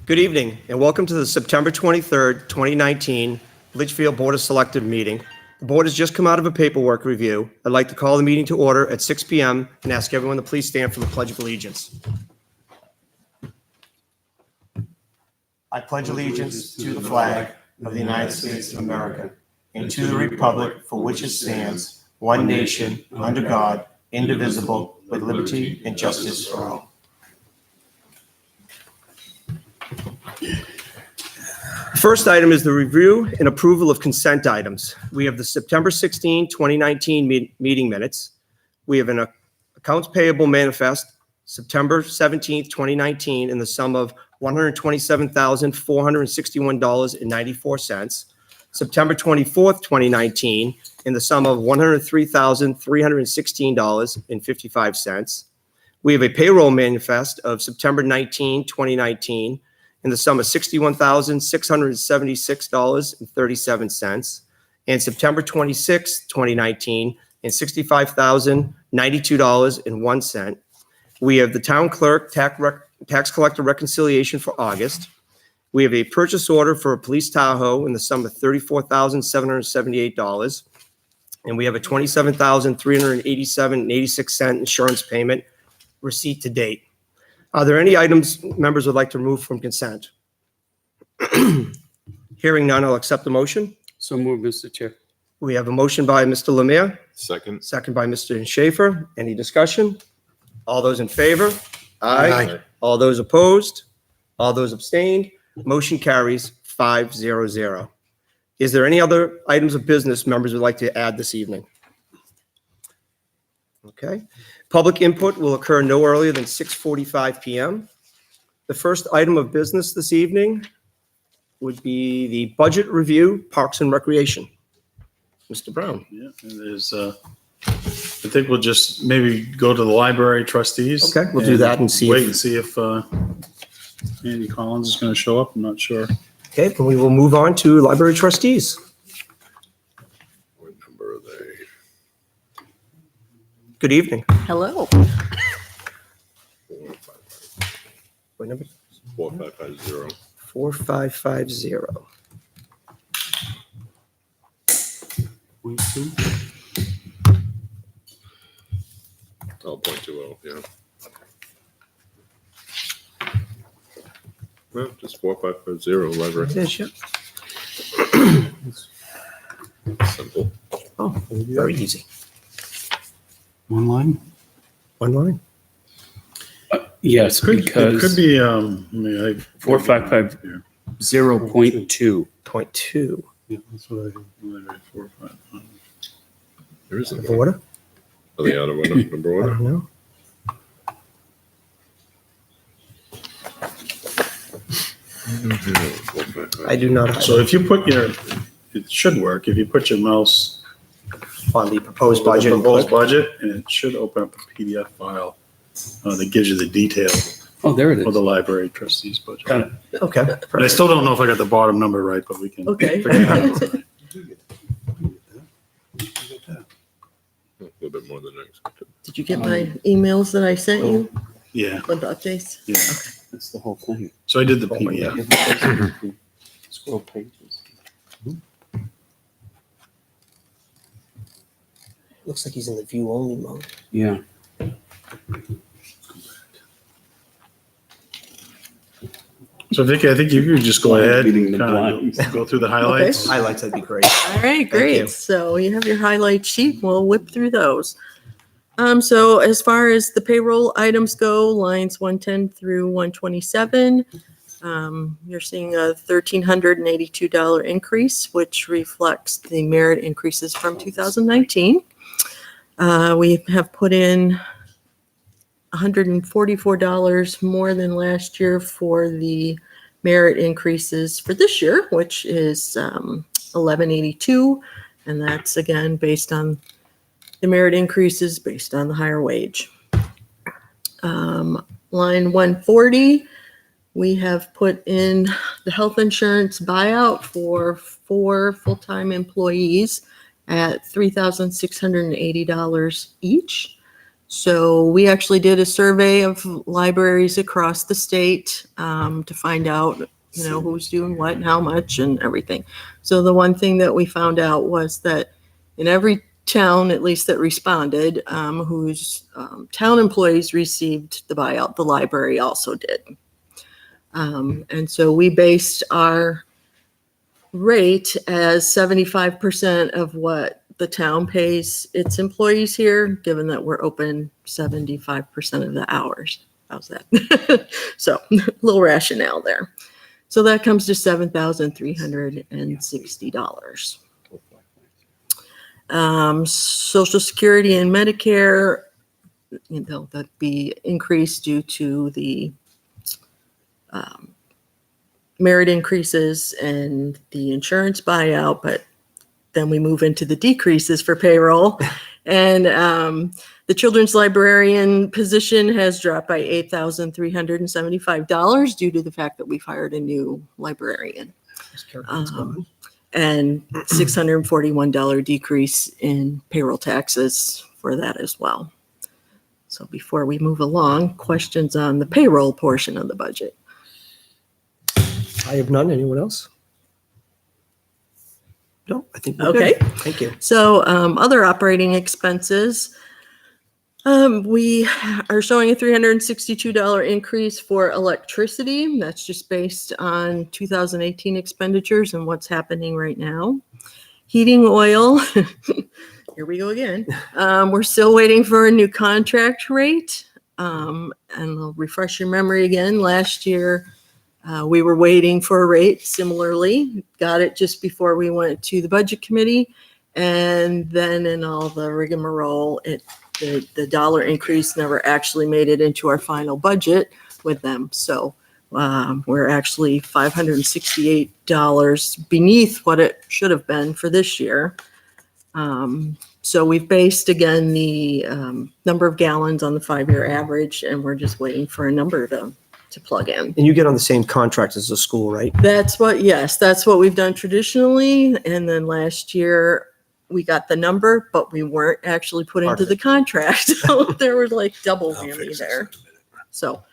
Good evening, and welcome to the September 23rd, 2019 Litchfield Board of Selectmen meeting. The board has just come out of a paperwork review. I'd like to call the meeting to order at 6 p.m. and ask everyone to please stand for the Pledge of Allegiance. I pledge allegiance to the flag of the United States of America and to the republic for which it stands, one nation, under God, indivisible, with liberty and justice for all. First item is the review and approval of consent items. We have the September 16, 2019 meeting minutes. We have an accounts payable manifest, September 17, 2019, in the sum of $127,461.94. September 24th, 2019, in the sum of $103,316.55. We have a payroll manifest of September 19, 2019, in the sum of $61,676.37, and September 26, 2019, in $65,092.01. We have the town clerk tax collector reconciliation for August. We have a purchase order for a police Tahoe in the sum of $34,778, and we have a $27,387.86 insurance payment receipt to date. Are there any items members would like to remove from consent? Hearing none, I'll accept the motion. So moved, Mr. Chair. We have a motion by Mr. Lemire, Second. second by Mr. Schaefer. Any discussion? All those in favor? Aye. All those opposed? All those abstained? Motion carries 5-0-0. Is there any other items of business members would like to add this evening? Okay. Public input will occur no earlier than 6:45 p.m. The first item of business this evening would be the budget review, Parks and Recreation. Mr. Brown. Yeah, and there's, I think we'll just maybe go to the library trustees. Okay, we'll do that and see. Wait and see if Andy Collins is going to show up. I'm not sure. Okay, then we will move on to library trustees. What number are they? Good evening. Hello. What number? 4550. 4550. 0.2. Oh, 0.20, yeah. Well, just 4550 library. Yes, yeah. Simple. Oh, very easy. One line? One line. Yes, It could because be, 4550. 0.2. 0.2. Yeah, that's what I think. Library 4500. There isn't Of one. order? Are they out of order? Number I order? don't know. I do not. So if you put it should work. If you put your mouse On the proposed on the budget. proposed budget, and it should open up a PDF file that gives you the detail Oh, there it of the is. library trustees budget. Got it. Okay. But I still don't know if I got the bottom number right, but we can. Okay. figure it out. A little bit more than I expected. Did you get my emails that I sent you Yeah, with the updates? yeah. That's the whole thing. So I did the Oh my PDF. Scroll pages. Looks like he's in the view only mode. Yeah. So Vicky, I think you could just go ahead Beating and the kind blinds. of go through the highlights. Highlights, that'd be great. All right, you. great. So you have your highlight sheet. We'll whip through those. So as far as the payroll items go, lines 110 through 127, you're seeing a $1,382 increase, which reflects the merit increases from 2019. We have put in $144 more than last year for the merit increases for this year, which is $1,182, and that's again based on the merit increases based on the higher wage. Line 140, we have put in the health insurance buyout for 4 full-time employees at $3,680 each. So we actually did a survey of libraries across the state to find out, who's doing what and how much and everything. So the one thing that we found out was that in every town, at least that responded, whose town employees received the buyout, the library also did. And so we based our rate as 75% of what the town pays its employees here, given that we're open 75% of the hours. How's that? So a little rationale there. So that comes to $7,360. Social Security and Medicare, that'd be increased due to the merit increases and the insurance buyout, but then we move into the decreases for payroll. And the children's librarian position has dropped by $8,375 due to the fact that we've hired a new librarian. And $641 decrease in payroll taxes for that as well. So before we move along, questions on the payroll portion of the budget? I have none. Anyone else? No, I think we're Okay. good. Thank you. So other operating expenses, we are showing a $362 increase for electricity. That's just based on 2018 expenditures and what's happening right now. Heating oil, here we go again. We're still waiting for a new contract rate. And I'll refresh your memory again. Last year, we were waiting for a rate similarly, got it just before we went to the budget committee. And then in all the rigmarole, the dollar increase never actually made it into our final budget with them. So we're actually $568 beneath what it should have been for this year. So we've based, again, the number of gallons on the 5-year average, and we're just waiting for a number to plug in. And you get on the same contract as the school, right? That's what we've done traditionally. And then last year we got the number, but we weren't actually put into the contract. So there was like double whammy there. So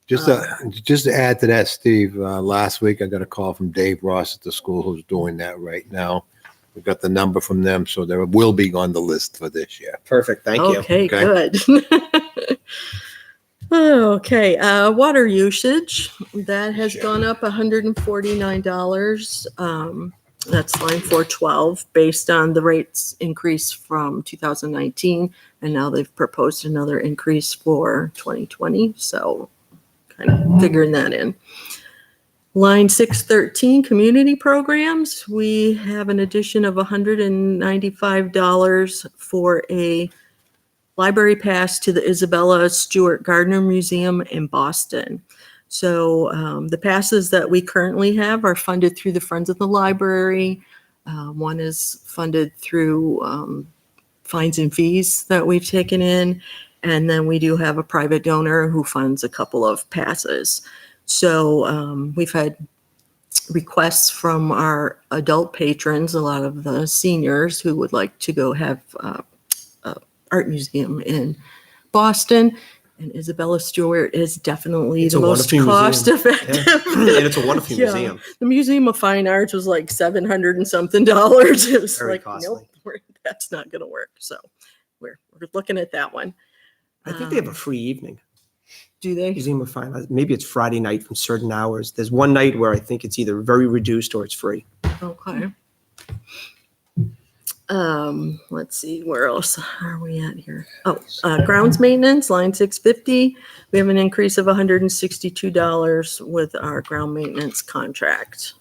Just to add to that, Steve, last week I got a call from Dave Ross at the school who's doing that right now. We got the number from them, so there will be on the list for this year. Perfect. Thank you. okay, Okay. good. Okay, water usage, that has gone up $149. That's line 412, based on the rates increase from 2019, and now they've proposed another increase for 2020, so kind of figuring that in. Line 613, community programs, we have an addition of $195 for a library pass to the Isabella Stewart Gardner Museum in Boston. So the passes that we currently have are funded through the Friends of the Library. One is funded through fines and fees that we've taken in. And then we do have a private donor who funds a couple of passes. So we've had requests from our adult patrons, a lot of the seniors who would like to go have art museum in Boston, and Isabella Stewart is definitely the most cost effective. And it's a wonderful museum. The Museum of Fine Arts was like $700 and something. It was Very like, costly. nope, that's not going to work. So we're looking at that one. I think they have a free evening. Do they? Museum of Fine Arts. Maybe it's Friday night from certain hours. There's one night where I think it's either very reduced or it's free. Okay. Let's see, where else are we at here? Oh, grounds maintenance, line 650. We have an increase of $162 with our ground maintenance contract.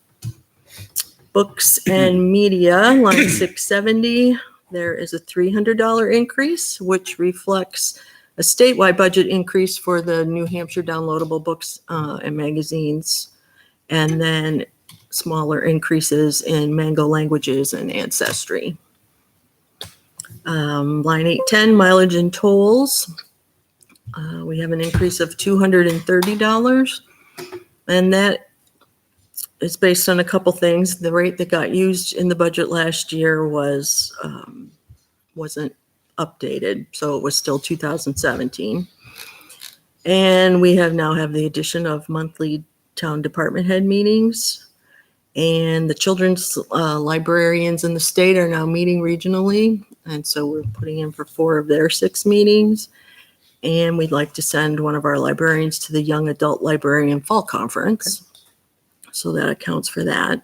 Books and media, line 670. There is a $300 increase, which reflects a statewide budget increase for the New Hampshire downloadable books and magazines, and then smaller increases in Mango Languages and Ancestry. Line 810, mileage and tolls. We have an increase of $230, and that is based on a couple things. The rate that got used in the budget last year wasn't updated, so it was still 2017. And we now have the addition of monthly town department head meetings. And the children's librarians in the state are now meeting regionally. And so we're putting in for 4 of their 6 meetings. And we'd like to send one of our librarians to the Young Adult Librarian Fall Conference. So that accounts for that.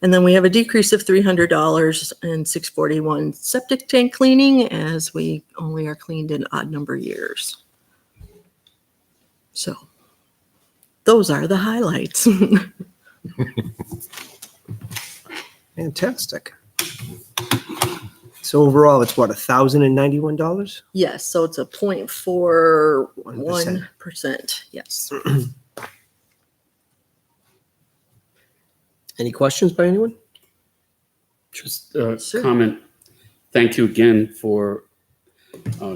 And then we have a decrease of $300 and $641 septic tank cleaning, as we only are cleaned in odd number years. So those are the highlights. Fantastic. So overall, it's what, $1,091? Yes, so it's a 0.41%. Yes. Any questions by anyone? Just a Sure. comment. Thank you again for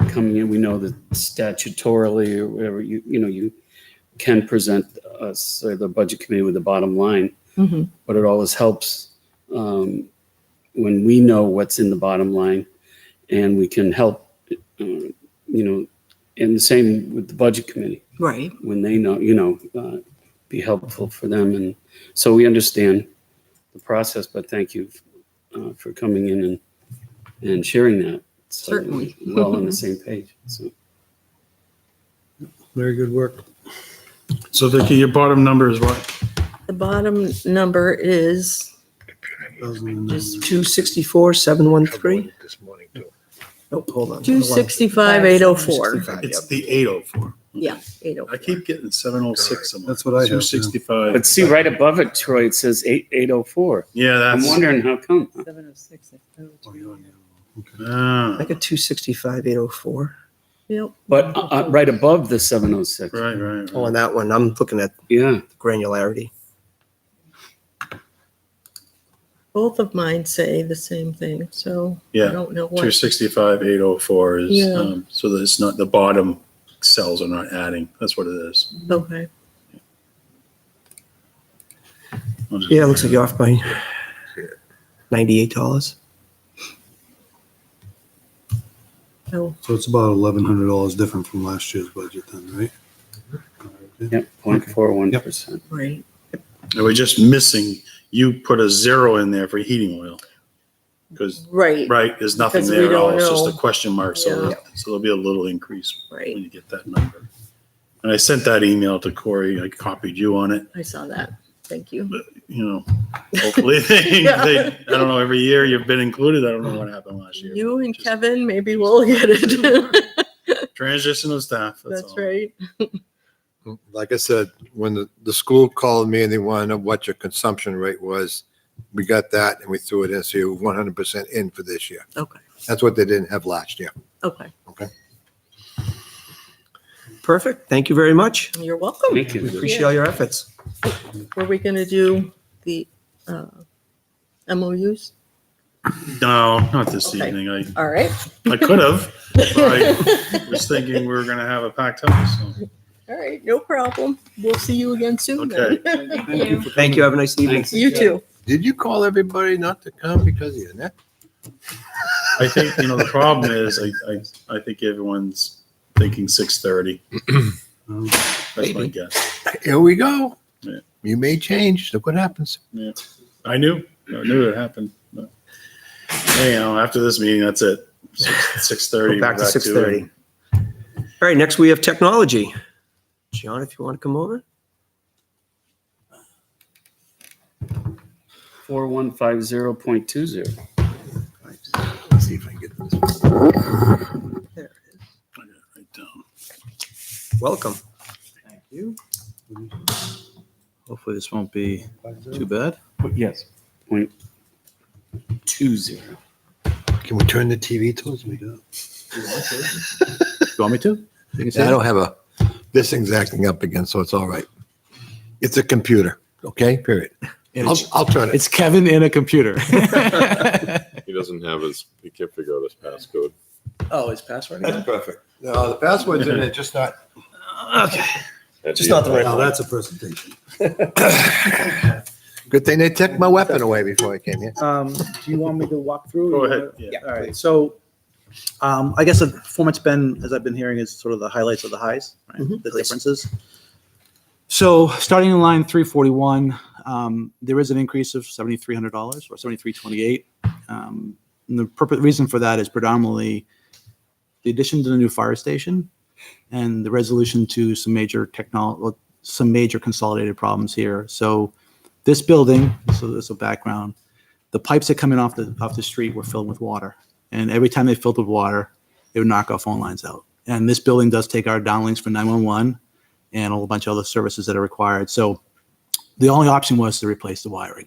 coming in. We know that statutorily or whatever, you can present us, or the budget committee, with the bottom line, Mhm. but it always helps when we know what's in the bottom line, and we can help, and the same with the budget committee, Right. when they know, be helpful for them. And so we understand the process, but thank you for coming in and sharing that. So Certainly. we're all on the same page. So Very good work. So Vicki, your bottom number is what? The bottom number is Just 264,713? This morning too. Oh, hold on. 265,804. 265, It's yep. the 804. Yeah, I 804. keep getting 706 somewhere. That's what I have, too. 265. but see, right above it, Troy, it says 804. Yeah, I'm that's. wondering how come. Oh, you're on the other one. Ah, I got 265,804. Yep. But right above the 706. right. Oh, on that one, I'm looking at Yeah. granularity. Both of mine say the same thing, so I Yeah, don't know what. 265, 804 is, Yeah. so that it's not, the bottom cells are not adding. That's what it is. Okay. I'll just- Yeah, it looks like you're off by $98. Oh, So it's about $1,100 different from last year's budget then, right? Yep. 0.41%. right. And we're just missing, you put a 0 in there for heating oil. Because, Right. right, there's nothing Because we there at all. don't It's just a know. question mark. Yeah. So there'll be a little increase Right. when you get that number. And I sent that email to Corey. I copied you on it. I saw that. Thank you. Hopefully Yeah. I don't know, every year you've been included. I don't know what happened last year. You and Just Kevin, maybe we'll get it. Transition of staff. That's That's all. right. Like I said, when the school called me and they wanted to know what your consumption rate was, we got that and we threw it in, so you're 100% in for this year. Okay. That's what they didn't have last year. Okay. Perfect. Thank you very much. You're welcome. Thank We you. appreciate all your efforts. Were we going to do the MOUs? No, not this Okay. evening. All right. I could have. I was thinking we were going to have a packed house. So. All right. No problem. We'll see you again soon. then. Thank you. Have a nice evening. Thanks. You too. Did you call everybody not to come because of your neck? I think, the problem is I think everyone's thinking 6:30. That's my Maybe. guess. Here we go. Yeah. You may change. Look what happens. Yeah. I knew it happened. But, after this meeting, that's it. 6:30. Go back to it. 6:30. All right, next we have technology. John, if you want to come over. 4150.20. Let's see if I can get this. There it is. I got it right down. Welcome. Thank you. Hopefully this won't be too bad. Yes. 0.20. Can we turn the TV towards me? You want me to? You can see I it? don't have this thing's acting up again, so it's all right. It's a computer, okay? Period. And I'll turn it. It's Kevin in a computer. He doesn't have he can't figure out his passcode. Oh, his password? That's perfect. No, the password's in it, just not. Okay. Just not the right Oh, one. that's a presentation. Good thing they took my weapon away before I came here. Do you want me to walk through? Go ahead. Yeah. All right, so I guess the performance been, as I've been hearing, is sort of the highlights of the highs, right? Mhm. The differences. So starting in line 341, there is an increase of $7,300 or $7,328. And the reason for that is predominantly the addition to the new fire station and the resolution to some major consolidated problems here. So this building, so there's a background, the pipes that come in off the street were filled with water. And every time they filled with water, it would knock our phone lines out. And this building does take our downlinks for 911 and a whole bunch of other services that are required. So the only option was to replace the wiring.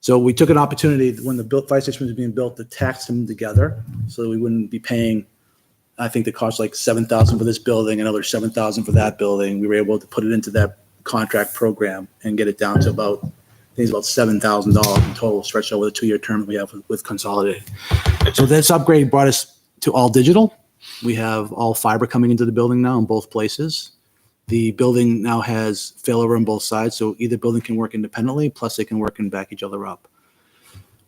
So we took an opportunity when the fire station was being built to tax them together so that we wouldn't be paying, I think the cost like $7,000 for this building, another $7,000 for that building. We were able to put it into that contract program and get it down to about, I think it's about $7,000 in total, stretched over the 2-year term that we have with Consolidated. So this upgrade brought us to all digital. We have all fiber coming into the building now in both places. The building now has failover on both sides, so either building can work independently, plus they can work and back each other up.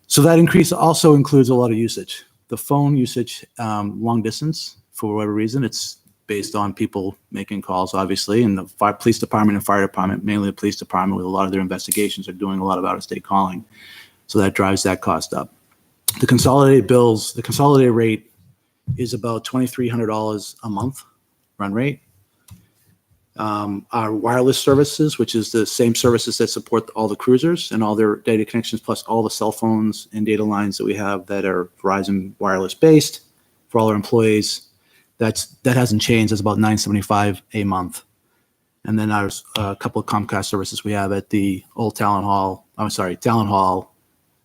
So that increase also includes a lot of usage. The phone usage, long distance, for whatever reason, it's based on people making calls, obviously, and the police department and fire department, mainly the police department with a lot of their investigations, are doing a lot of out-of-state calling. So that drives that cost up. The consolidated bills, the consolidated rate is about $2,300 a month run rate. Our wireless services, which is the same services that support all the cruisers and all their data connections, plus all the cell phones and data lines that we have that are Verizon wireless based for all our employees, that hasn't changed. It's about $975 a month. And then there's a couple of Comcast services we have at the old Talon Hall,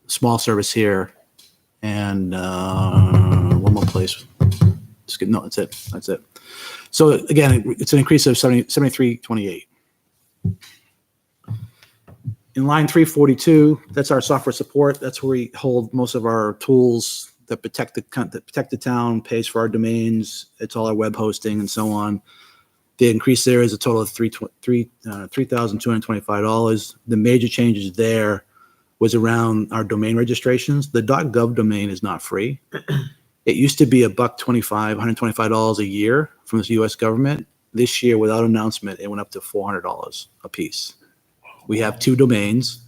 small service here, and one more place. That's it. So again, it's an increase of $73.28. In line 342, that's our software support. That's where we hold most of our tools that protect the town, pays for our domains. It's all our web hosting and so on. The increase there is a total of $3,225. The major changes there was around our domain registrations. The .gov domain is not free. It used to be $125 a year from the U.S. government. This year, without announcement, it went up to $400 a piece. We have 2 domains.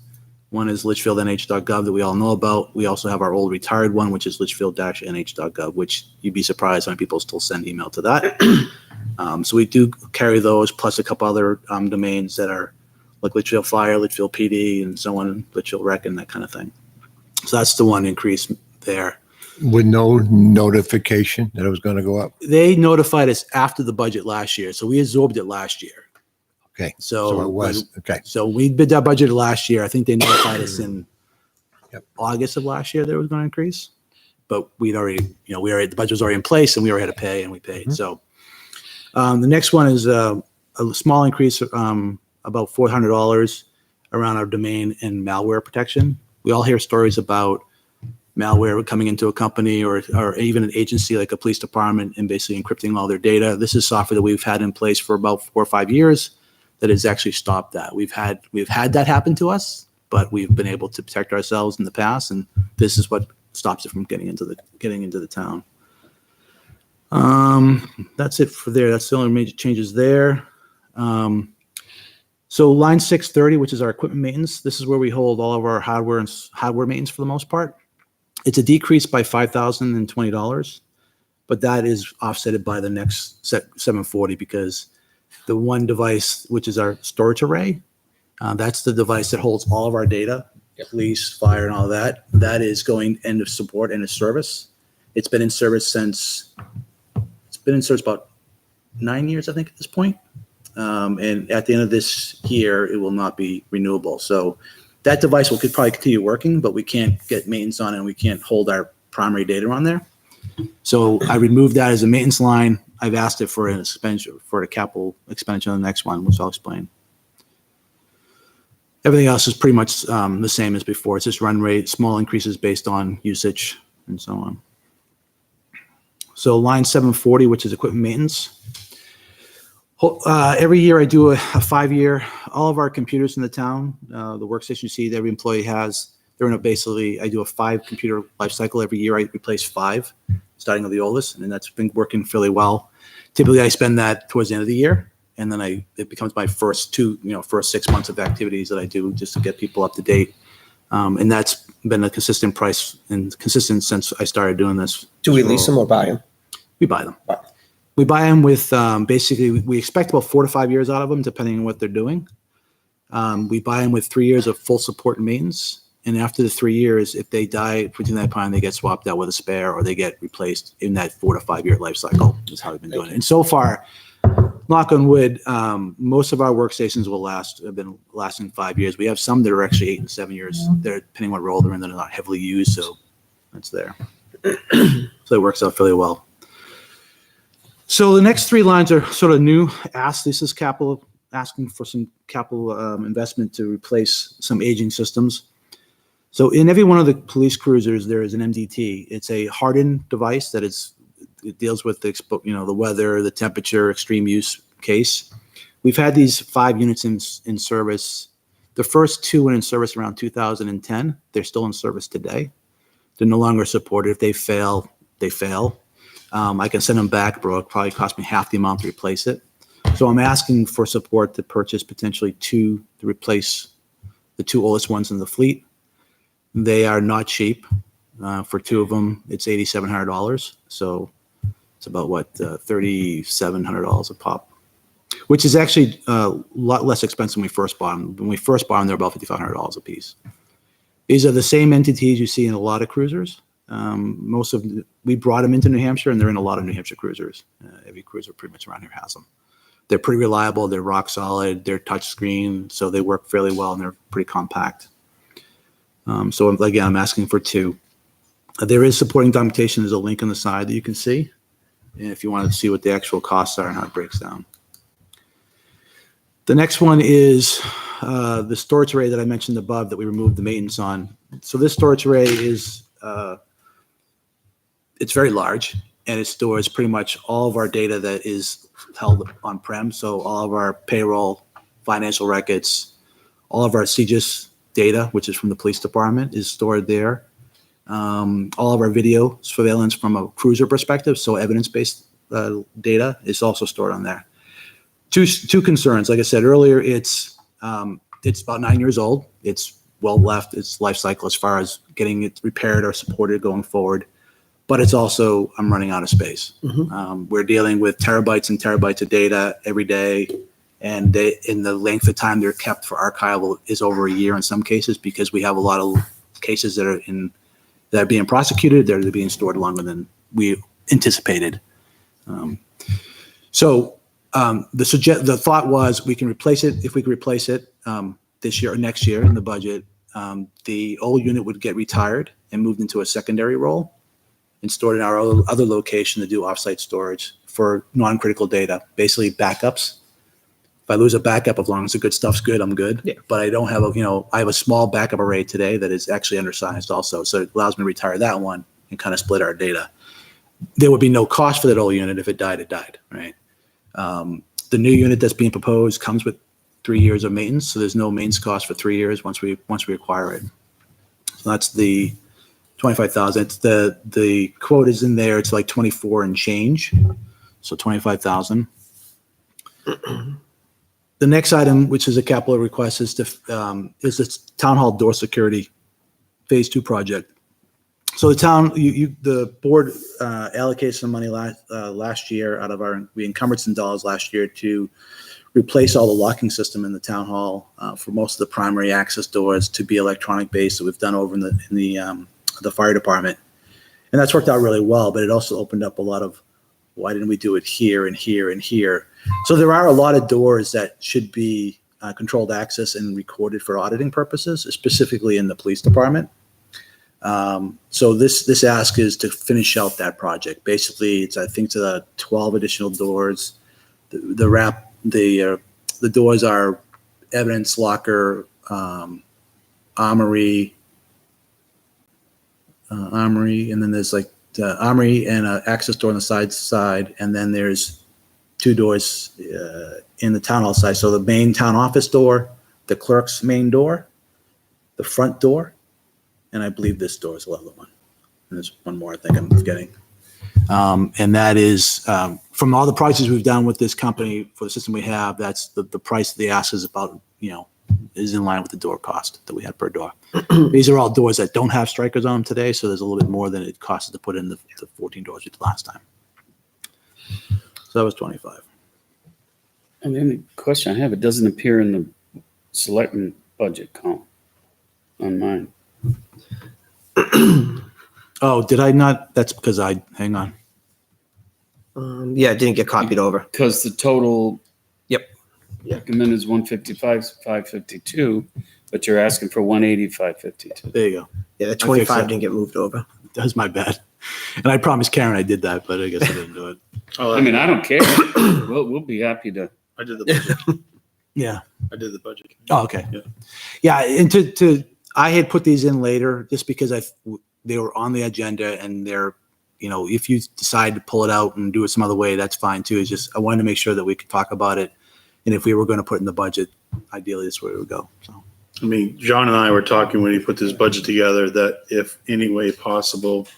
One is litchfieldnh.gov that we all know about. We also have our old retired one, which is litchfield-nh.gov, which you'd be surprised how many people still send email to that. So we do carry those, plus a couple other domains that are like Litchfield Fire, Litchfield PD, and so on, Litchfield Rec, and that kind of thing. So that's the one increase there. With no notification that it was going to go up? They notified us after the budget last year, so we absorbed it last year. Okay. So it was, okay. So we bid that budget last year. I think they notified us in August of last year that it was going to increase. But the budget was already in place and we already had to pay and we paid. So the next one is a small increase, about $400 around our domain and malware protection. We all hear stories about malware coming into a company or even an agency like a police department and basically encrypting all their data. This is software that we've had in place for about 4 or 5 years that has actually stopped that. We've had that happen to us, but we've been able to protect ourselves in the past, and this is what stops it from getting into the town. That's it for there. That's the only major changes there. So line 630, which is our equipment maintenance, this is where we hold all of our hardware maintenance for the most part. It's a decrease by $5,020, but that is offset by the next 740 because the one device, which is our storage array, that's the device that holds all of our data, police, fire, and all that. That is going end of support, end of service. It's been in service about 9 years, I think, at this point. And at the end of this year, it will not be renewable. So that device could probably continue working, but we can't get maintenance on it and we can't hold our primary data on there. So I removed that as a maintenance line. I've asked it for an expenditure, for a capital expenditure on the next one, which I'll explain. Everything else is pretty much the same as before. It's just run rate, small increases based on usage and so on. So line 740, which is equipment maintenance. Every year I do a 5-year, all of our computers in the town, the workstation you see that every employee has, they're in basically, I do a 5 computer life cycle every year. I replace 5. starting with the oldest, and that's been working fairly well. Typically, I spend that towards the end of the year, and then it becomes my first 6 months of activities that I do just to get people up to date. And that's been a consistent price and consistent since I started doing this. Do we lease them or buy them? We buy them. Buy. We buy them with basically we expect about 4 to 5 years out of them, depending on what they're doing. We buy them with 3 years of full support and maintenance. And after the 3 years, if they die between that time, they get swapped out with a spare or they get replaced in that 4 to 5 year life cycle. Is how we've been doing it. And so far, knock on wood, most of our workstations have been lasting 5 years. We have some that are actually 8 and 7 years. They're depending on what role they're in. They're not heavily used, so that's there. So it works out fairly well. So the next 3 lines are sort of new asks. This is capital, asking for some capital investment to replace some aging systems. So in every one of the police cruisers, there is an MDT. It's a hardened device that it deals with the weather, the temperature, extreme use case. We've had these 5 units in service. The first 2 went in service around 2010. They're still in service today. They're no longer supported. If they fail, they fail. I can send them back, but it'll probably cost me half the amount to replace it. So I'm asking for support to purchase potentially 2 to replace the 2 oldest ones in the fleet. They are not cheap. For 2 of them, it's $8,700. So it's about $3,700 a pop, which is actually a lot less expensive when we first bought them. When we first bought them, they're about $5,500 a piece. These are the same entities you see in a lot of cruisers. We brought them into New Hampshire, and they're in a lot of New Hampshire cruisers. Every cruiser pretty much around here has them. They're pretty reliable. They're rock solid. They're touch screen, so they work fairly well, and they're pretty compact. So again, I'm asking for 2. There is supporting documentation. There's a link on the side that you can see, and if you want to see what the actual costs are and how it breaks down. The next one is the storage array that I mentioned above that we removed the maintenance on. So this storage array is it's very large, and it stores pretty much all of our data that is held on-prem. So all of our payroll, financial records, all of our CGIS data, which is from the police department, is stored there. All of our video surveillance from a cruiser perspective, so evidence-based data, is also stored on there. Two concerns. Like I said earlier, it's about 9 years old. It's well left its life cycle as far as getting it repaired or supported going forward. But it's also, I'm running out of space. We're dealing with terabytes and terabytes of data every day. And in the length of time they're kept for archival is over a year in some cases, because we have a lot of cases that are being prosecuted. They're being stored longer than we anticipated. The thought was we can replace it. If we can replace it this year or next year in the budget, the old unit would get retired and moved into a secondary role and stored in our other location to do offsite storage for non-critical data, basically backups. If I lose a backup, as long as the good stuff's good, I'm good. Yeah. But I don't have I have a small backup array today that is actually undersized also. So it allows me to retire that one and kind of split our data. There would be no cost for that old unit. If it died, right? The new unit that's being proposed comes with 3 years of maintenance. So there's no maintenance cost for 3 years once we acquire it. So that's the 25,000. It's the quote is in there. It's like 24 and change. So 25,000. The next item, which is a capital request, is the town hall door security phase 2 project. So the board allocated some money last year we encumbered some dollars last year to replace all the locking system in the town hall for most of the primary access doors to be electronic based that we've done over in the fire department, and that's worked out really well. But it also opened up a lot of why didn't we do it here and here and here? So there are a lot of doors that should be controlled access and recorded for auditing purposes, specifically in the police department. So this ask is to finish out that project. Basically, it's 12 additional doors. The doors are evidence locker, armory, and then there's the armory and an access door on the side, and then there's 2 doors in the town hall side. So the main town office door, the clerk's main door, the front door, and I believe this door is the other one. And there's one more I think I'm forgetting. And that is, from all the prices we've done with this company for the system we have, that's the price they ask is about, is in line with the door cost that we had per door. These are all doors that don't have strikers on them today, so there's a little bit more than it costs to put in the 14 doors we did last time. So that was 25. And then the question I have, it doesn't appear in the selectmen budget column on mine. Oh, did I not? That's because hang on. Yeah, it didn't get copied over. Because the total. Yep. Recommended is 155, 552, but you're asking for 180, 552. There you go. Yeah, the fixed 25 it. didn't get moved over. That was my bad. And I promised Karen I did that, but I guess I didn't do it. I mean, I don't care. We'll be happy to. I did the budget. Yeah. I did the budget. Oh, okay. Yeah. Yeah, and I had put these in later just because they were on the agenda, and they're, if you decide to pull it out and do it some other way, that's fine too. It's just I wanted to make sure that we could talk about it, and if we were going to put it in the budget, ideally that's where it would go. So. I mean, John and I were talking when he put this budget together that if any way possible,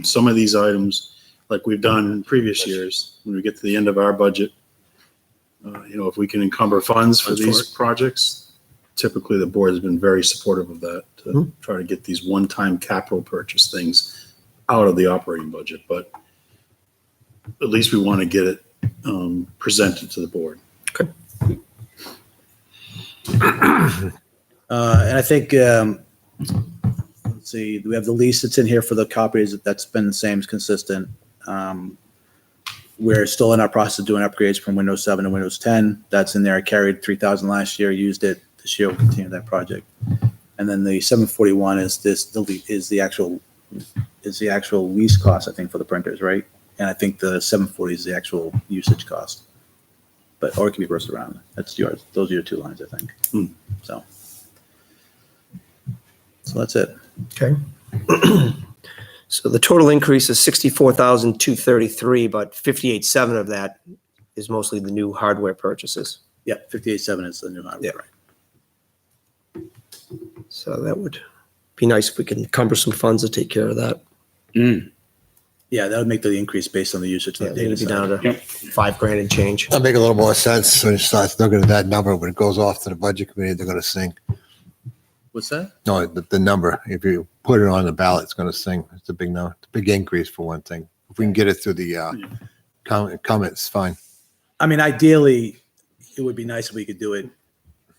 some of these items, like we've done in previous years, when we get to the end of our budget, if we can encumber funds for these projects, typically the board has been very supportive of that to try to get these one-time capital purchase things out of the operating budget. But at least we want to get it presented to the board. Okay. And I think, let's see, we have the lease that's in here for the copies. That's been the same, consistent. We're still in our process of doing upgrades from Windows 7 to Windows 10. That's in there. I carried 3,000 last year, used it. This year we'll continue that project. And then the 741 is the actual lease cost, I think, for the printers, right? And I think the 740 is the actual usage cost. Or it can be versed around. That's yours. Those are your two lines, I think. So that's it. Okay. So the total increase is 64,233, but 58,700 of that is mostly the new hardware purchases. Yeah, 58.7 is the new hardware. Yeah. So that would be nice if we can encumber some funds to take care of that. Yeah, that would make the increase based on the usage of the It'd data. be down to $5,000 and change. That'll make a little more sense when you start looking at that number. When it goes off to the budget committee, they're going to sing. What's that? No, the number, if you put it on the ballot, it's going to sing. It's a big number. It's a big increase for one thing. If we can get it through the comments, fine. I mean, ideally, it would be nice if we could do it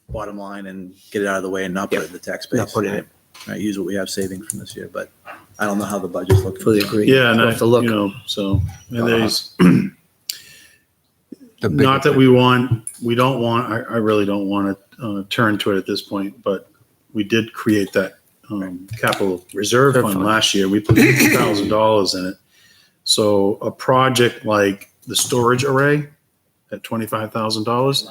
bottom line and get it out of the way and not put it in the tax base. Not put in it. Right, use what we have savings from this year, but I don't know how the budget's looking. Fully agree. Yeah, and We'll have to look. so, and there's, The big- not that we don't want, I really don't want to turn to it at this point, but we did create that capital reserve fund last year. We put $50,000 in it. So a project like the storage array at $25,000,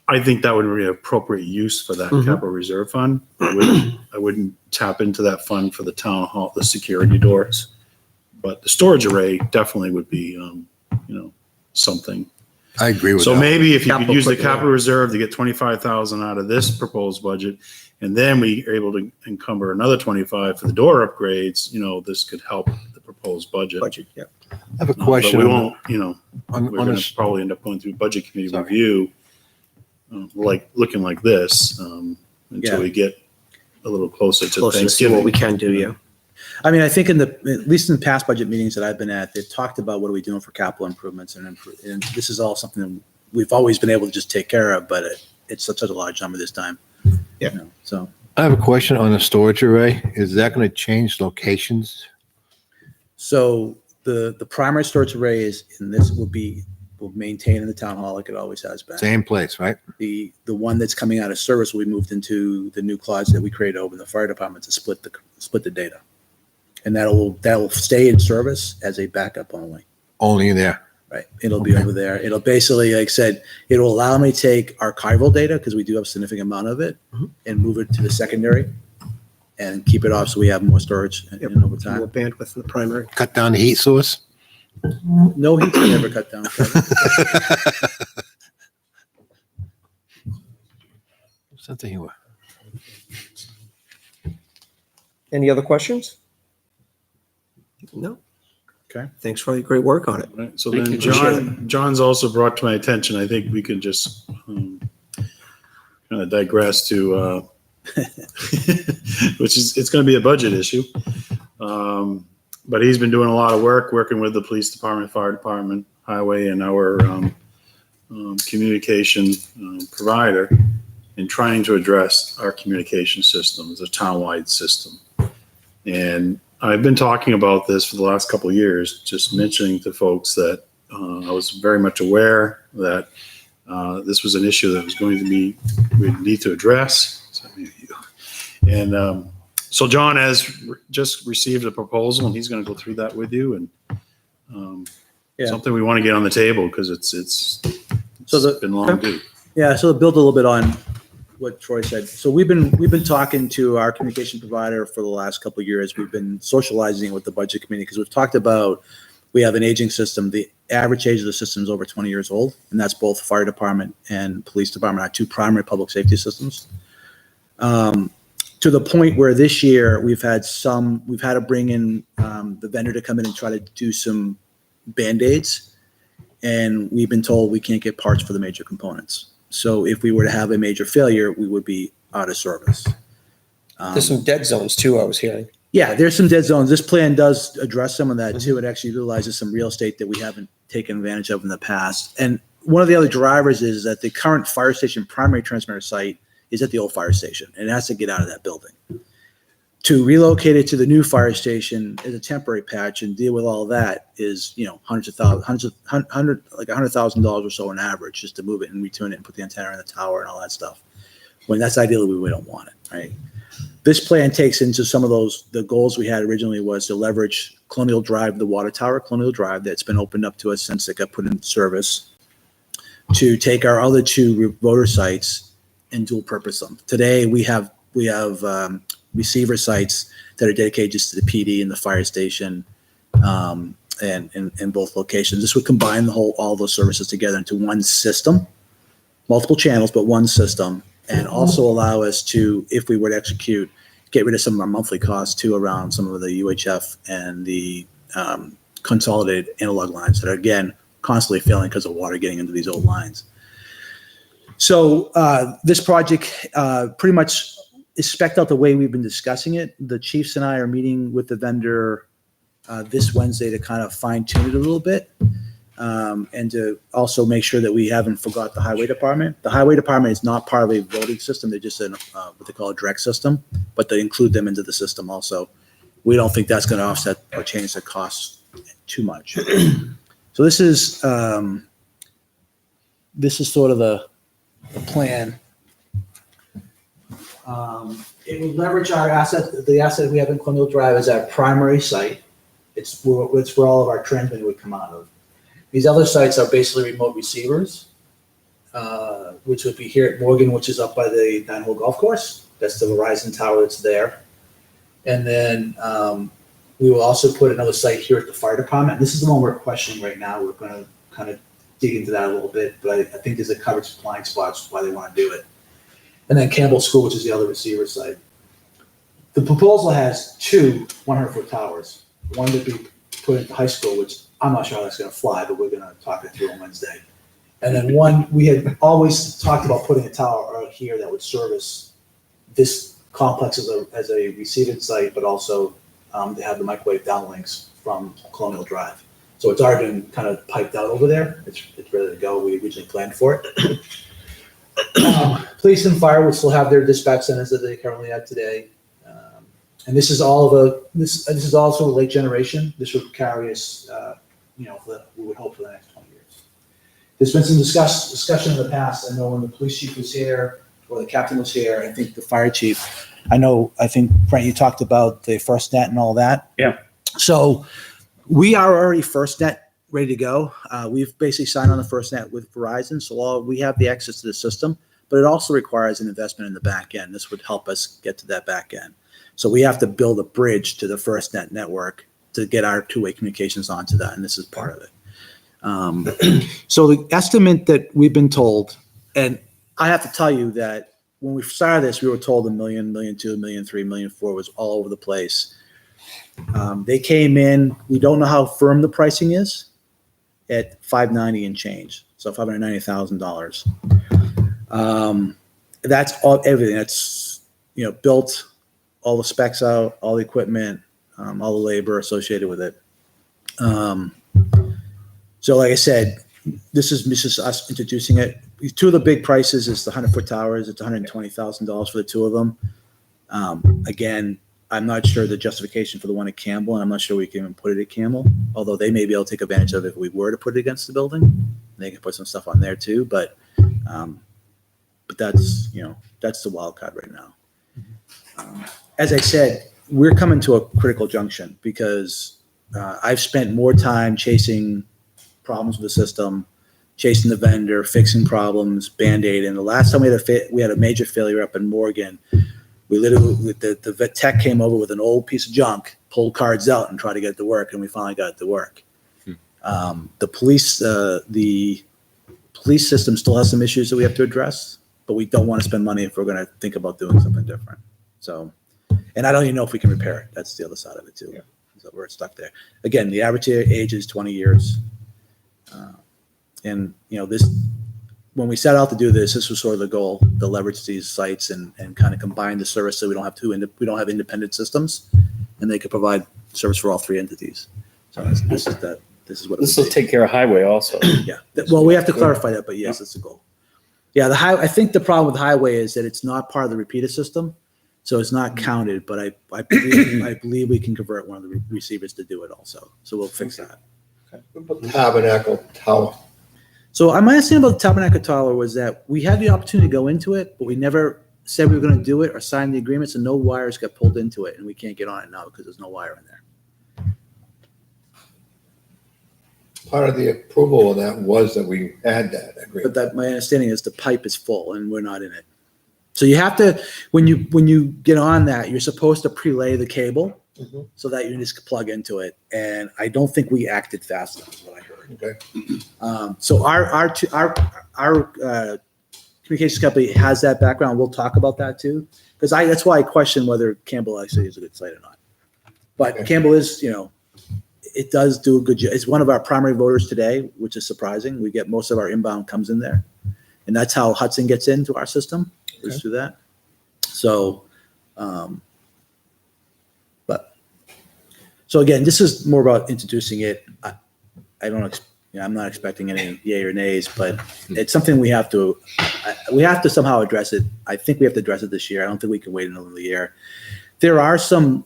I think that would be an appropriate use for that capital reserve fund. I wouldn't tap into that fund for the town hall, the security doors. But the storage array definitely would be, something. I agree with So that. maybe if you could Capital use the equipment, capital reserve to get 25,000 out of this proposed budget, and then we are able to encumber another 25 for the door upgrades, this could help the proposed budget. Yeah. I have a But question. we on won't, on we're going to probably end up going through budget committee review, looking like this, until we get a little closer to Closer to see what we Thanksgiving. can do, yeah. I mean, I think at least in the past budget meetings that I've been at, they've talked about what are we doing for capital improvements, and this is all something that we've always been able to just take care of, but it's such a large number this time. Yeah. So I have a question on the storage array. Is that going to change locations? the primary storage array is, and this will maintain in the town hall like it always has been. Same place, right? The one that's coming out of service will be moved into the new closet that we created over in the fire department to split the data. And that'll stay in service as a backup only. Only there. Right. It'll be over there. It'll basically, like I said, it'll allow me to take archival data, because we do have a significant amount of it, and move it to the secondary and keep it off so we have more storage Yep. over More time. bandwidth in the primary. Cut down the heat source. No heat can ever cut down. Something you were. Any other questions? No? Okay. Thanks for all your great work on it. Right, so Thank then you. John's also brought to my attention, I think we could just kind of digress to, which is, it's going to be a budget issue. But he's been doing a lot of work, working with the police department, fire department, highway, and our communication provider in trying to address our communication system as a townwide system. And I've been talking about this for the last couple of years, just mentioning to folks that I was very much aware that this was an issue that was going to be, we'd need to address. And so John has just received a proposal, and he's going to go through that with you, and something we want to get on the table because it's been long due. Yeah, so to build a little bit on what Troy said. So we've been talking to our communication provider for the last couple of years. We've been socializing with the budget committee because we've talked about, we have an aging system. The average age of the system is over 20 years old, and that's both fire department and police department, our two primary public safety systems. To the point where this year we've had to bring in the vendor to come in and try to do some Band-Aids, and we've been told we can't get parts for the major components. So if we were to have a major failure, we would be out of service. There's some dead zones too, I was hearing. Yeah, there's some dead zones. This plan does address some of that too. It actually utilizes some real estate that we haven't taken advantage of in the past. And one of the other drivers is that the current fire station primary transmitter site is at the old fire station, and it has to get out of that building. To relocate it to the new fire station is a temporary patch, and deal with all that is, $100,000 or so on average just to move it and retune it and put the antenna in the tower and all that stuff. When that's ideally we don't want it, right? This plan takes into some of the goals we had originally was to leverage Colonial Drive, the water tower, Colonial Drive, that's been opened up to us since it got put in service, to take our other two voter sites and dual purpose them. Today we have receiver sites that are dedicated just to the PD and the fire station, and in both locations. This would combine all those services together into one system, multiple channels, but one system, and also allow us to, if we were to execute, get rid of some of our monthly costs too around some of the UHF and the consolidated analog lines that are, again, constantly failing because of water getting into these old lines. So this project pretty much is spec'd out the way we've been discussing it. The chiefs and I are meeting with the vendor this Wednesday to kind of fine tune it a little bit, and to also make sure that we haven't forgot the highway department. The highway department is not part of a voting system. They're just in what they call a direct system, but they include them into the system also. We don't think that's going to offset or change the costs too much. So this is sort of the plan. It would leverage our asset. The asset we have in Colonial Drive is our primary site. It's where all of our transmitting would come out of. These other sites are basically remote receivers, which would be here at Morgan, which is up by the 9-hole golf course. That's the Verizon tower that's there. And then we will also put another site here at the fire department. This is the one we're questioning right now. We're going to kind of dig into that a little bit, but I think there's a coverage blind spots why they want to do it. And then Campbell School, which is the other receiver site. The proposal has two 100-foot towers. One to be put at the high school, which I'm not sure how that's going to fly, but we're going to talk it through on Wednesday. And then one, we had always talked about putting a tower out here that would service this complex as a receiving site, but also to have the microwave downlinks from Colonial Drive. So it's already been kind of piped out over there. It's ready to go. We originally planned for it. Police and fire will still have their dispatch centers that they currently have today. And this is all of this is also a late generation. This would carry us, we would hope for the next 20 years. There's been some discussion in the past. I know when the police chief was here or the captain was here, I think the fire chief, I think Brent, you talked about the FirstNet and all that. Yeah. So we are already FirstNet ready to go. We've basically signed on the FirstNet with Verizon, so we have the access to the system, but it also requires an investment in the back end. This would help us get to that back end. So we have to build a bridge to the FirstNet network to get our two-way communications onto that, and this is part of it. So the estimate that we've been told, and I have to tell you that when we started this, we were told $1 million, $1.2 million, $1.3 million, $1.4 million was all over the place. They came in, we don't know how firm the pricing is, at $590 and change, so $590,000. That's all, everything. That's, built, all the specs out, all the equipment, all the labor associated with it. So like I said, this is just us introducing it. Two of the big prices is the 100-foot towers. It's $120,000 for the two of them. Again, I'm not sure the justification for the one at Campbell, and I'm not sure we can even put it at Campbell, although they may be able to take advantage of it if we were to put it against the building. They can put some stuff on there too, but that's, that's the wild card right now. As I said, we're coming to a critical junction because I've spent more time chasing problems with the system, chasing the vendor, fixing problems, Band-Aiding. The last time we had a major failure up in Morgan, we literally, the vet tech came over with an old piece of junk, pulled cards out and tried to get it to work, and we finally got it to work. The police system still has some issues that we have to address, but we don't want to spend money if we're going to think about doing something different. So, and I don't even know if we can repair it. That's the other side of it too. So we're stuck there. Again, the average age is 20 years. And when we set out to do this was sort of the goal, to leverage these sites and kind of combine the service so we don't have independent systems, and they could provide service for all three entities. So this is what This will take care of highway also. Yeah. Well, we have to clarify that, but yes, that's the goal. Yeah. I think the problem with highway is that it's not part of the repeater system, so it's not counted. But I believe we can convert one of the receivers to do it also. So we'll fix that. Tabernacle Tower. So my understanding about the Tabernacle Tower was that we had the opportunity to go into it, but we never said we were going to do it or sign the agreements, and no wires got pulled into it, and we can't get on it now because there's no wire in there. Part of the approval of that was that we had that agreement. But my understanding is the pipe is full and we're not in it. So you have to, when you get on that, you're supposed to prelay the cable so that you just plug into it. And I don't think we acted fast enough, is what I heard. Okay. So our communications company has that background. We'll talk about that too, because that's why I question whether Campbell actually is a good site or not. But Okay. Campbell is, it does do a good job. It's one of our primary voters today, which is surprising. We get most of our inbound comes in there, and that's how Hudson gets into our system, is through that. So, so again, this is more about introducing it. I don't, I'm not expecting any yay or nays, but it's something we have to somehow address it. I think we have to address it this year. I don't think we can wait another year. There are some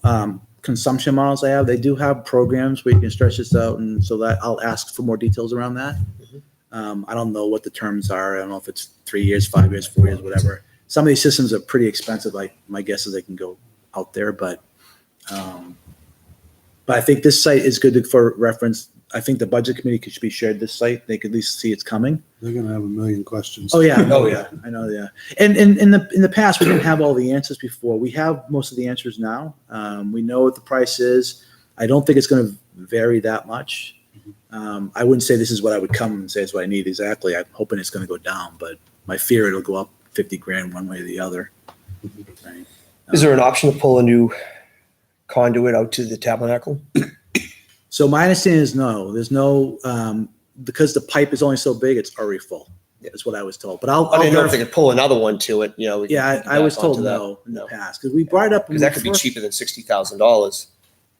consumption models I have. They do have programs where you can stretch this out, and so that I'll ask for more details around that. I don't know what the terms are. I don't know if it's 3 years, 5 years, 4 years, whatever. Some of these systems are pretty expensive. Like my guess is they can go out there, but I think this site is good for reference. I think the budget committee should be shared this site. They could at least see it's coming. They're gonna have a million questions. Oh yeah, I know. Yeah, and in the past we didn't have all the answers before. We have most of the answers now. We know what the price is. I don't think it's going to vary that much. I wouldn't say this is what I would come and say is what I need exactly. I'm hoping it's going to go down, but my fear it'll go up 50 grand one way or the other. Right? Is there an option to pull a new conduit out to the tabernacle? So my understanding is no. There's no because the pipe is only so big. It's already full. That's what I was told. But I'll I didn't know if verify. they could pull another one to it, we could I was back told onto that. no in the past because we brought it up. Because that could be cheaper than $60,000,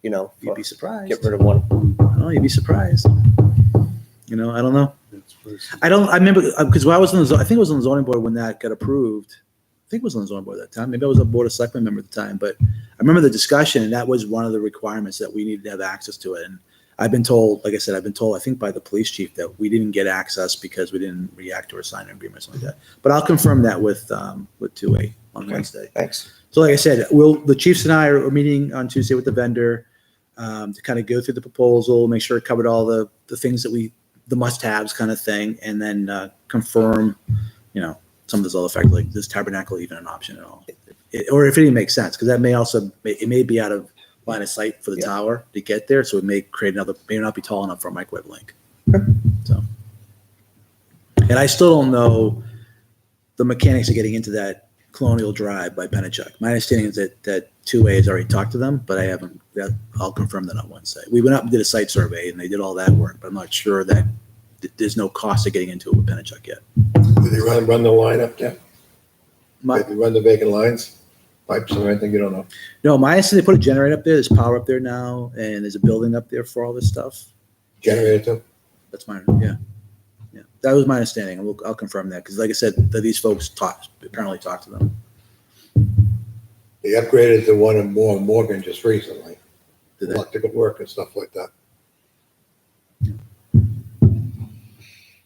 You'd be surprised. get rid of one. Oh, you'd be surprised. I don't know. It's first. I remember because when I was I think it was on the zoning board when that got approved. I think it was on the zoning board at that time. Maybe I was a board of selectmen member at the time, but I remember the discussion, and that was one of the requirements that we needed to have access to it. And I've been told, like I said, I think by the police chief that we didn't get access because we didn't react or sign an agreement or something like that. But I'll confirm that with 2A on Wednesday. Thanks. So like I said, the chiefs and I are meeting on Tuesday with the vendor to kind of go through the proposal, make sure it covered all the things that the must-haves kind of thing, and then confirm, some of those other factors, like this tabernacle even an option at all, or if it even makes sense, because that may be out of line of sight for the tower to get there, so it may not be tall enough for a microwave link. So, and I still don't know the mechanics of getting into that Colonial Drive by Pennachuck. My understanding is that 2A has already talked to them, but I'll confirm that on Wednesday. We went up and did a site survey and they did all that work, but I'm not sure that there's no cost of getting into it with Pennachuck yet. Did they run the line up there? My- Did they run the vacant lines, pipes or anything? You don't know? No, my understanding, they put a generator up there. There's power up there now, and there's a building up there for all this stuff. Generator too? That's mine. Yeah. That was my understanding. I'll confirm that because, like I said, these folks apparently talked to them. They upgraded the one in Morgan just recently. Did they? Electrical work and stuff like that.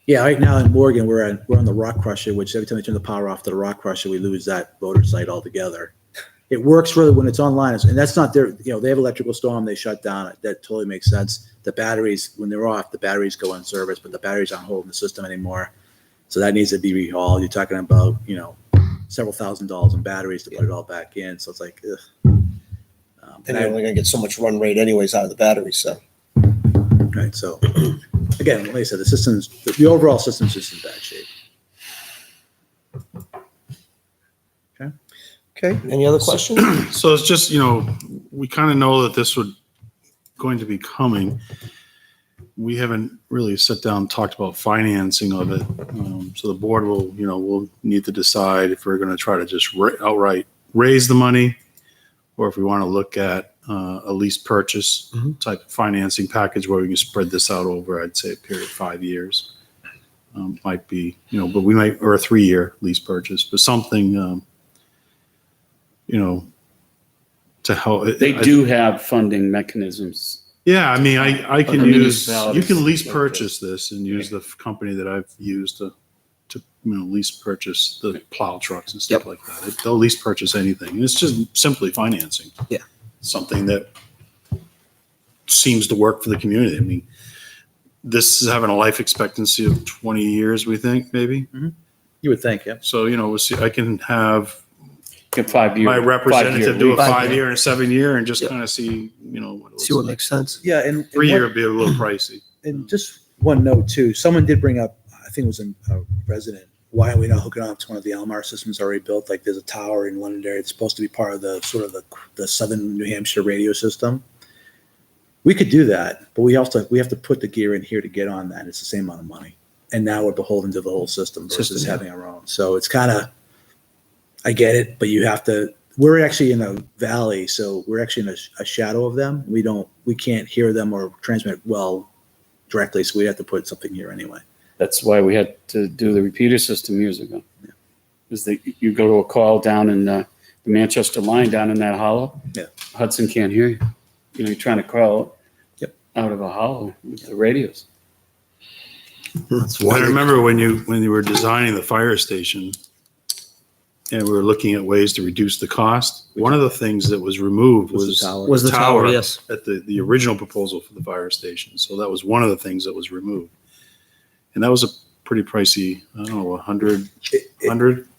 Yeah, right now in Morgan, we're on the rock crusher, which every time we turn the power off to the rock crusher, we lose that voter site altogether. It works really when it's online, and that's not their, they have electrical storm, they shut down. That totally makes sense. The batteries, when they're off, the batteries go on service, but the batteries aren't holding the system anymore. So that needs to be rehauled. You're talking about, several $1,000s in batteries to put it all back in. So it's like, ugh. And you're only gonna get so much run rate anyways out of the battery, so. Right. So again, like I said, the overall system's just in bad shape. Okay, any other questions? So it's just, we kind of know that this would going to be coming. We haven't really sat down and talked about financing of it. So the board will need to decide if we're going to try to just outright raise the money, or if we want to look at a lease purchase type of financing package where we can spread this out over, I'd say, a period of 5 years. Might be, but we might, or a 3-year lease purchase, but something, to help. They do have funding mechanisms. Yeah, I mean, I can Other use, municipalities you can lease like purchase this and use the company that I've used to lease purchase the plow trucks and stuff like that. They'll lease purchase anything. And it's just simply financing. Yeah. Something that seems to work for the community. I mean, this is having a life expectancy of 20 years, we think, maybe. You would think, yeah. So, we'll see, I can have Get 5 years. my representative do a 5-year and a 7-year and just Yep. kind of see, what it looks See what like. makes sense. Yeah, and 3-year would be a little pricey. And just one note too, someone did bring up, I think it was a resident, why are we not hooking up to one of the Elmar systems already built? Like there's a tower in Londonderry. It's supposed to be part of the sort of the Southern New Hampshire radio system. We could do that, but we have to put the gear in here to get on that. It's the same amount of money. And now we're beholden to the whole system versus having our own. So it's kind of, I get it, but we're actually in a valley, so we're actually in a shadow of them. We can't hear them or transmit well directly, so we have to put something here anyway. That's why we had to do the repeater system years ago. Yeah. Is that you go to a call down in the Manchester line down in that hollow. Yeah. Hudson can't hear you. You're trying to call Yep. out of a hollow with the radios. That's I remember when you were designing the fire station and we were looking at ways to reduce the cost, one of the things that was removed was Was the tower, yes. at the original proposal for the fire station. So that was one of the things that was removed. And that was a pretty pricey, I don't know, 100,000.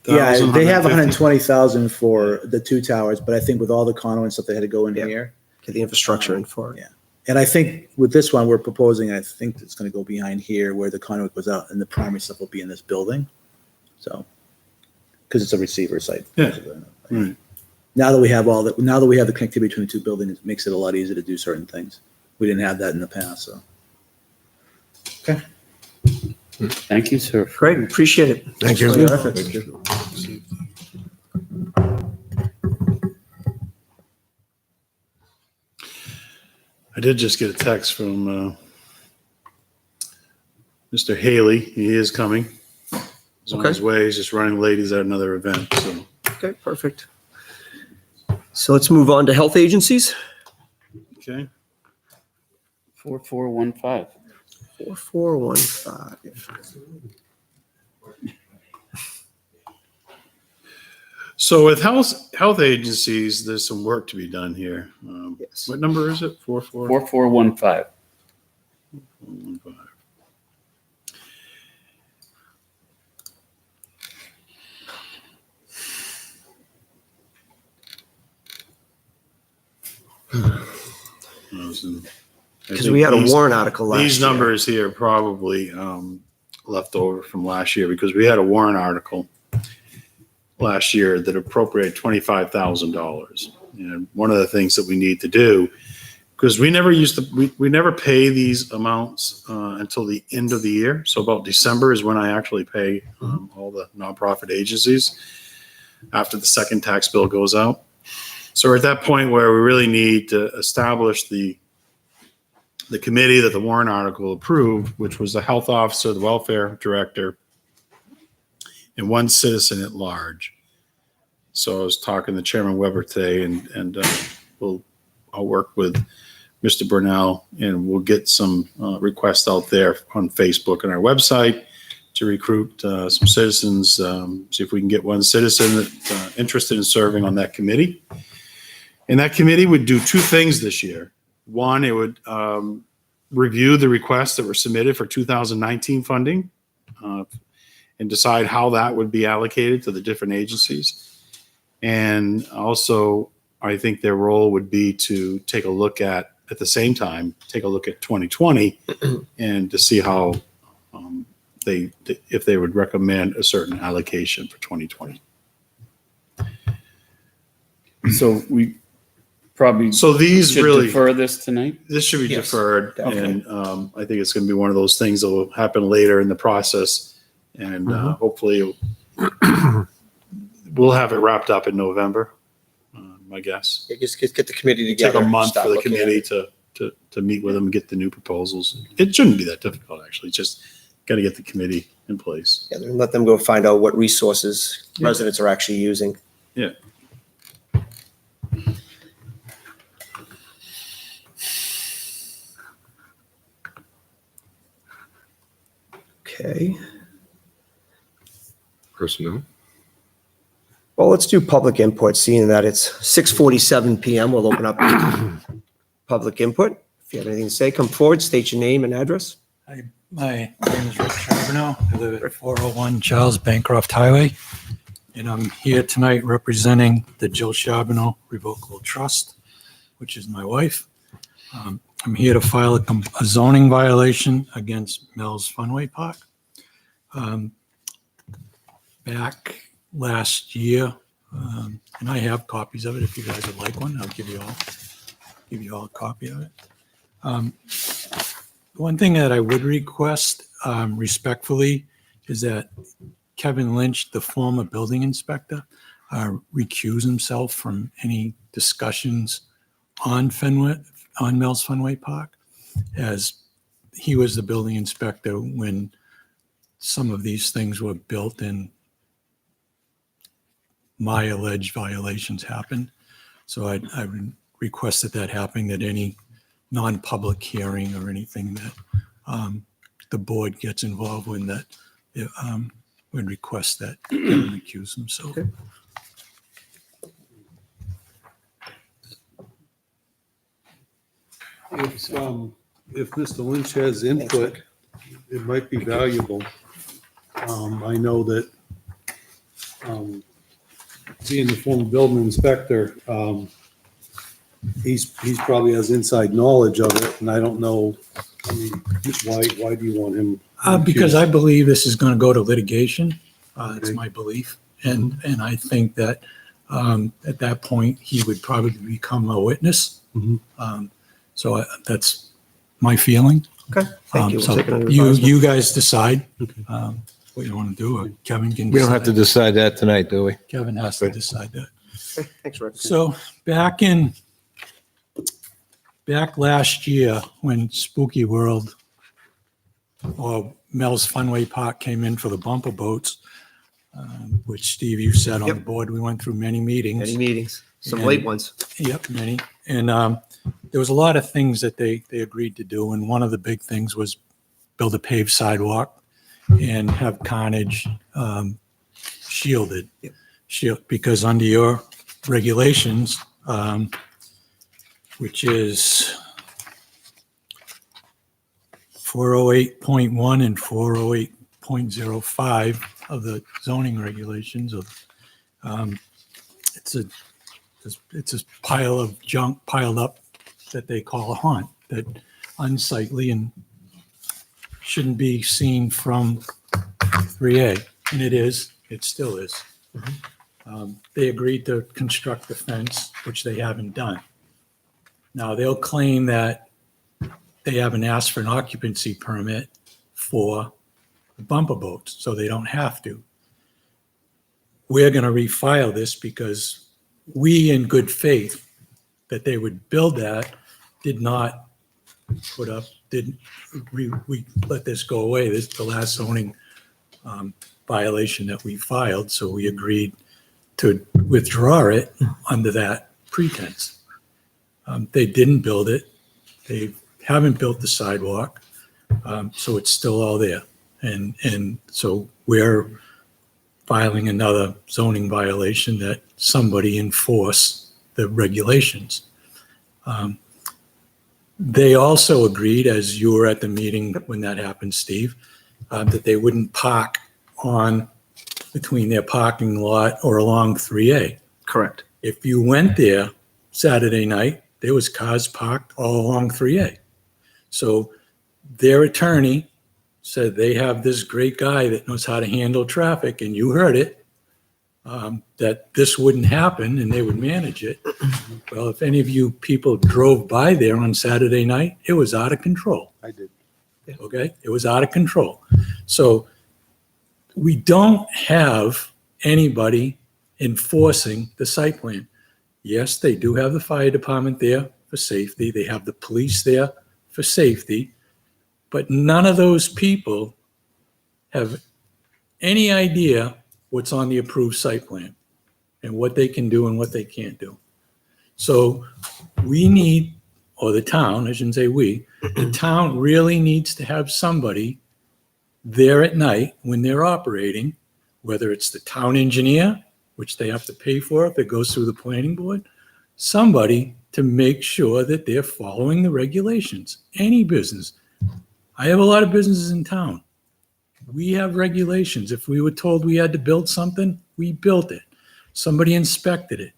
Yeah, they have 150. 120,000 for the 2 towers, but I think with all the conduit stuff, they had to go in Yeah. here. Get the infrastructure in for it. Yeah. And I think with this one, we're proposing, I think it's going to go behind here where the conduit goes out and the primary stuff will be in this building. So, because it's a receiver site. Yeah. Right. Now that we have the connectivity between the 2 buildings, it makes it a lot easier to do certain things. We didn't have that in the past, so. Okay. Thank you, sir. Great, appreciate it. Thank you. For your efforts. I did just get a text from Mr. Haley. He is coming. He's on Okay. his way. He's just running late. He's at another event. So Okay, perfect. So let's move on to health agencies. okay. 4415. 4415. So with health agencies, there's some work to be done here. Yes. What number is it? 4415. 4415. Because we had a warrant article last year. These numbers here probably left over from last year because we had a warrant article last year that appropriated $25,000. And one of the things that we need to do, because we never we never pay these amounts until the end of the year. So about December is when I actually pay all the nonprofit agencies after the second tax bill goes out. So we're at that point where we really need to establish the committee that the warrant article approved, which was the health officer, the welfare director, and one citizen at large. So I was talking to Chairman Weber today, and I'll work with Mr. Burnell, and we'll get some requests out there on Facebook and our website to recruit some citizens, see if we can get one citizen that's interested in serving on that committee. And that committee would do two things this year. One, it would review the requests that were submitted for 2019 funding and decide how that would be allocated to the different agencies. And also, I think their role would be to take a look at the same time, take a look at 2020 and to see how if they would recommend a certain allocation for 2020. So we probably So these should really, defer this tonight? this should be Yes, deferred. definitely. And I think it's going to be one of those things that will happen later in the process. And hopefully we'll have it wrapped up in November, my guess. Yeah, just get the committee Take together. a month start for the looking at committee it. to meet with them and get the new proposals. It shouldn't be that difficult, actually. Just got to get the committee in place. Yeah, then let them go find out what resources residents are actually using. Yeah. Okay. Personnel. Well, let's do public input, seeing that it's 6:47 PM. We'll open up public input. If you have anything to say, come forward, state your name and address. Hi, my name is Rick Charbonneau. I live at 401 Charles Bancroft Highway, and I'm here tonight representing the Jill Charbonneau Revocable Trust, which is my wife. I'm here to file a zoning violation against Mel's Funway Park. Back last year, and I have copies of it. If you guys would like one, I'll give you all a copy of it. One thing that I would request respectfully is that Kevin Lynch, the former building inspector, recuse himself from any discussions on Mel's Funway Park, as he was the building inspector when some of these things were built and my alleged violations happened. So I would request that happen, that any non-public hearing or anything that the board gets involved with, that would request that Kevin recuse himself. Okay. If Mr. Lynch has input, it might be valuable. I know that, being the former building inspector, he's probably has inside knowledge of it, and I don't know, I mean, why do you want him? Because I believe this is going to go to litigation. It's Okay. my belief. And I think that at that point, he would probably become a witness. Mhm. So that's my feeling. Okay, thank you. We'll So take it under you advisement. guys decide Okay. what you want to do. Or Kevin can We don't have to decide. decide that tonight, do we? Kevin has to decide that. Okay, thanks, Rick. So back last year, when Spooky World or Mel's Funway Park came in for the bumper boats, which Steve, you said on the Yep. board, we went through many meetings. Any meetings, some And- late ones. Yep, many. And there was a lot of things that they agreed to do. And one of the big things was build a paved sidewalk and have Carnage shielded. Yep. Because under your regulations, which is 408.1 and 408.05 of the zoning regulations of, it's a pile of junk piled up that they call a haunt, that unsightly and shouldn't be seen from 3A. And it still is. They agreed to construct the fence, which they haven't done. Now, they'll claim that they haven't asked for an occupancy permit for the bumper boats, so they don't have to. We're going to refile this because we, in good faith, that they would build that, did not put up, we let this go away. This is the last zoning violation that we filed, so we agreed to withdraw it under that pretense. They didn't build it. They haven't built the sidewalk, so it's still all there. And so we're filing another zoning violation that somebody enforce the regulations. They also agreed, as you were at the meeting when that happened, Steve, that they wouldn't park on between their parking lot or along 3A. Correct. If you went there Saturday night, there was cars parked all along 3A. So their attorney said they have this great guy that knows how to handle traffic, and you heard it, that this wouldn't happen and they would manage it. Well, if any of you people drove by there on Saturday night, it was out of control. I did. Okay? It was out of control. So we don't have anybody enforcing the site plan. Yes, they do have the fire department there for safety. They have the police there for safety. But none of those people have any idea what's on the approved site plan and what they can do and what they can't do. So we need, or the town, I shouldn't say we, the town really needs to have somebody there at night when they're operating, whether it's the town engineer, which they have to pay for if it goes through the planning board, somebody to make sure that they're following the regulations. Any business. I have a lot of businesses in town. We have regulations. If we were told we had to build something, we built it. Somebody inspected it.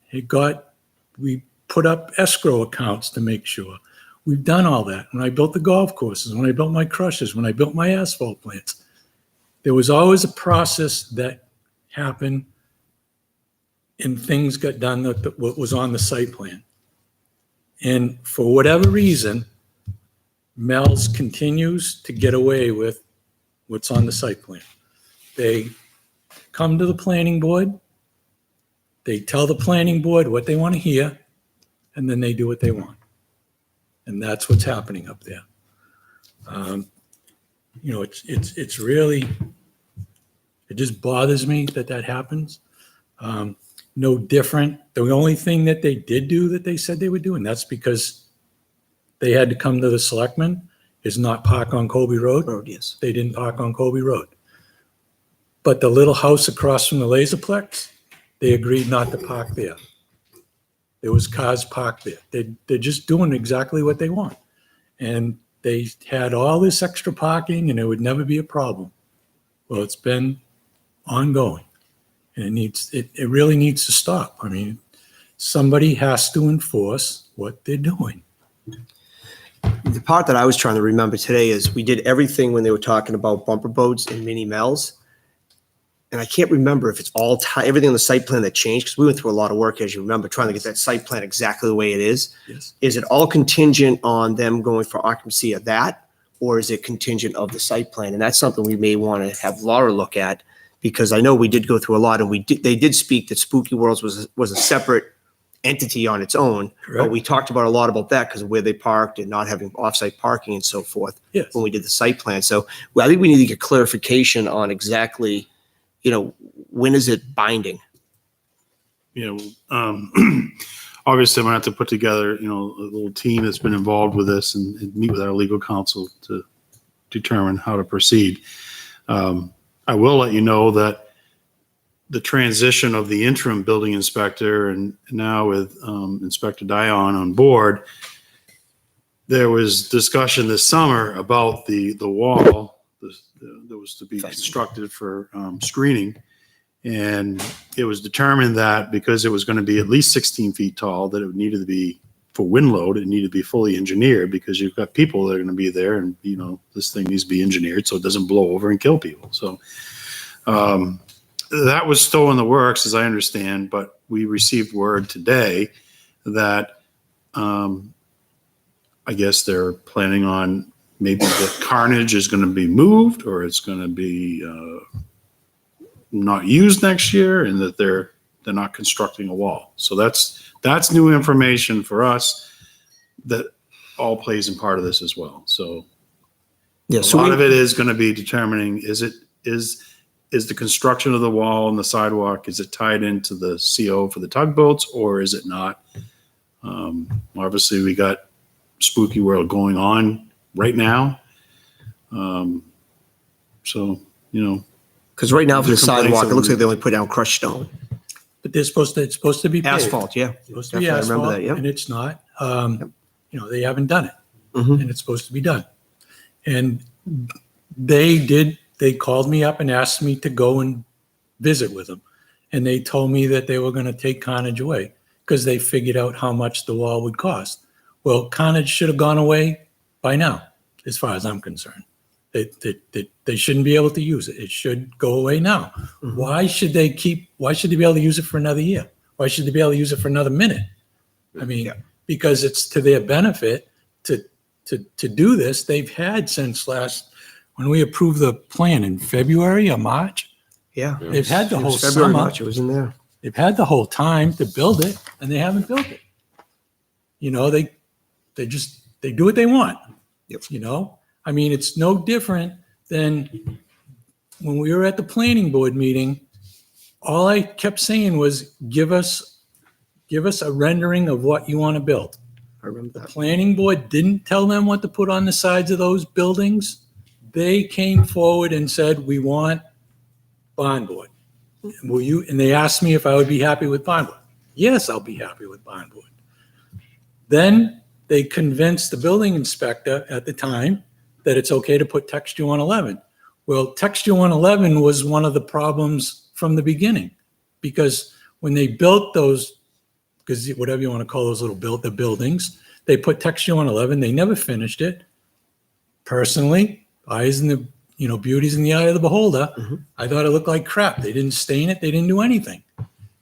We put up escrow accounts to make sure. We've done all that. When I built the golf courses, when I built my crushers, when I built my asphalt plants, there was always a process that happened and things got done that what was on the site plan. And for whatever reason, Mel's continues to get away with what's on the site plan. They come to the planning board, they tell the planning board what they want to hear, and then they do what they want. And that's what's happening up there. It's really, it just bothers me that happens. No different. The only thing that they did do that they said they would do, and that's because they had to come to the selectmen, is not park on Colby Road. Yes. They didn't park on Colby Road. But the little house across from the Laserplex, they agreed not to park there. There was cars parked there. They're just doing exactly what they want. And they had all this extra parking and it would never be a problem. Well, it's been ongoing. And it really needs to stop. I mean, somebody has to enforce what they're doing. The part that I was trying to remember today is we did everything when they were talking about bumper boats and mini Mel's. And I can't remember if it's all everything on the site plan that changed, because we went through a lot of work, as you remember, trying to get that site plan exactly the way it is. Yes. Is it all contingent on them going for occupancy of that, or is it contingent of the site plan? And that's something we may want to have Laura look at, because I know we did go through a lot, and they did speak that Spooky Worlds was a separate entity on its own. Correct. But we talked about a lot about that because of where they parked and not having offsite parking and so forth. Yes. When we did the site plan. So I think we need to get clarification on exactly, when is it binding? Obviously I'm gonna have to put together, a little team that's been involved with this and meet with our legal counsel to determine how to proceed. I will let you know that the transition of the interim building inspector and now with Inspector Dion on board, there was discussion this summer about the wall that was to be constructed for screening. And it was determined that because it was going to be at least 16 feet tall, that it needed to be, for wind load, it needed to be fully engineered, because you've got people that are going to be there and, this thing needs to be engineered so it doesn't blow over and kill people. So that was still in the works, as I understand, but we received word today that I guess they're planning on maybe the carnage is going to be moved or it's going to be not used next year, and that they're not constructing a wall. So that's new information for us that all plays in part of this as well. So Yeah, a so lot of it is going to be determining, is the construction of the wall and the sidewalk, is it tied into the CO for the tugboats, or is it not? Obviously we got Spooky World going on right now. So, because right now for the There's complaints sidewalk, it looks of- like they only put down crushed stone. But it's supposed to be paved. Asphalt, yeah. It's supposed to be Definitely remember asphalt, that, yeah. and it's not. They haven't done it, Mhm. and it's supposed to be done. And they called me up and asked me to go and visit with them. And they told me that they were going to take carnage away because they figured out how much the wall would cost. Well, carnage should have gone away by now, as far as I'm concerned. They shouldn't be able to use it. It should go away now. Mhm. Why should they be able to use it for another year? Why should they be able to use it for another minute? I mean, Yeah. because it's to their benefit to do this. They've had since when we approved the plan in February or March, Yeah. they've had the It whole was February, summer. March, it was in there. They've had the whole time to build it, and they haven't built it. They do what they want. Yep. I mean, it's no different than when we were at the planning board meeting. All I kept saying was, give us a rendering of what you want to build. I remember The that. planning board didn't tell them what to put on the sides of those buildings. They came forward and said, we want bond board. And they asked me if I would be happy with bond board. Yes, I'll be happy with bond board. Then they convinced the building inspector at the time that it's okay to put texture on 11. Well, texture on 11 was one of the problems from the beginning, because when they built those, because whatever you want to call those the buildings, they put texture on 11. They never finished it. Personally, eyes in the, beauty's in the eye of the beholder. Mhm. I thought it looked like crap. They didn't stain it. They didn't do anything.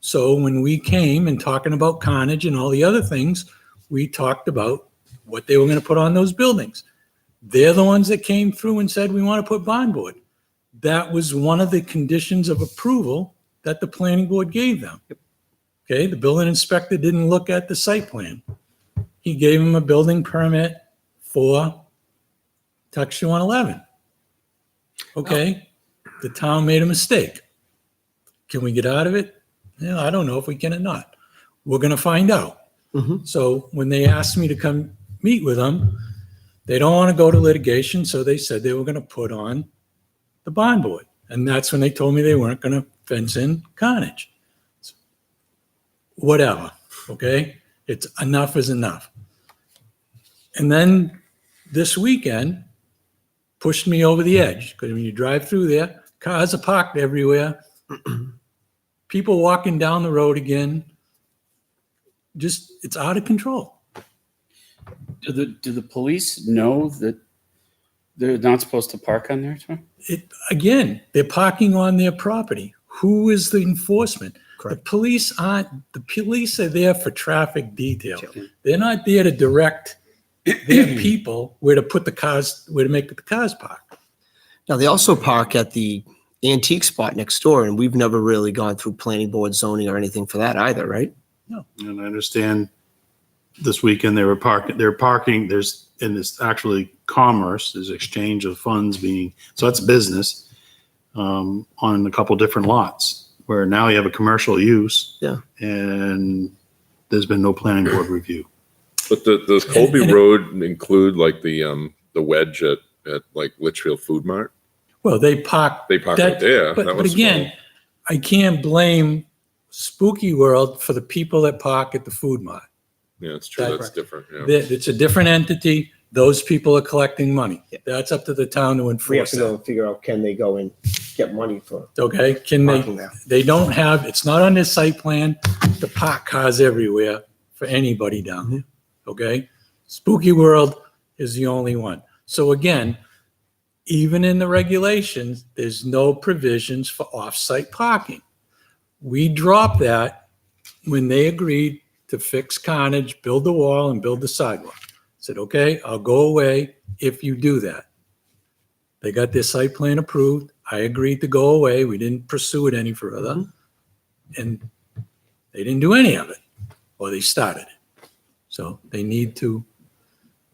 So when we came and talking about carnage and all the other things, we talked about what they were going to put on those buildings. They're the ones that came through and said, we want to put bond board. That was one of the conditions of approval that the planning board gave them. Okay, the building inspector didn't look at the site plan. He gave him a building permit for texture 111. Okay, the town made a mistake. Can we get out of it? Yeah, I don't know if we can or not. We're going to find out. Mhm. So when they asked me to come meet with them, they don't want to go to litigation, so they said they were going to put on the bond board. And that's when they told me they weren't going to fence in carnage. Whatever, okay? It's enough is enough. And then this weekend pushed me over the edge, because when you drive through there, cars are parked everywhere. People walking down the road again. Just, it's out of control. Do the police know that they're not supposed to park on there, Tom? Again, they're parking on their property. Who is the enforcement? Correct. The police are there for traffic detail. They're not there to direct their people where to make the cars park. Now, they also park at the antique spot next door, and we've never really gone through planning board zoning or anything for that either, right? And I understand this weekend they're parking, and it's actually commerce, there's exchange of funds so that's business, on a couple different lots, where now you have a commercial use. Yeah. And there's been no planning board review. But does Colby Road include like the wedge at like Litchfield Food Mart? Well, they park. They park that- right there. But That was again, I can't blame Spooky World for the people that park at the food mart. Yeah, it's true. that- That's different. Yeah. It's a different entity. Those people are collecting money. Yeah. That's up to the town to We have enforce to go that. and figure out, can they go and get money for Okay, parking there? they don't have, it's not on their site plan to park cars everywhere for anybody down there. Okay? Spooky World is the only one. So again, even in the regulations, there's no provisions for off-site parking. We dropped that when they agreed to fix carnage, build the wall and build the sidewalk. Said, okay, I'll go away if you do that. They got their site plan approved. I agreed to go away. We didn't pursue it any further. And they didn't do any of it, or they started it. So they need to.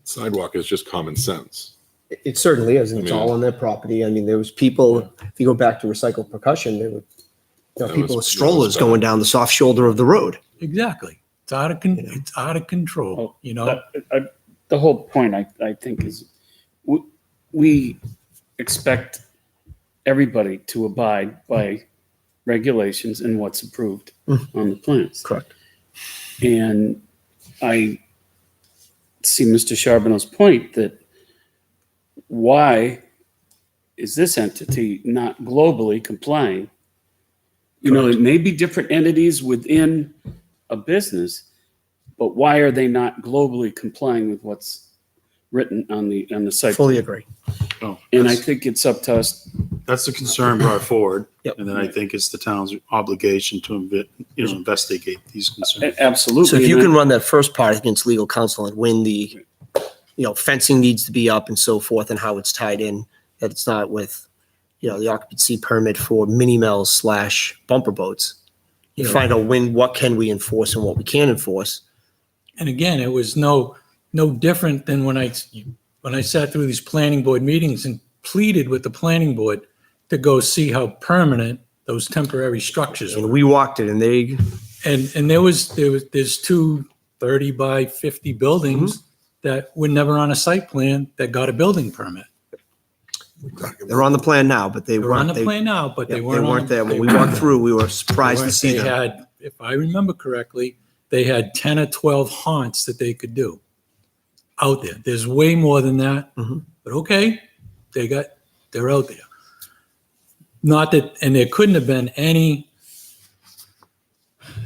Sidewalk is just common sense. It certainly is, and it's I mean- all on their property. I mean, there was people, if you go back to recycled percussion, there were That people with was strollers bad. going down the soft shoulder of the road. Exactly. It's out of control, you know? The whole point, I think, is we expect everybody to abide by regulations and what's approved on the plans. Correct. And I see Mr. Charbonneau's point that why is this entity not globally complying? You know, it may be different entities within a business, but why are they not globally complying with what's written on the site? Fully agree. Oh, And I that's- think it's up to us. That's the concern brought forward. Yep. And then I think it's the town's obligation to investigate these concerns. Absolutely. So if you and can run that first part against legal counsel and win the, fencing needs to be up and so forth and how it's tied in, that it's not with, the occupancy permit for mini mills / bumper boats. You find out what can we enforce and what we can't enforce. And again, it was no different than when I sat through these planning board meetings and pleaded with the planning board to go see how permanent those temporary structures And were. we walked it and they, And there's two 30 by 50 buildings that were never on a site plan that got a building permit. they're on the plan now, but they They're on weren't. the plan now, but They they weren't. weren't there. When we walked through, we were surprised to see They them. had, if I remember correctly, they had 10 or 12 haunts that they could do out there. There's way more than that, but okay, they're out there. Not that, and there couldn't have been any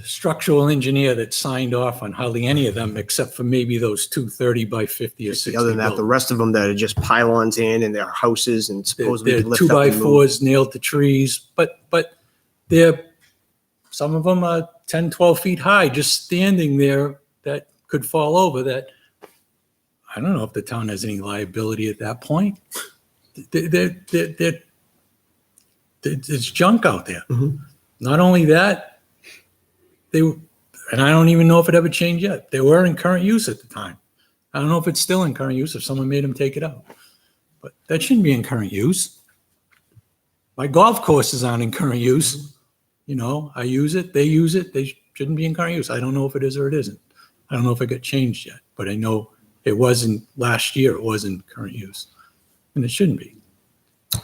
structural engineer that signed off on hardly any of them, except for maybe those two 30 by 50 or 60 Other than that, the buildings. rest of them that are just pylons in and their houses and supposedly They're could lift two up by and move. fours nailed to trees, but some of them are 10, 12 feet high, just standing there that could fall over that. I don't know if the town has any liability at that point. It's junk out there. Not only that, and I don't even know if it ever changed yet. They were in current use at the time. I don't know if it's still in current use, if someone made them take it out. But that shouldn't be in current use. My golf courses aren't in current use. I use it, they use it, they shouldn't be in current use. I don't know if it is or it isn't. I don't know if it got changed yet, but I know it wasn't last year, it was in current use. And it shouldn't be.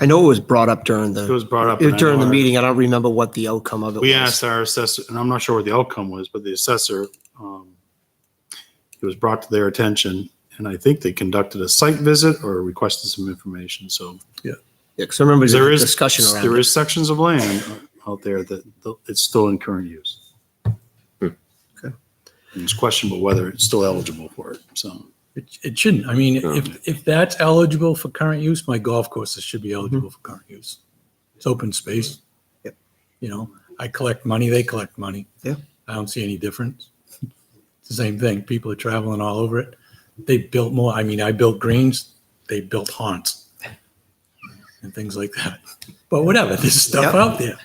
I know it was brought up during It was brought up. and I during the know meeting. I don't remember what the outcome of it was. We asked our assessor, and I'm not sure what the outcome was, but the assessor, it was brought to their attention, and I think they conducted a site visit or requested some information, so. Yeah, because I remember there There was is, discussion around there it. is sections of land out there that it's still in current use. Okay. And it's questionable whether it's still eligible for it, so. It shouldn't. I mean, if that's eligible for current use, my golf courses should be eligible for current use. It's open space. Yep. I collect money, they collect money. Yeah. I don't see any difference. It's the same thing. People are traveling all over it. They built more. I mean, I built greens, they built haunts and things like that. But whatever, there's stuff out there.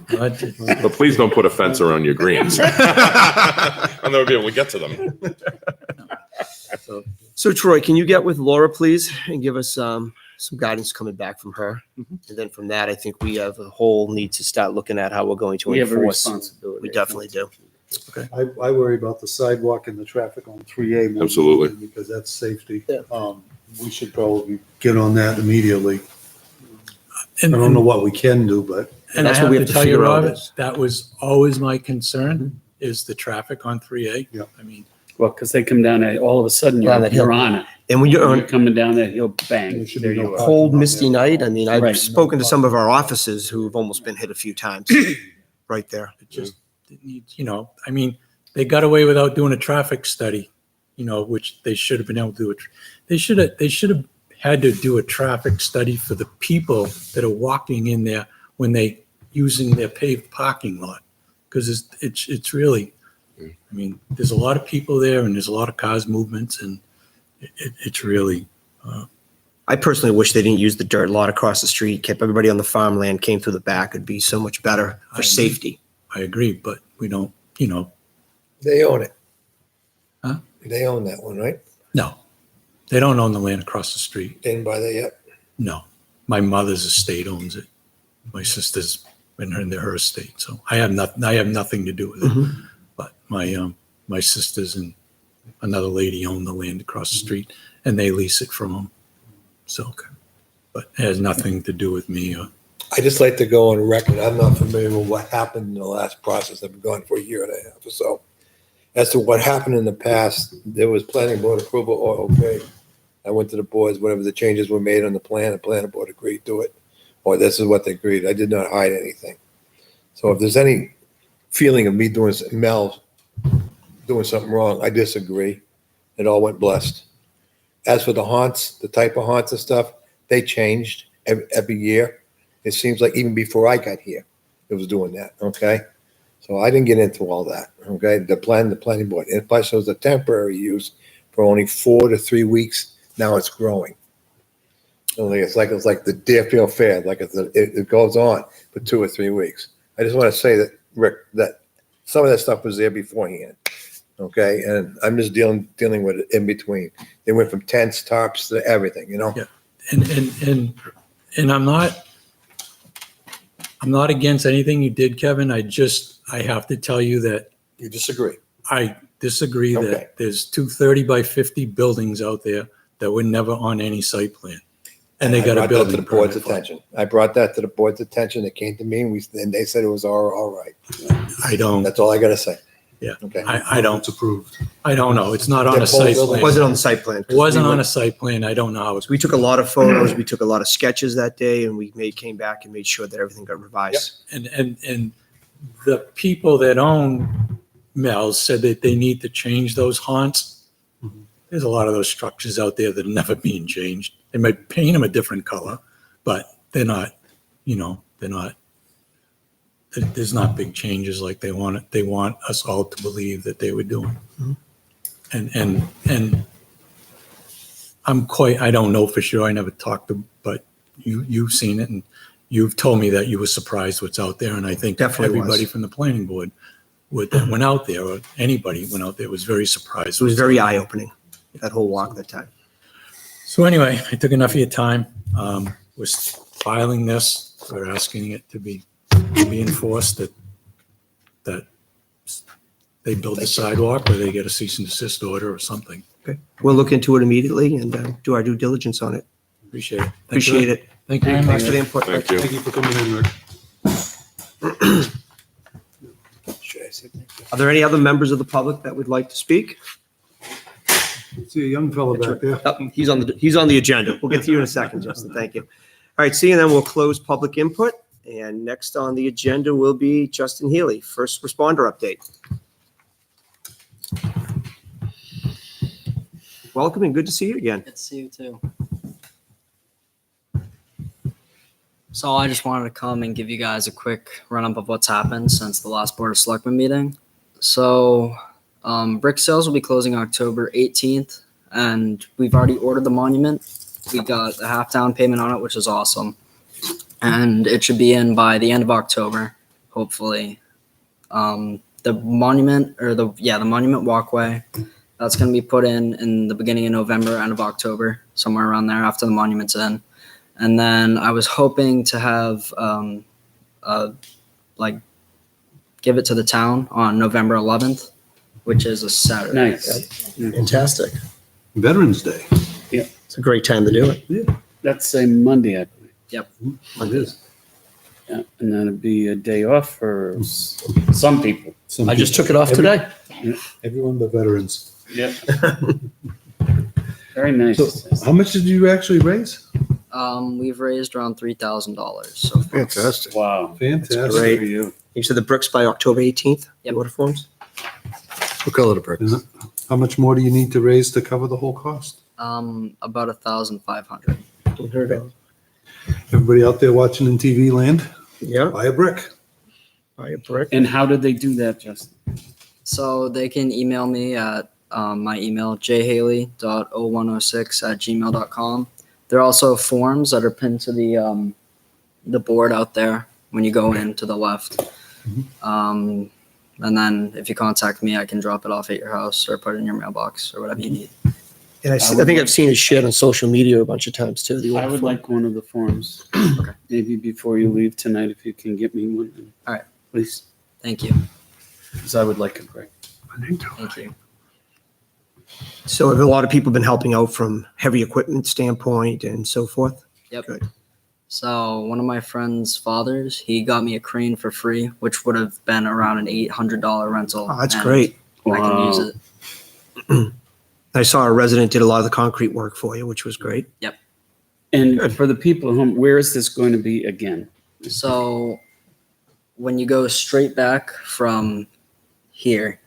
But please don't put a fence around your greens. I'll never be able to get to them. So Troy, can you get with Laura, please, and give us some guidance coming back from her? And then from that, I think we have a whole need to start looking at how we're going to We have a enforce. responsibility. We definitely do. I worry about the sidewalk and the traffic on 3A. more Absolutely. Because that's safety. Yeah. We should probably get on that immediately. I And, don't know what we can do, but and I That's what have we to have to tell you, figure out Robert, is- that was always my concern, is the traffic on 3A. Yeah. I mean, Well, because they come down that, all of a sudden, Down that hill. you're on it. And when you're You're on coming down that hill, bang, There should there be you no are. parking. cold, misty night, I mean, I've Right. spoken to some of our officers who've almost been hit a few times right there. it needs, I mean, they got away without doing a traffic study, which they should have been able to do. They should have had to do a traffic study for the people that are walking in there when they using their paved parking lot. Because it's really, I mean, there's a lot of people there and there's a lot of cars movements and it's really, I personally wish they didn't use the dirt lot across the street, kept everybody on the farmland, came through the back. It'd be so much better I for agree. safety. I agree, but we don't, you know, They own it. Huh? They own that one, right? no. They don't own the land across the street. Didn't buy that yet? No. My mother's estate owns it. My sister's in her estate, so I have nothing to do with it. Mhm. But my sisters and another lady own the land across the street, and they lease it from them. So, but it has nothing to do with me. I just like to go on record. I'm not familiar with what happened in the last process. I've been gone for a year and a half or so. As to what happened in the past, there was planning board approval, or okay. I went to the boards, whatever the changes were made on the plan, the planning board agreed to it. Or this is what they agreed. I did not hide anything. So if there's any feeling of me Mel doing something wrong, I disagree. It all went blessed. As for the haunts, the type of haunts and stuff, they changed every year. It seems like even before I got here, it was doing that, okay? So I didn't get into all that, okay? The planning board. It plus was a temporary use for only 4 to 3 weeks. Now it's growing. It's like the Deerfield Fair, like it goes on for 2 or 3 weeks. I just want to say that, Rick, that some of that stuff was there beforehand, okay? And I'm just dealing with it in between. They went from tents, tarps, to everything, you know? Yeah. And I'm not against anything you did, Kevin. I have to tell you that You disagree? I disagree Okay. that there's 230 by 50 buildings out there that were never on any site plan. And they got a I brought that building to the board's permit for it. attention. I brought that to the board's attention. They came to me and they said it was all right. I don't, That's all I gotta say. yeah, Okay. I don't, It's approved. I don't know. It's not on The a site whole It plan. wasn't on the site plan. It wasn't on a site plan. I don't know how it's. We took a lot of photos, we took a lot of sketches that day, and came back and made sure that everything got revised. And the people that own Mel's said that they need to change those haunts. Mhm. There's a lot of those structures out there that are never being changed. They might paint them a different color, but they're not, there's not big changes like they want us all to believe that they were doing. Mhm. And I don't know for sure. I never talked to, but you've seen it and you've told me that you were surprised what's out there. And I think Definitely was. everybody from the planning board that went out there, or anybody went out there, was very surprised. It was very eye-opening, that whole walk that time. So anyway, I took enough of your time. We're filing this. We're asking it to be enforced that they build the sidewalk or they get a cease and desist order or something. Okay. We'll look into it immediately and do our due diligence on it. Appreciate it. Appreciate it. Thank you very Thanks much. for the input. Thank you. Thank you for coming in, Rick. Should I say thank you? Are there any other members of the public that would like to speak? See a young fellow back there. Oh, he's on the agenda. We'll get to you in a second, Justin. Thank you. All right, seeing then we'll close public input. And next on the agenda will be Justin Healy, first responder update. Welcome and good to see you again. Good to see you too. So I just wanted to come and give you guys a quick run-up of what's happened since the last Board of Selectmen meeting. So brick sales will be closing October 18th, and we've already ordered the monument. We got a half down payment on it, which is awesome. And it should be in by the end of October, hopefully. The monument, the monument walkway, that's going to be put in the beginning of November, end of October, somewhere around there after the monument's in. And then I was hoping to have, give it to the town on November 11th, which is a Saturday. Nice. Fantastic. Veterans Day. It's a great time to do it. That's a Monday, I believe. It is. Yeah, and then it'd be a day off for some people. Some I just people- took it off today. Everyone but veterans. Yeah. Very nice. So how much did you actually raise? We've raised around $3,000 so far. Fantastic. Wow. Fantastic. Great. For you. You said the bricks by October 18th? Yep. The order forms? What color the brick? How much more do you need to raise to cover the whole cost? About 1,500. Everybody out there watching in TV land, Yeah, buy a brick. buy a brick. And how did they do that, Justin? So they can email me at my email, jhaley.0106@gmail.com. There are also forms that are pinned to the board out there when you go in to the left. And then if you contact me, I can drop it off at your house or put it in your mailbox or whatever you need. And I think I've seen it shared on social media a bunch of times too. The I order would form. like one of the forms. Okay. Maybe before you leave tonight, if you can get me one. All right. Please, Thank you. because I would like a break. Thank you. So have a lot of people been helping out from heavy equipment standpoint and so forth? Yep. Good. So one of my friend's fathers, he got me a crane for free, which would have been around an $800 rental. Oh, that's and great. I can use it. I saw a resident did a lot of the concrete work for you, which was great. And for the people at home, where is this going to be again? So when you go straight back from here,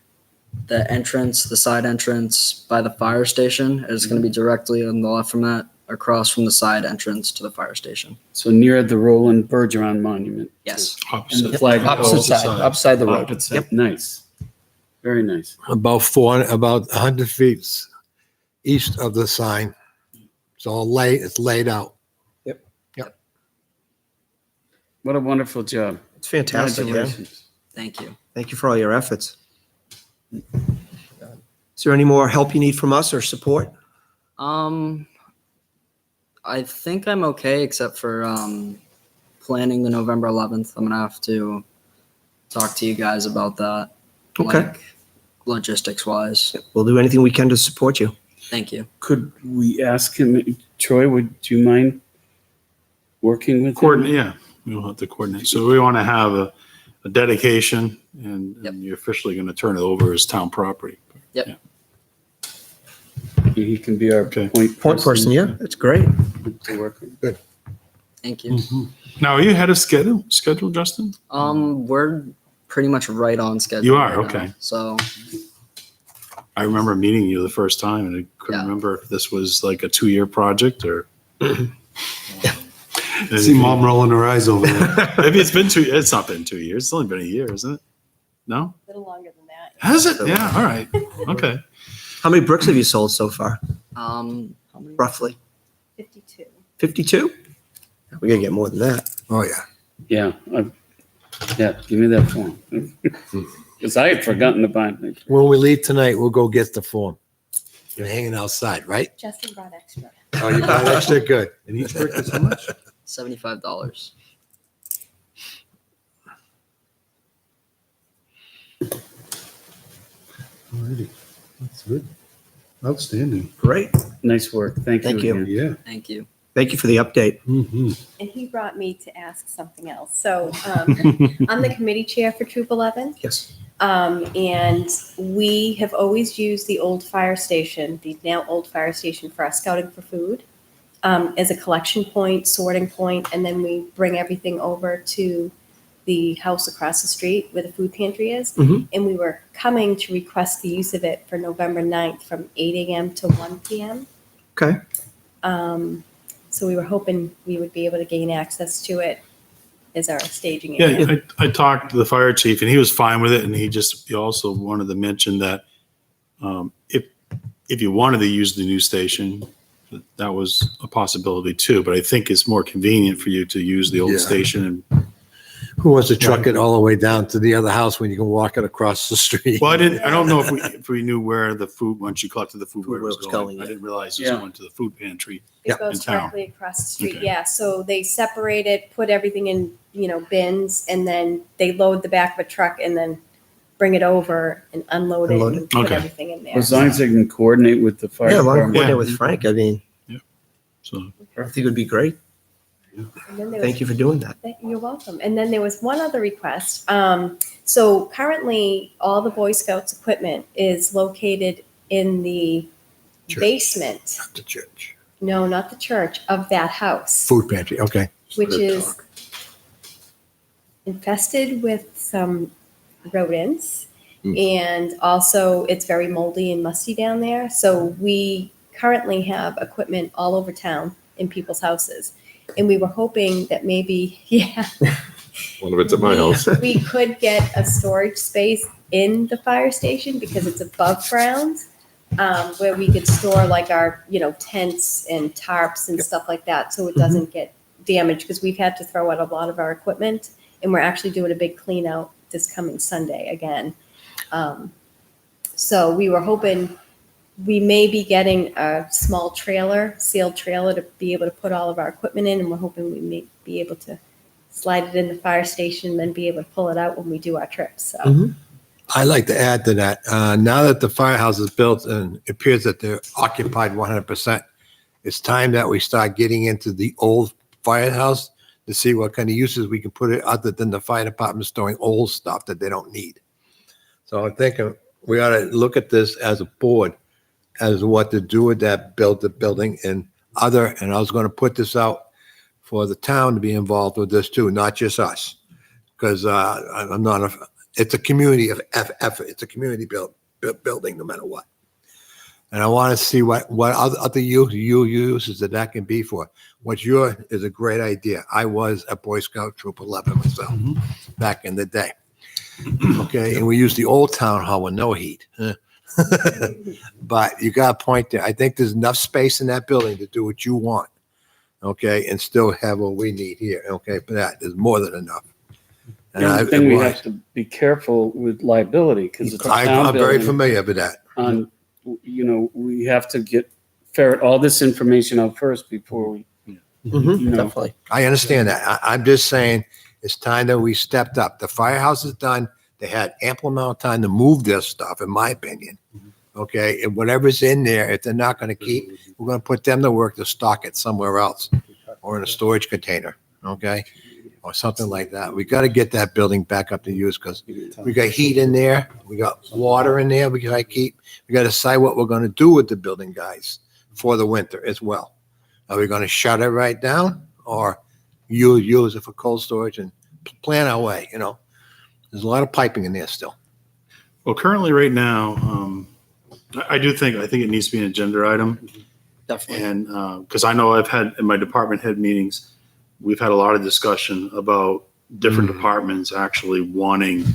the entrance, the side entrance by the fire station is going to be directly on the left from that, across from the side entrance to the fire station. So near the Roland Bergeron Monument. Yes. And the flag. Opposite side, upside the road. Opposite. Yep. Nice. Very nice. About 100 feet east of the sign. It's all it's laid out. What a wonderful job. It's fantastic, yeah. Congratulations. Thank you. Thank you for all your efforts. Is there any more help you need from us or support? I think I'm okay, except for planning the November 11th. I'm gonna have to talk to you guys about that. Okay. Like, logistics wise. We'll do anything we can to support you. Thank you. Could we ask him, Troy, would you mind working with him? Coordinate, yeah, we'll have to coordinate. So we want to have a dedication and Yep. you're officially going to turn it over as town property. He can be our Okay. Point person, yeah, that's great. to work with. Thank you. Now, are you ahead of schedule, Justin? We're pretty much right on schedule. You are? right now. Okay. So I remember meeting you the first time and I couldn't Yeah. remember if this was like a 2-year project or. See mom rolling her eyes over there. Maybe it's been it's not been 2 years. It's only been a year, isn't it? No? A little longer than that. Has it? Yeah, all right. Okay. How many bricks have you sold so far, how many? roughly? 52. 52? We gotta get more than that. Oh, yeah. Yeah. Give me that form. Because I had forgotten to buy it. When we leave tonight, we'll go get the form. You're hanging outside, right? Justin brought extra. Oh, you got extra good. And each brick is how much? $75. Alrighty, that's good. Outstanding. Great. Nice work. Thank you. Thank you. again. Yeah. Thank you. Thank you for the update. Mm-hmm. And he brought me to ask something else. So I'm the committee chair for Troop 11. Yes. And we have always used the old fire station, the now old fire station for our scouting for food as a collection point, sorting point, and then we bring everything over to the house across the street where the food pantry is. Mhm. And we were coming to request the use of it for November 9th from 8 a.m. to 1 p.m. Okay. So we were hoping we would be able to gain access to it as our staging area. Yeah, I talked to the fire chief and he was fine with it. And he also wanted to mention that if you wanted to use the new station, that was a possibility too. But I think it's more convenient for you to use the old Yeah. station. And Who wants to truck it all the way down to the other house when you can walk it across the street? well, I don't know if we knew where the food, once you collected the food, where it was Where it was going. going, I yeah. didn't realize it Yeah. went to the food pantry. It goes in town. directly across the street, Okay. yeah. So they separate it, put everything in, bins, and then they load the back of a truck and then bring it over and unload it Unload and put Okay. everything in there. As long as they can coordinate with the fire Yeah, along department. coordinate with Frank. I mean, So I think it would be great. And then there Thank you for doing that. You're welcome. And then there was one other request. So currently, all the Boy Scouts equipment is located in the Church. basement. The church. No, not the church, of that house. Food pantry, okay. Which is infested with some rodents. And also it's very moldy and musty down there. So we currently have equipment all over town in people's houses. And we were hoping that maybe, yeah. One of it's at my house. We could get a storage space in the fire station because it's above ground, where we could store like our, tents and tarps and stuff like that, so it doesn't get damaged, because we've had to throw out a lot of our equipment, and we're actually doing a big clean out this coming Sunday again. So we were hoping we may be getting a small trailer, sealed trailer, to be able to put all of our equipment in, and we're hoping we may be able to slide it in the fire station and then be able to pull it out when we do our trips. So. Mhm. I'd like to add to that. Now that the firehouse is built and it appears that they're occupied 100%, it's time that we start getting into the old firehouse to see what kind of uses we can put it other than the fire department storing old stuff that they don't need. So I'm thinking we ought to look at this as a board as what to do with that building and I was going to put this out for the town to be involved with this too, not just us. Because it's a community of effort. It's a community building no matter what. And I want to see what other uses that can be for. What's yours is a great idea. I was a Boy Scout Troop 11 myself back in the day. Okay, and we used the old town hall with no heat. But you got a point there. I think there's enough space in that building to do what you want. Okay, and still have what we need here. Okay, for that, there's more than enough. And The thing we have to be careful with liability, because it's a town I'm very building. familiar with that. We have to ferret all this information out first before we, Definitely. I understand that. I'm just saying it's time that we stepped up. The firehouse is done. They had ample amount of time to move their stuff, in my opinion. Okay, and whatever's in there, if they're not going to keep, we're going to put them to work to stock it somewhere else or in a storage container. Okay, or something like that. We got to get that building back up to use because we got heat in there, we got water in there. We got to decide what we're going to do with the building, guys, for the winter as well. Are we going to shut it right down, or use it for cold storage and plan our way? There's a lot of piping in there still. Well, currently, right now, I think it needs to be an agenda item. Definitely. And because I know I've had in my department head meetings, we've had a lot of discussion about different departments actually wanting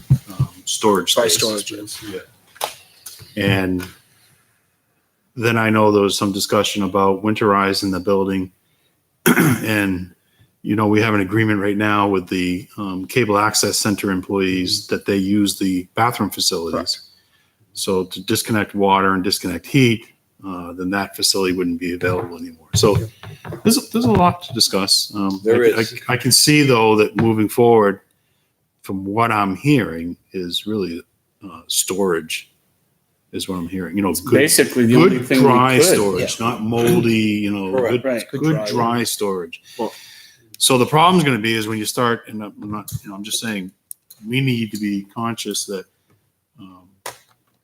storage space. Storage. Yeah. And then I know there was some discussion about winterizing the building. And, we have an agreement right now with the cable access center employees that they use the bathroom facilities. Correct. So to disconnect water and disconnect heat, then that facility wouldn't be available anymore. So there's a lot to discuss. There is. I can see though that moving forward, from what I'm hearing, is really storage is what I'm hearing. Good, basically the only good thing dry we could. storage, not moldy. Correct. Good dry storage. So the problem is going to be is when you start, and I'm just saying, we need to be conscious that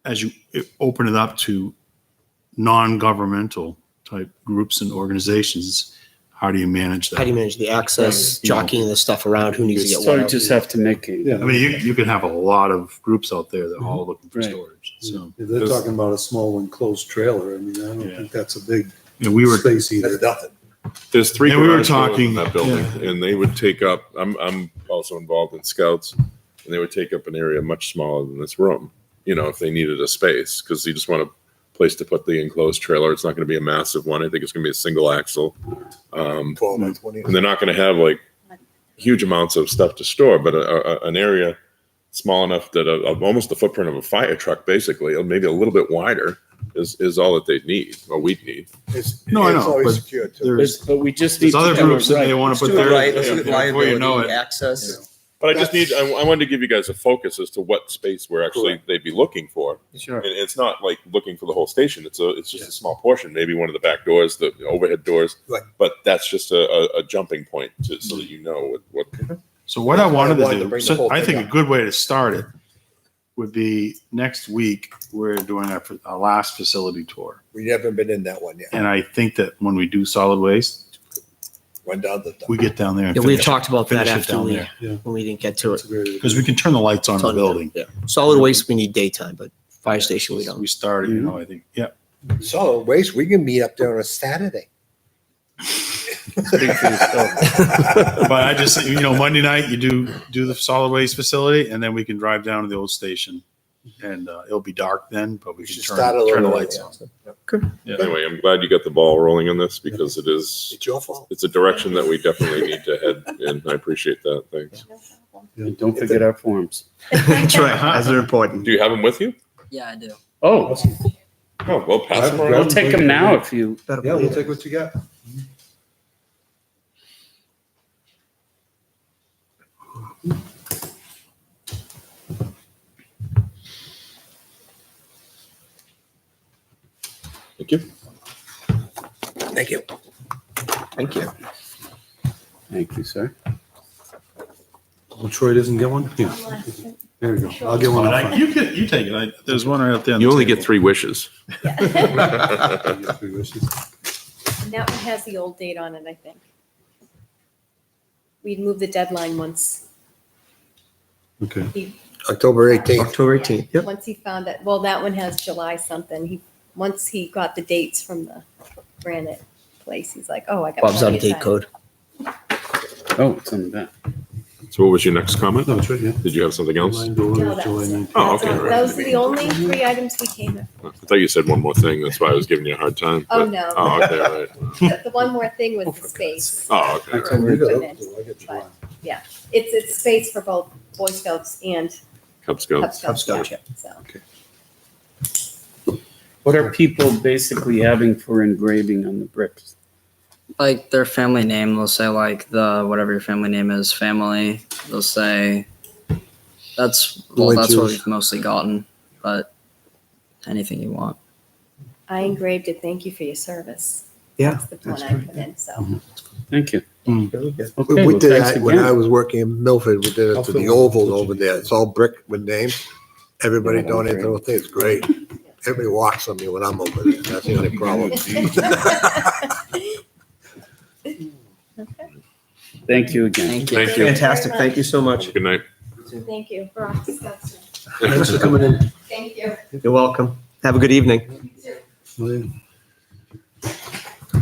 as you open it up to non-governmental type groups and organizations, how do you manage that? How do you manage the access, jockeying the stuff around? Who needs to get So what? you out? just have to make it. Yeah. I mean, you can have a lot of groups out there that are all looking for Right. storage. So If they're talking about a small enclosed trailer, I mean, I don't Yeah. think that's a big we were space either. That's nothing. There's 3 And we were garage doors talking- in that building, yeah. and they would take up. I'm also involved in scouts, and they would take up an area much smaller than this room. If they needed a space, because you just want a place to put the enclosed trailer. It's not going to be a massive one. I think it's going to be a single axle, 12 by 20. and they're not going to have like huge amounts of stuff to store, but an area small enough that almost the footprint of a fire truck, basically, or maybe a little bit wider, is all that they need, or we need. No, I It's know, always but secure too. But we just need there's to other do groups it that right. they want to put Do it their right. Let's look at before you know liability, it. access. But I wanted to give you guys a focus as to what space we're actually they'd be looking for. Sure. And it's not like looking for the whole station. It's just a small portion, maybe one of the back doors, the overhead doors. Right. But that's just a jumping point so that you know what. So what I wanted wanted to to bring do, the whole so I thing think a up. good way to start it would be next week, we're doing our last facility tour. We haven't been in that one yet. And I think that when we do solid waste, Run down the. we get down there and Yeah, we finish, talked about that finish it after down we, there. when we didn't get to it. That's a great idea. Because we can turn the lights on in the building. Yeah. Solid waste, we need daytime, but fire station, we don't. We started, I think, yeah. Solid waste, we can meet up there on a Saturday. Speak for yourself. But I just, Monday night you do the solid waste facility, and then we can drive down to the old station, and it'll be dark then, but we We can should turn start a the little lights early. on. Yeah. Anyway, I'm glad you got the ball rolling on this because It's your fault. it's a direction that we definitely need to head in. I appreciate that. Thanks. And don't forget our forms. That's right, as they're important. Do you have them with you? Yeah, I do. Oh, Oh, well, pass them we'll around. take them now if you. Yeah, we'll take what you got. Thank you. Thank you. Thank you. Thank you, sir. Well, Troy doesn't get one? Here. There we go. I'll get one. up front. You take it. There's one right up there. on the You only table. get 3 wishes. I'll get 3 wishes. And that one has the old date on it, I think. We'd moved the deadline once. Okay. October 18th. October 18th, yep. Once he found that, well, that one has July something. Once he got the dates from the granite place, he's like, oh, I got. Bob's on plenty of date time. code. Oh, it's on the back. So what was your next comment? No, it's right here. Did you have something else? Line door, No, that's July it. 19th. Oh, That's okay, all. right. Those are the only 3 items we came in. I thought you said one more thing. That's why I was giving you a hard time. Oh, but- no. Oh, okay, all right. The one more thing was the space. Oh, okay. That's over. Equipment. But, yeah, it's space for both Boy Scouts and Cub Cub Scouts. Scouts. Scouts, yeah, So. What are people basically having for engraving on the bricks? Like their family name, they'll say like the whatever your family name is, family. They'll say that's what Lynch's. we've mostly gotten, but anything you want. I engraved it. Thank you for your service. Yeah, That's the one that's I great. put in. So Thank you. Very good. Okay, We well, did thanks that when again. I was working in Milford. We did it I'll to fill the in ovals what you over need. there. It's all brick with names. Everybody Yeah, donated great. the whole thing. It's great. Everybody walks on me when I'm over there. That's the only problem. Thank you again. Thank you. Thank you. Fantastic, thank you so much. Good night. thank you. We're off to Scouts now. Thanks for coming in. Thank you. You're welcome. Have a good evening.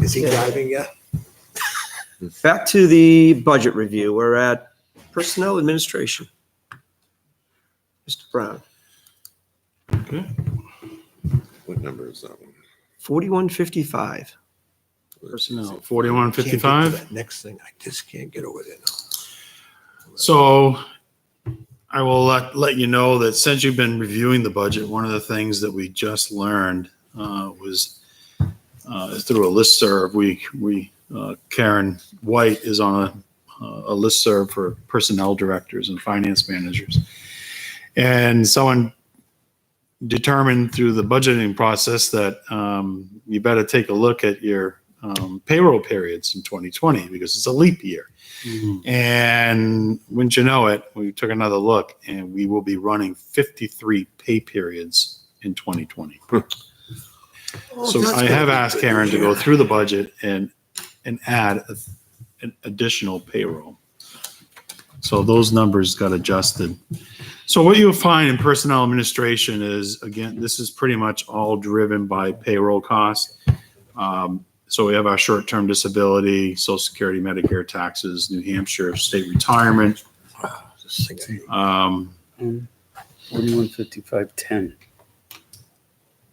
Is he driving yet? Back to the budget review. We're at Personnel Administration. Mr. Brown, What number is that one? 4155. Personnel, Can't get to 4155. that next thing. I just can't get over there now. So I will let you know that since you've been reviewing the budget, one of the things that we just learned was through a listserv. Karen White is on a listserv for personnel directors and finance managers. And someone determined through the budgeting process that you better take a look at your payroll periods in 2020 because it's a leap year. Mhm. And wouldn't you know it, we took another look and we will be running 53 pay periods in 2020. So I have asked Karen to go through the budget and add an additional payroll. So those numbers got adjusted. So what you'll find in personnel administration is, again, this is pretty much all driven by payroll costs. So we have our short-term disability, Social Security, Medicare taxes, New Hampshire state retirement. This thing I hate. 415510.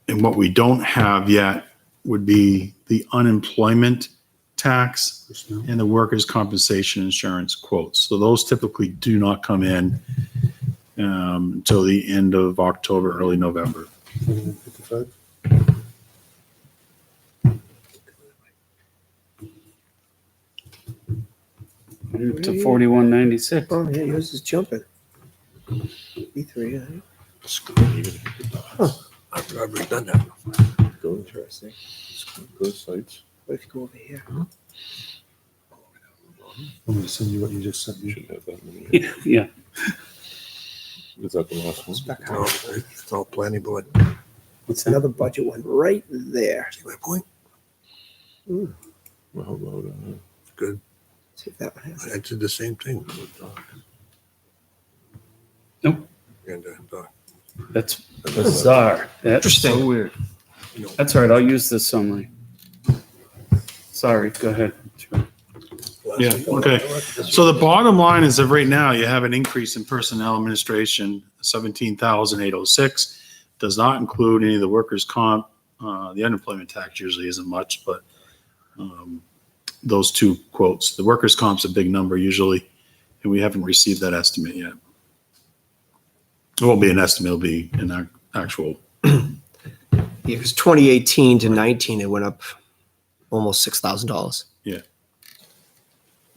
And what we don't have yet would be the unemployment tax Personnel. and the workers' compensation insurance quotes. So those typically do not come in until the end of October, early November. 4155. To 4196. Oh, yeah, yours is jumping. E3, I've never done that before. Go interesting. Go to sites. what if you go over here? I'm going to send you what you just sent me. Should have that one. Yeah. Is that the last one? No, it's all planning board. What's that? Another budget one right there. See my point? Well, hold on. Good. See if that one has it. I did the same thing. Nope. And, That's bizarre. That's Interesting. so weird. That's all right. I'll use this summary. Sorry, go ahead. Yeah, okay. So the bottom line is that right now you have an increase in personnel administration, 17,806. Does not include any of the workers' comp. The unemployment tax usually isn't much, but those two quotes, the workers' comp's a big number usually, and we haven't received that estimate yet. It won't be an estimate, it'll be an actual. Yeah, because 2018 to 19, it went up almost $6,000.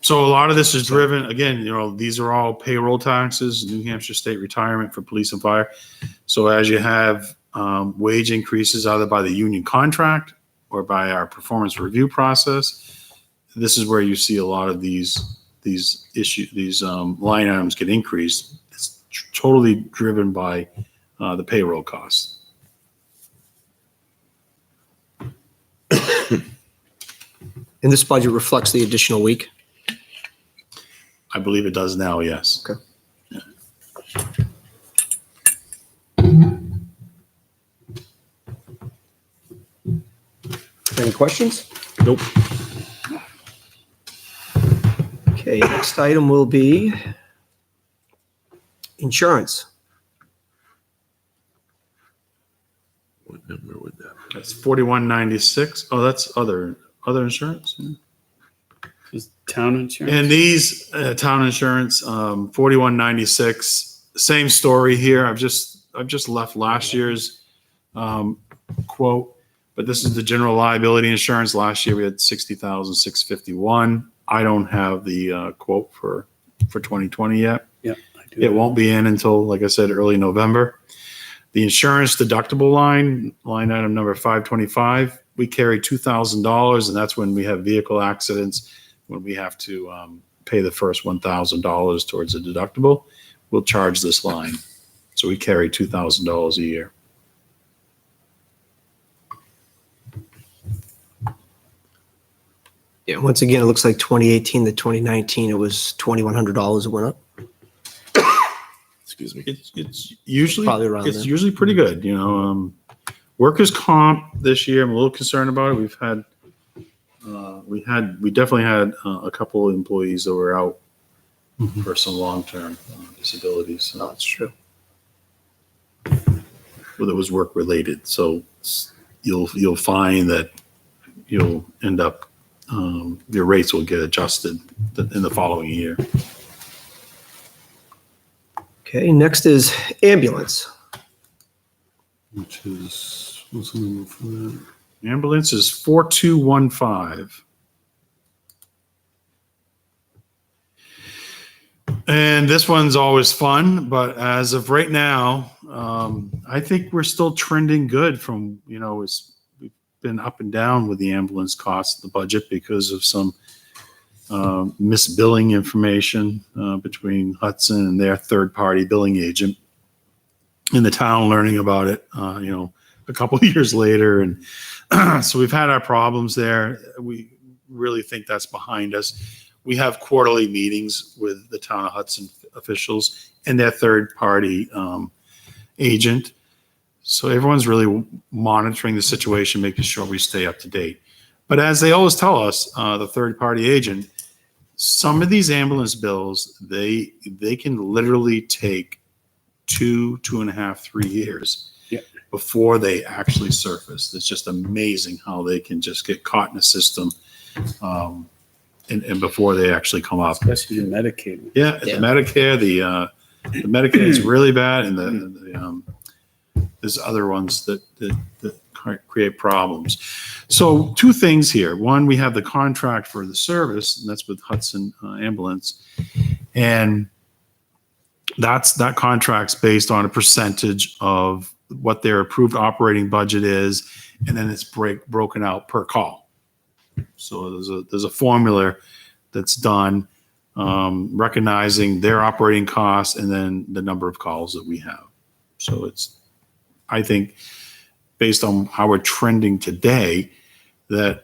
So a lot of this is driven, again, these are all payroll taxes, New Hampshire state retirement for police and fire. So as you have wage increases either by the union contract or by our performance review process, this is where you see a lot of these line items get increased. It's totally driven by the payroll costs. And this budget reflects the additional week. I believe it does now, yes. Okay. Any questions? Nope. Okay, next item will be insurance. What number would that be? That's 4196. Oh, that's other insurance. Yeah. Is town insurance? And these town insurance, 4196, same story here. I've just left last year's quote, but this is the general liability insurance. Last year we had 60,651. I don't have the quote for 2020 yet. Yeah, I do. It won't be in until, like I said, early November. The insurance deductible line item number 525, we carry $2,000, and that's when we have vehicle accidents, when we have to pay the first $1,000 towards the deductible. We'll charge this line. So we carry $2,000 a year. Yeah, once again, it looks like 2018 to 2019, it was $2,100 it went up. Excuse me. It's usually Probably around it's there. usually pretty good. Workers' comp this year, I'm a little concerned about it. We definitely had a couple of employees that were out for some long-term disabilities. So That's true. well, it was work related. So you'll find that you'll end up your rates will get adjusted in the following year. Okay, next is ambulance. Which is, what's the number for that? Ambulance is 4215. And this one's always fun, but as of right now, I think we're still trending good from, we've been up and down with the ambulance costs of the budget because of some misbilling information between Hudson and their third-party billing agent, and the town learning about it, a couple of years later. And so we've had our problems there. We really think that's behind us. We have quarterly meetings with the town of Hudson officials and their third-party agent. So everyone's really monitoring the situation, making sure we stay up to date. But as they always tell us, the third-party agent, some of these ambulance bills, they can literally take 2.5, 3 years before they actually surface. It's just amazing how they can just get caught in a system and before they actually come up. Especially the Medicaid. Yeah, the Medicare, the Medicaid is really bad, and the there's other ones that create problems. So two things here. One, we have the contract for the service, and that's with Hudson Ambulance, and that contract's based on a percentage of what their approved operating budget is, and then it's broken out per call. So there's a formula that's done recognizing their operating costs and then the number of calls that we have. So I think based on how we're trending today, that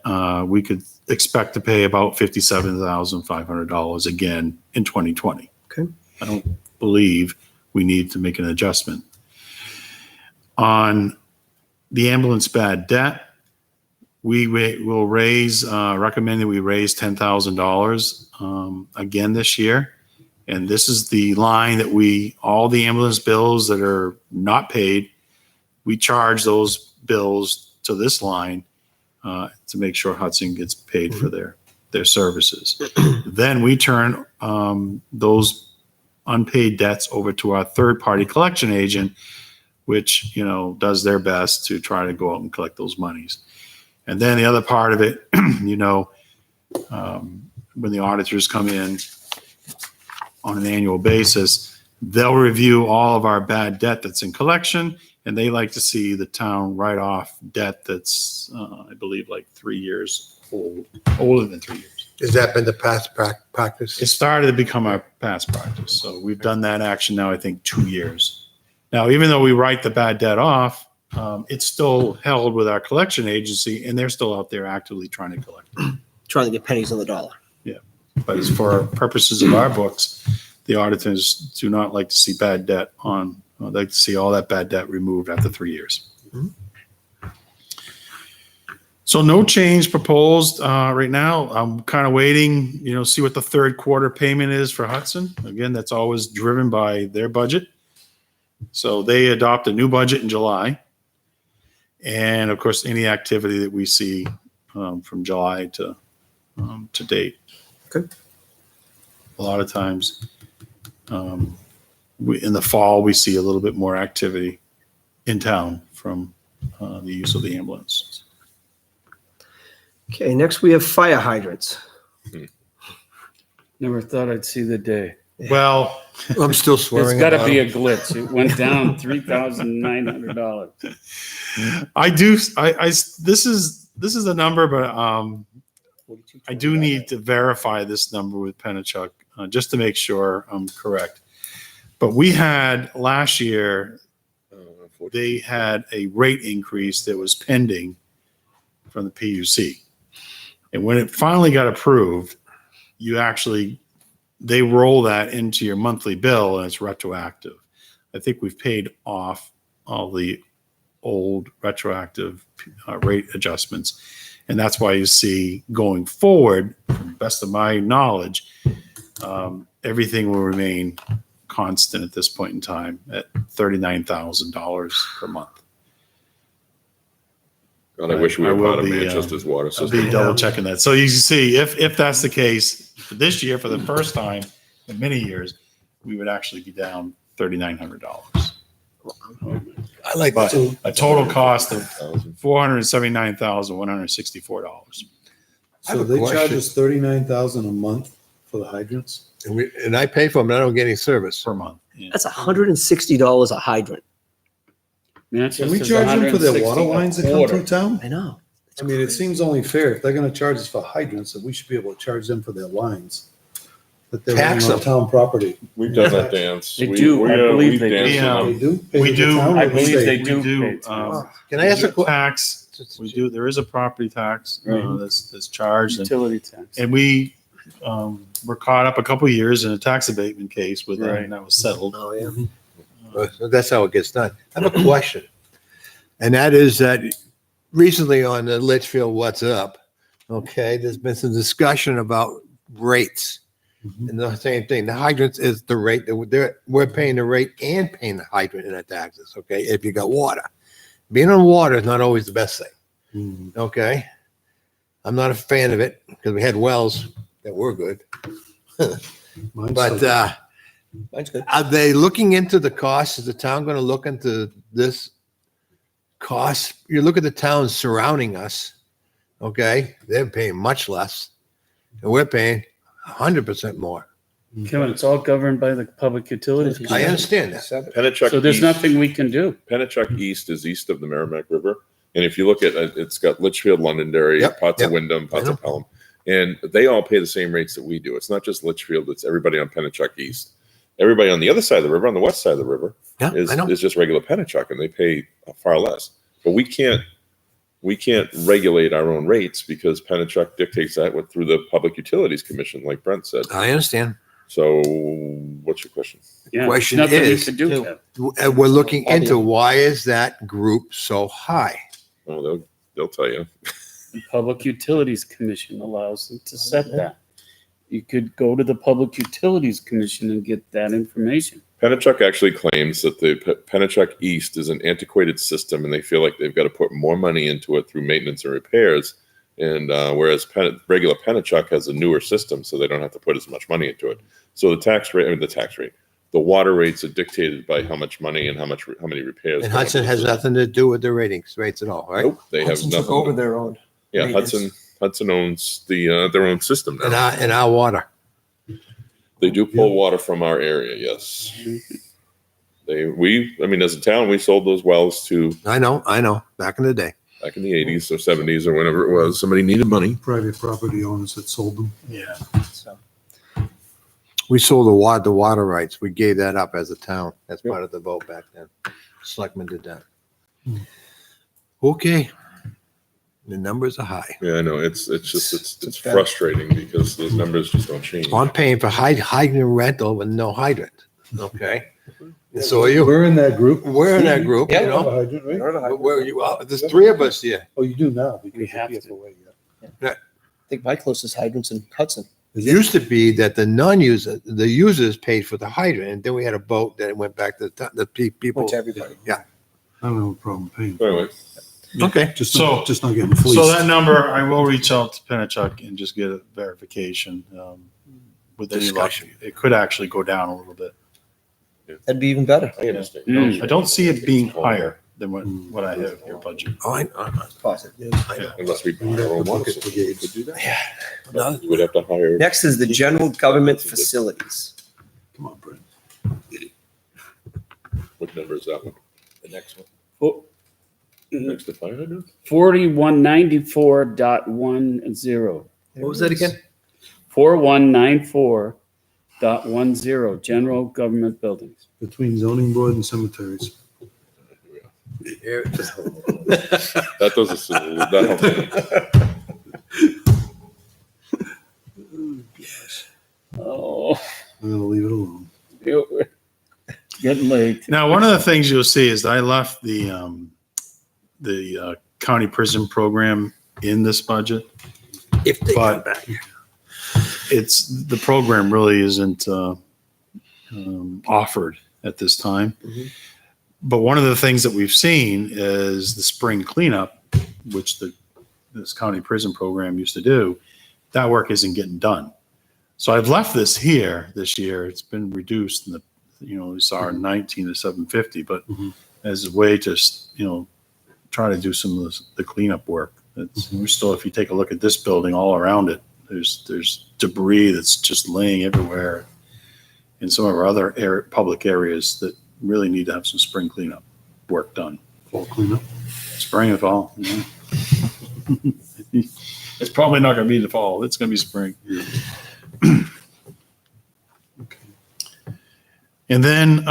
we could expect to pay about $57,500 again in 2020. Okay. I don't believe we need to make an adjustment. On the ambulance bad debt, we will recommend that we raise $10,000 again this year. And this is the line that all the ambulance bills that are not paid, we charge those bills to this line to make sure Hudson gets paid for their services. Then we turn those unpaid debts over to our third-party collection agent, which, does their best to try to go out and collect those monies. And then the other part of it, when the auditors come in on an annual basis, they'll review all of our bad debt that's in collection, and they like to see the town write off debt that's, I believe, like 3 years old, older than 3 years. Has that been the past practice? It started to become our past practice. So we've done that action now, I think, 2 years. Now, even though we write the bad debt off, it's still held with our collection agency, and they're still out there actively trying to collect it. Trying to get pennies on the dollar. But as for purposes of our books, the auditors do not like to see bad debt I'd like to see all that bad debt removed after 3 years. So no change proposed right now. I'm kind of waiting, see what the third quarter payment is for Hudson. Again, that's always driven by their budget. So they adopt a new budget in July. And of course, any activity that we see from July to date. Okay. A lot of times in the fall, we see a little bit more activity in town from the use of the ambulance. Okay, next we have fire hydrants. Never thought I'd see the day. Well, I'm still There's swearing. got to about be them. a glitch. It went down $3,900. This is a number, but I do need to verify this number with Penachuk just to make sure I'm correct. But we had last year, they had a rate increase that was pending from the PUC. And when it finally got approved, they roll that into your monthly bill and it's retroactive. I think we've paid off all the old retroactive rate adjustments. And that's why you see going forward, to the best of my knowledge, everything will remain constant at this point in time at $39,000 per month. God, I wish we I were will part of be, Manchester's water I'll be system. double checking that. So you see, if that's the case, for this year, for the first time in many years, we would actually be down $3,900. I like But that. a total cost of $479,164. I have So a they charge question. us $39,000 a month for the hydrants? And I pay for them, and I don't get any service. Per month. Yeah. That's $160 a hydrant. Can we charge them for their water lines that come through town? I know. I mean, it seems only fair. If they're gonna charge us for hydrants, that we should be able to charge them for their lines. That they're Tax running on them. town property. We've done that dance. They do. I believe they do. danced Yeah. on They them. do? Pay We the do. town or I the believe state? they do. We do. pay to us. Can I ask a question? Tax. We do. There is a property tax that's charged. Utility tax. And we were caught up a couple of years in a tax abatement case with them, Right. and that was settled. Oh, yeah. That's how it gets done. I have a question. And that is that recently on the Litchfield What's Up, okay, there's been some discussion about rates. And the same thing, the hydrants is the rate that we're paying the rate and paying the hydrant in our taxes, okay, if you got water. Being on water is not always the best thing, okay? I'm not a fan of it because we had wells that were good. Mine's But so- Mine's good. are they looking into the cost? Is the town going to look into this cost? You look at the towns surrounding us, okay? They're paying much less, and we're paying 100% more. Kevin, it's all governed by the Public Utilities I Commission. understand that. Penachuk So there's East- nothing we can do. Penachuk East is east of the Merrimack River. And if you look at it, it's got Litchfield, Londonderry, Yep, parts yep. of Wyndham, parts I of Pelham. And they all pay the same rates that we do. It's not just Litchfield, it's everybody on Penachuk East. Everybody on the other side of the river, on the west side of the river, Yeah, I know. is just regular Penachuk, and they pay far less. But we can't regulate our own rates because Penachuk dictates that through the Public Utilities Commission, like Brent said. I understand. So what's your question? Yeah, Question nothing you is- could do, Kev. And we're looking into why is that group so high? Oh, they'll tell you. The Public Utilities Commission allows them to set that. You could go to the Public Utilities Commission and get that information. Pennachuck actually claims that the Pennachuck East is an antiquated system, and they feel like they've got to put more money into it through maintenance and repairs. And whereas regular Pennachuck has a newer system, so they don't have to put as much money into it. So the water rates are dictated by how much money and how many repairs. And go Hudson into has the system. nothing to do with the rates at all, right? Nope, they have Hudson nothing. took over their own. Yeah, maintenance. Hudson owns their own system now. And our water. They do pull water from our area, yes. As a town, we sold those wells to I know, back in the day. back in the 80s or 70s or whenever it was. Somebody needed money. Private property owners that sold them. Yeah. So We sold the water rights. We gave that up as a town. That's part of the vote back then. Selectmen did that. Okay. The numbers are high. Yeah, I know. It's frustrating because those numbers just don't change. I'm paying for hydrant rental with no hydrant. Okay. And so are you. We're in that group. We're in that group, you Have a know. hydrant, right? But where are you? There's three of us here. Oh, you do now. because We have of to. PFOA, yeah. I think my closest hydrant's in Hudson. It used to be that the users paid for the hydrant, and then we had a vote that it went back to the people. Went to everybody. I don't have a problem paying. So anyway, Okay. Just So- just not getting fleeced. So that number, I will reach out to Pennachuck and just get a verification. With any luck, Discussion. it could actually go down a little bit. That'd be even better. I understand. Mm. I don't see it being higher than what I have in your budget. Oh, I Positive. know. Unless we buy our own water system, we could do that. No, We would have to hire. Next is the general government facilities. Come on, Brent. What number is that one? the next one. Oh, Next to 500? 4194.10. What was that again? 4194.10, general government buildings. Between zoning board and cemeteries. That doesn't. That Oh, I'm gonna leave it alone. getting late. Now, one of the things you'll see is I left the county prison program in this budget. If they come But- back. The program really isn't offered at this time. Mhm. But one of the things that we've seen is the spring cleanup, which this county prison program used to do. That work isn't getting done. So I've left this here this year. It's been reduced, we saw 19 to 750, but Mhm. as a way to, try to do some of the cleanup work. We're still, if you take a look at this building all around it, there's debris that's just laying everywhere in some of our other public areas that really need to have some spring cleanup work done. Fall cleanup. Spring and fall. Yeah. It's probably not going to be the fall. It's going to be spring. And then,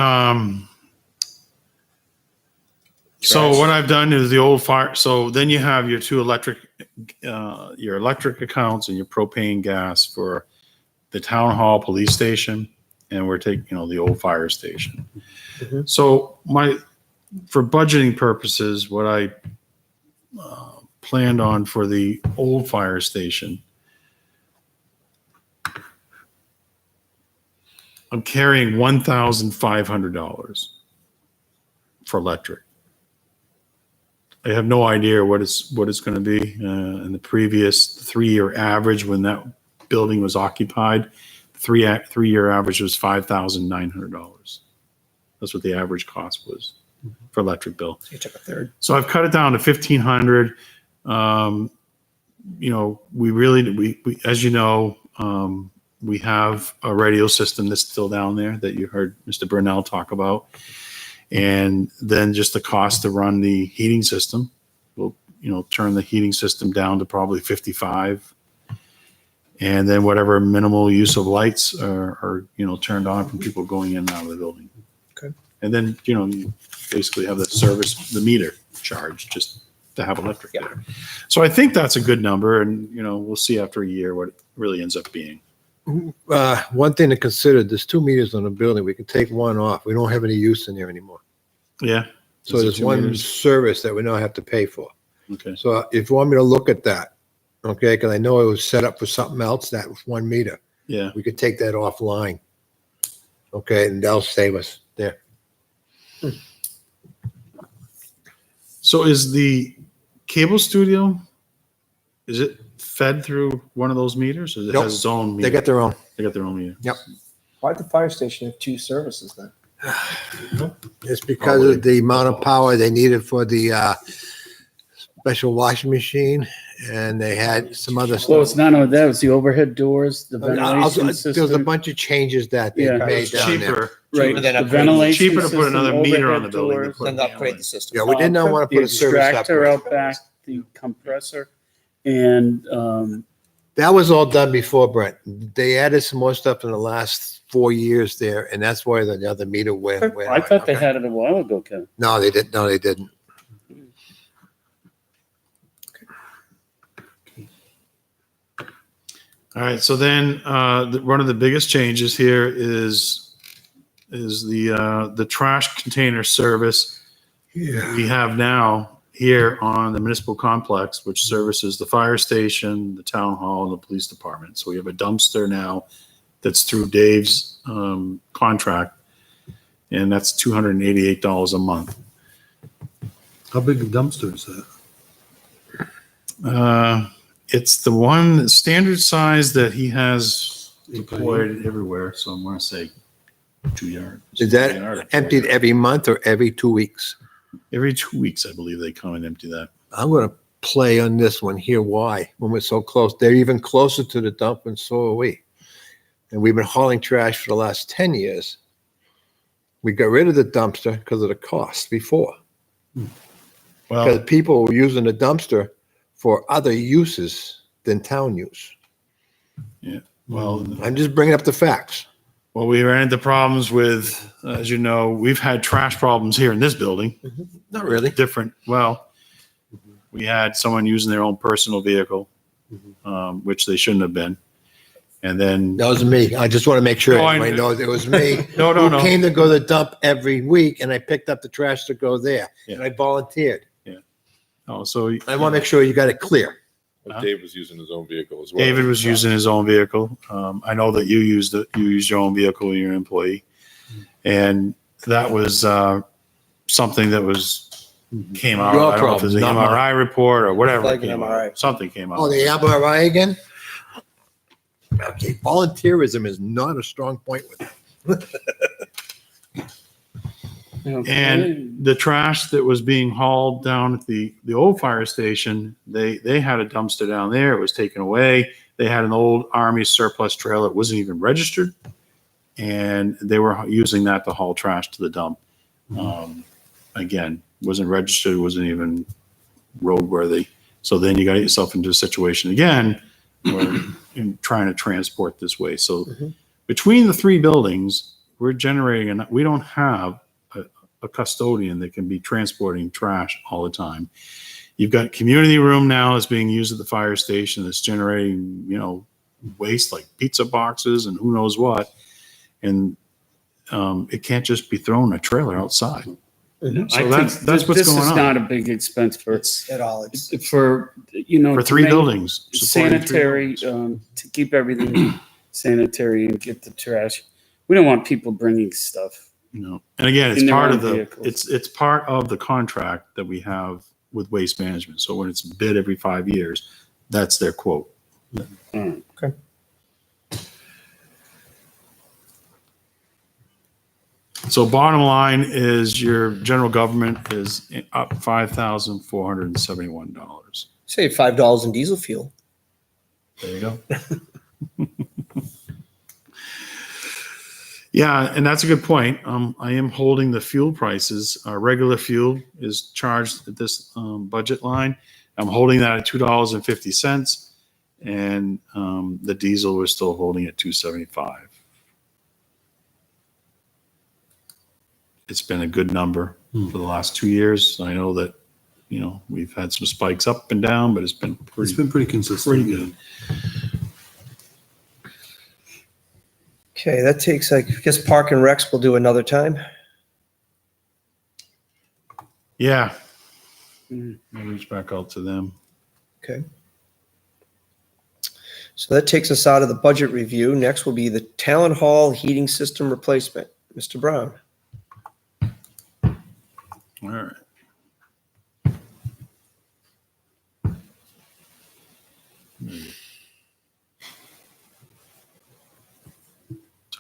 so what I've done is the old fire. So then you have your two electric accounts and your propane gas for the town hall, police station, and we're taking, the old fire station. Mhm. So for budgeting purposes, what I planned on for the old fire station, I'm carrying $1,500 for electric. I have no idea what it's going to be. In the previous 3-year average, when that building was occupied, three-year average was $5,900. That's what the average cost was for electric bill. You took a third. So I've cut it down to 1,500. We as you know, we have a radio system that's still down there that you heard Mr. Burnell talk about. And then just the cost to run the heating system. We'll, turn the heating system down to probably 55. And then whatever minimal use of lights are turned on from people going in and out of the building. Okay. And then, you basically have the meter charge just to have electric there. So I think that's a good number, and, we'll see after a year what it really ends up being. One thing to consider, there's 2 meters on the building. We can take one off. We don't have any use in there anymore. Yeah. So Is it there's 2 one meters? service that we now have to pay for. Okay. So if you want me to look at that, okay, because I know it was set up for something else, that was 1 meter. Yeah. We could take that offline. Okay, and that'll save us there. So is the cable studio, is it fed through one of those meters, or it Nope. has its own They meter? got their own. They got their own meter. Yep. Why'd the fire station have 2 services then? It's because of the amount of power they needed for the special washing machine, and they had some other Well, stuff. it's not only that, it was the overhead doors, the ventilation There was a system. bunch of changes that they Yeah. made It's down there. cheaper. Right, Cheaper than the upgrade. ventilation Cheaper to put system, another meter on overhead the building than doors, put Then upgrade the system. Yeah, we did not want to the put a service extractor up. out back, the compressor, and That was all done before, Brent. They added some more stuff in the last 4 years there, and that's why the other meter went. I thought they had it a while ago, Kevin. No, they didn't. No, they didn't. All right, so then one of the biggest changes here is the trash container service we have now here on the municipal complex, which services the fire station, the town hall, and the police department. So we have a dumpster now that's through Dave's contract, and that's $288 a month. How big a dumpster is that? It's the one standard size that he has deployed everywhere. So I'm going to say 2 yards. Is that emptied every month or every 2 weeks? Every 2 weeks, I believe they come and empty that. I'm going to play on this one here. Why? When we're so close, they're even closer to the dump, and so are we. And we've been hauling trash for the last 10 years. We got rid of the dumpster because of the cost before. Because Well, people were using the dumpster for other uses than town use. well, I'm just bringing up the facts. well, we ran into problems with, as you know, we've had trash problems here in this building. Not really. Different. Well, we had someone using their own personal vehicle, which they shouldn't have been. And then, That was me. I just want to make sure No, I- everybody knows it was me. no, Who no. came to go to the dump every week, and I picked up the trash to go there. Yeah. And I volunteered. Oh, so I want to make sure you got it clear. But Dave was using his own vehicle as well. David was using his own vehicle. I know that you used your own vehicle, you're an employee. And that was something that came out. Your I don't know if it was an problem, not MRI report or whatever. Like an came out. MRI. Something came out. Oh, the MRI again? Okay, volunteerism is not a strong point with it. And the trash that was being hauled down at the old fire station, they had a dumpster down there. It was taken away. They had an old Army surplus trailer. It wasn't even registered. And they were using that to haul trash to the dump. Again, wasn't registered, wasn't even roadworthy. So then you got yourself into a situation again where you're trying to transport this way. So between the 3 buildings, we're generating, and we don't have a custodian that can be transporting trash all the time. You've got community room now that's being used at the fire station that's generating, waste like pizza boxes and who knows what. And it can't just be thrown in a trailer outside. So that's what's this going is on. not a big expense for At all. It's for For to 3 make buildings. supporting 3 sanitary buildings. to keep everything sanitary and get the trash. We don't want people bringing stuff. And again, it's in their part own of the vehicles. it's part of the contract that we have with Waste Management. So when it's bid every 5 years, that's their quote. Okay. So bottom line is your general government is up $5,471. Save $5 in diesel fuel. There you go. Yeah, and that's a good point. I am holding the fuel prices. Our regular fuel is charged at this budget line. I'm holding that at $2.50, and the diesel we're still holding at $2.75. It's been a good number for the last 2 years. I know that we've had some spikes up and down, but it's been It's been pretty consistent. pretty good. Okay, that takes, I guess, Park and Recs we'll do another time. Yeah. Mm. I'll reach back out to them. Okay. So that takes us out of the budget review. Next will be the Town Hall heating system replacement. Mr. Brown. All right.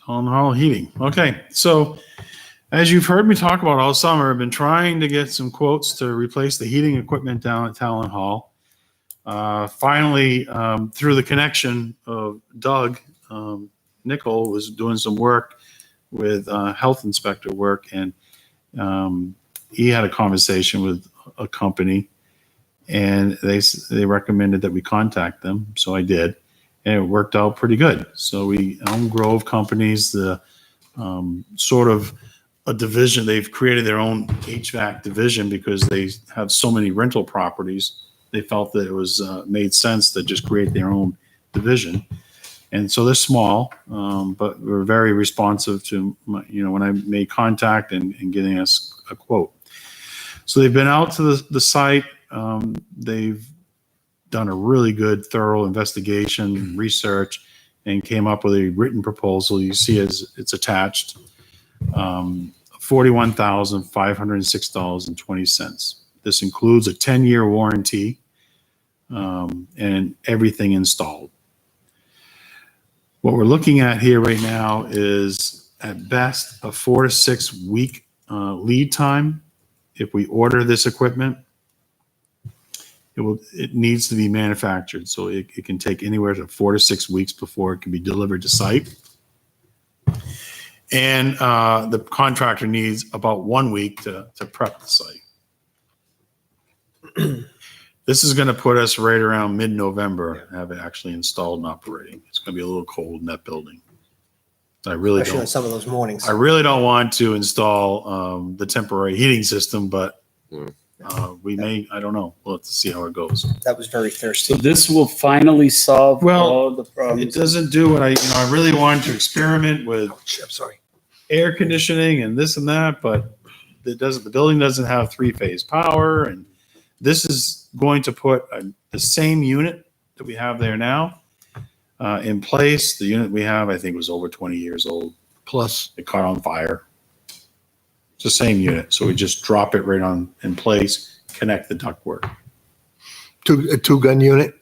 Town hall heating. Okay, so as you've heard me talk about all summer, I've been trying to get some quotes to replace the heating equipment down at Town Hall. Finally, through the connection of Doug, Nickel was doing some work with health inspector work, and he had a conversation with a company, and they recommended that we contact them, so I did, and it worked out pretty good. So Elm Grove Companies, the sort of a division, they've created their own HVAC division because they have so many rental properties. They felt that it was made sense to just create their own division. And so they're small, but we're very responsive to, when I made contact and getting us a quote. So they've been out to the site. They've done a really good, thorough investigation, research, and came up with a written proposal. You see as it's attached, $41,506.20. This includes a 10-year warranty and everything installed. What we're looking at here right now is at best a 4 to 6 week lead time. If we order this equipment, it needs to be manufactured. So it can take anywhere to 4 to 6 weeks before it can be delivered to site. And the contractor needs about 1 week to prep the site. This is going to put us right around mid-November, have it actually installed and operating. It's going to be a little cold in that building. I really Especially on don't. some of those mornings. I really don't want to install the temporary heating system, but we may. I don't know. We'll have to see how it goes. That was very So thirsty. this will finally solve Well, all the It problems. doesn't do what I really wanted to experiment with I'm sorry. air conditioning and this and that, but it doesn't. The building doesn't have 3-phase power, and this is going to put the same unit that we have there now in place. The unit we have, I think, was over 20 years old. Plus, It caught on fire. It's the same unit, so we just drop it right on in place, connect the ductwork. a two-gun unit?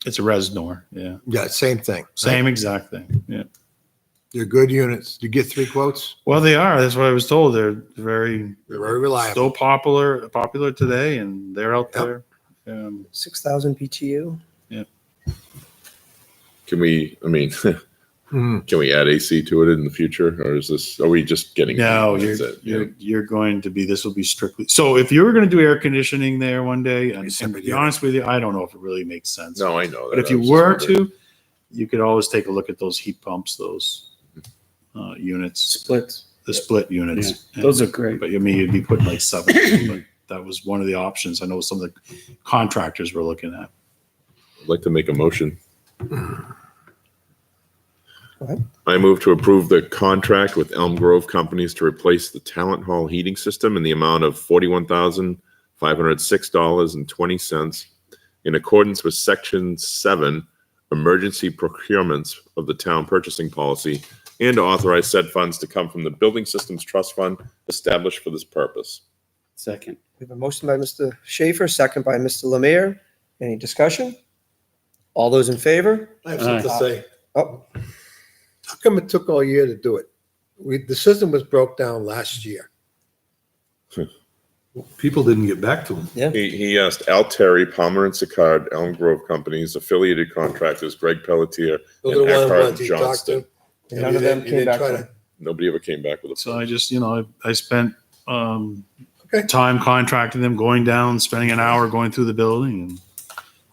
It's a Resnor, yeah. Yeah, same thing. Same exact thing, yeah. They're good units. You get 3 quotes? Well, they are. That's what I was told. They're very, They're very reliable. still popular today, and they're out Yep. there. 6,000 BTU. Can we, Mhm. can we add AC to it in the future, or are we just getting? No, that's it? you're going to be, this will be strictly, so if you were going to do air conditioning there one day, and to separate be unit. honest with you, I don't know if it really makes sense. No, I know that. But if I you was just were wondering. to, you could always take a look at those heat pumps, those units, Splits. the split units. Yeah, those are great. But you'd be putting like 7, but that was one of the options. I know some of the contractors were looking at. I'd like to make a motion. Go ahead. I move to approve the contract with Elm Grove Companies to replace the Talent Hall heating system in the amount of $41,506.20 in accordance with Section 7, Emergency Procurements of the Town Purchasing Policy, and to authorize said funds to come from the Building Systems Trust Fund established for this purpose. Second. We have a motion by Mr. Schaefer, second by Mr. Lemire. Any discussion? All those in favor? I have something to say. Oh, How come it took all year to do it? The system was broke down last year. People didn't get back to him. He asked Terry, Palmer and Sicard, Elm Grove Companies, affiliated contractors, Greg Pelletier, Those and are the Eckhart ones he talked Johnston. to. and none of them You came didn't back. try to- to- Nobody ever came back with a. So I just, I spent Okay. time contracting them, going down, spending an hour going through the building, and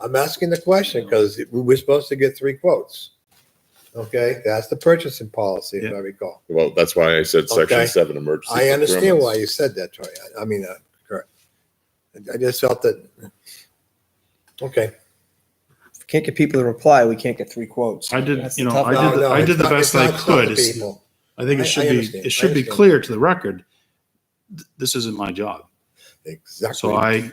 I'm asking the question because we were supposed to get 3 quotes. Okay, that's the purchasing policy, if Yeah. I recall. Well, that's why I said Section Okay. 7 emergency. I understand procurements. why you said that, Troy. Kurt. I just felt that, okay. can't get people to reply, we can't get 3 quotes. I did, That's you the know, tough I part. did, I did the best I could. It's It's- people. I think I it should be, understand. it should be I understand. clear to the record, this isn't my job. Exactly. So I,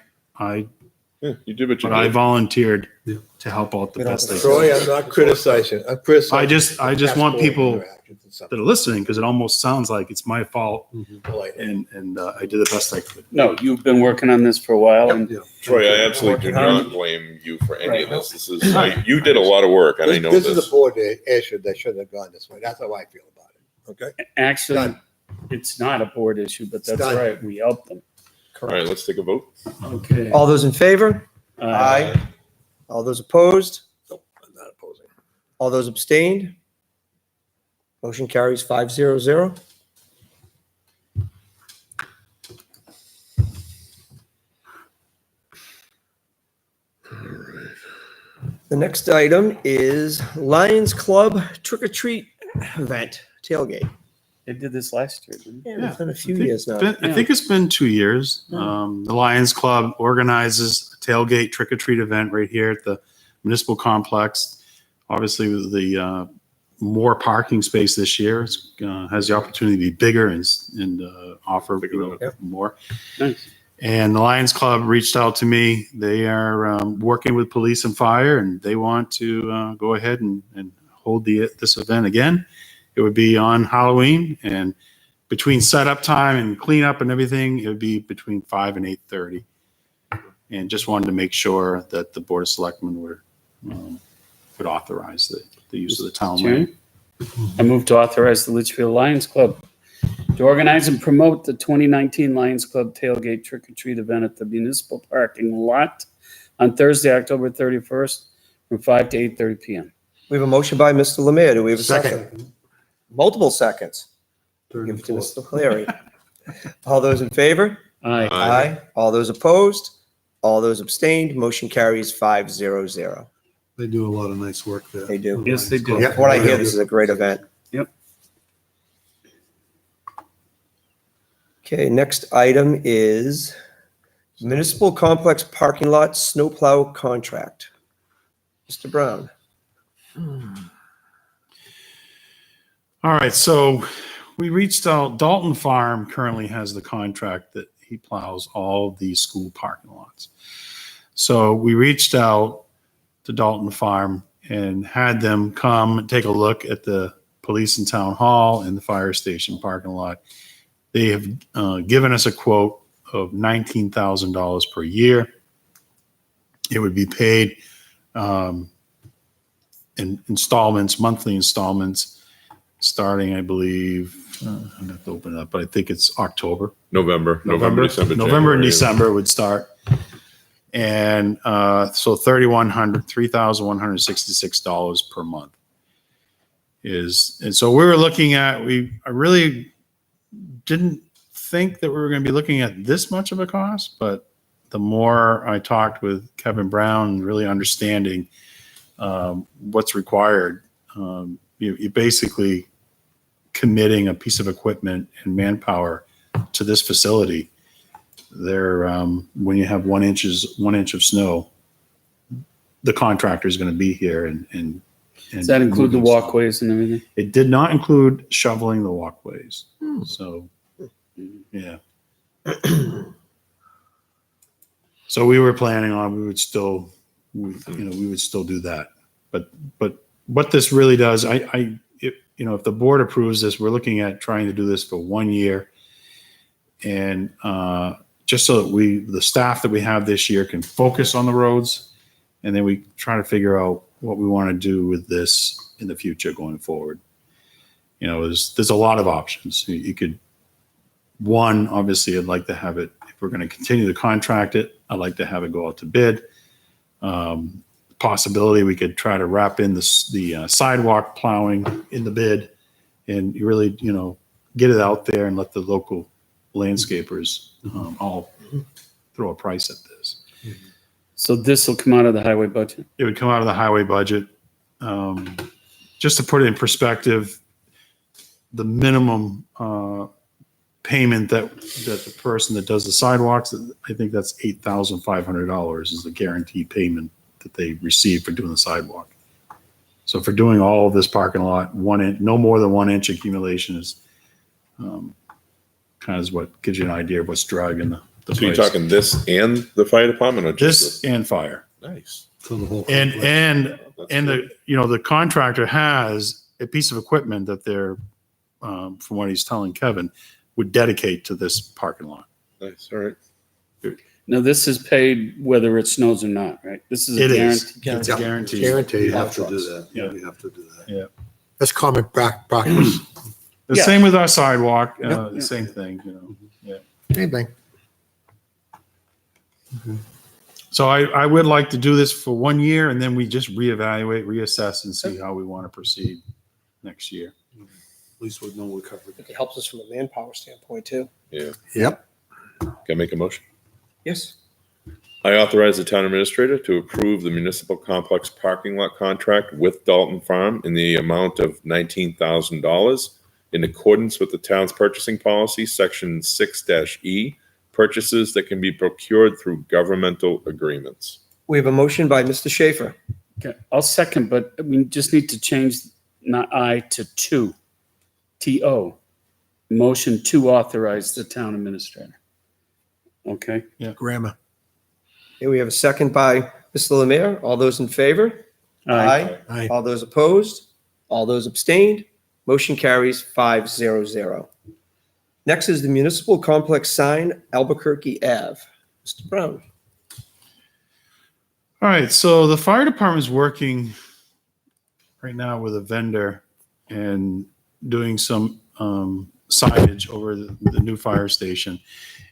Yeah, you did what you but I did. volunteered Yeah. to help out the We don't best I have could. Troy, I'm not criticizing. I'm criticizing. I just want past board people interactions and stuff. that are listening, because it almost sounds like it's my fault, Polite. and I did the best I could. No, you've been working on this for a while, and Troy, I absolutely do Working not blame you for any of this. This is, you did a lot of work, and I know This is a this. board issue that shouldn't have gone this way. That's how I feel about it. Okay? actually, Done. it's not a board issue, but that's Done. right. We helped them. All right, let's take a vote. Okay. All those in favor? Uh, Aye. All those opposed? Nope, I'm not opposing. All those abstained? Motion carries 500. The next item is Lions Club Trick or Treat event tailgate. They did this last year, didn't they? Yeah, it's been a few I think years now. I think it's been 2 years. The Lions Club organizes a tailgate trick or treat event right here at the municipal complex. Obviously, with the more parking space this year, it has the opportunity to be bigger and offer more. Nice. And the Lions Club reached out to me. They are working with police and fire, and they want to go ahead and hold this event again. It would be on Halloween, and between setup time and cleanup and everything, it would be between 5 and 8:30. And just wanted to make sure that the Board of Selectmen would authorize the use of the town land. I move to authorize the Litchfield Lions Club to organize and promote the 2019 Lions Club Tailgate Trick or Treat event at the municipal parking lot on Thursday, October 31st from 5 to 8:30 p.m. We have a motion by Mr. Lemire. Do we have a second? Second. Multiple seconds. Third Give and it to fourth. Mr. O'Leary. All those in favor? Aye. Aye. All those opposed? All those abstained? Motion carries 500. They do a lot of nice work there. They do. Yes, they do. Yeah. From what I hear, this is a great event. Yep. Okay, next item is municipal complex parking lot snowplow contract. Mr. Brown. All right, so we reached out. Dalton Farm currently has the contract that he plows all the school parking lots. So we reached out to Dalton Farm and had them come and take a look at the police and town hall and the fire station parking lot. They have given us a quote of $19,000 per year. It would be paid in installments, monthly installments, starting, I believe, I have to open it up, but I think it's October. November, December, November and January. December would start. And so $3,166 per month and so we were looking at, I really didn't think that we were going to be looking at this much of a cost, but the more I talked with Kevin Brown and really understanding what's required, you basically committing a piece of equipment and manpower to this facility. There, when you have 1 inch of snow, the contractor is going to be here and Does that include the walkways and everything? It did not include shoveling the walkways. So, yeah. So we were planning on, we would still do that. But what this really does, if the board approves this, we're looking at trying to do this for 1 year. And just so that the staff that we have this year can focus on the roads. And then we try to figure out what we want to do with this in the future going forward. There's a lot of options. You could, one, obviously I'd like to have it, if we're going to continue to contract it, I'd like to have it go out to bid. Possibility we could try to wrap in the sidewalk plowing in the bid and you really, get it out there and let the local landscapers all throw a price at this. So this will come out of the highway budget? It would come out of the highway budget. Just to put it in perspective, the minimum payment that the person that does the sidewalks, I think that's $8,500 is the guaranteed payment that they receive for doing the sidewalk. So for doing all of this parking lot, no more than 1 inch accumulation is kind of is what gives you an idea of what's dragging the So you're price. talking this and the fire department or just This and fire. Nice. So the whole. And, complex. and, That's and good. the contractor has a piece of equipment that they're, from what he's telling Kevin, would dedicate to this parking lot. Nice. All right. Now, this is paid whether it snows or not, right? This is a It guarantee. is. It's a guarantee. Guaranteed. You have to do that. Yeah. You have to do that. That's common practice. The Yeah. same with our sidewalk, Yeah. the same thing, you know. Anything. So I would like to do this for 1 year and then we just reevaluate, reassess and see how we want to proceed next year. At least we know we're covered. It helps us from a manpower standpoint too. Yeah. Yep. Can I make a motion? Yes. I authorize the town administrator to approve the municipal complex parking lot contract with Dalton Farm in the amount of $19,000 in accordance with the town's purchasing policy, section 6-E, purchases that can be procured through governmental agreements. We have a motion by Mr. Schaefer. Okay, I'll second, but we just need to change not I to to. T-O. Motion to authorize the town administrator. Okay? Grammar. Okay, we have a second by Mr. Lemire. All those in favor? Aye. All those opposed? All those abstained? Motion carries 5-0-0. Next is the municipal complex sign, Albuquerque Ave. Mr. Brown. All right, so the fire department is working right now with a vendor and doing some signage over the new fire station.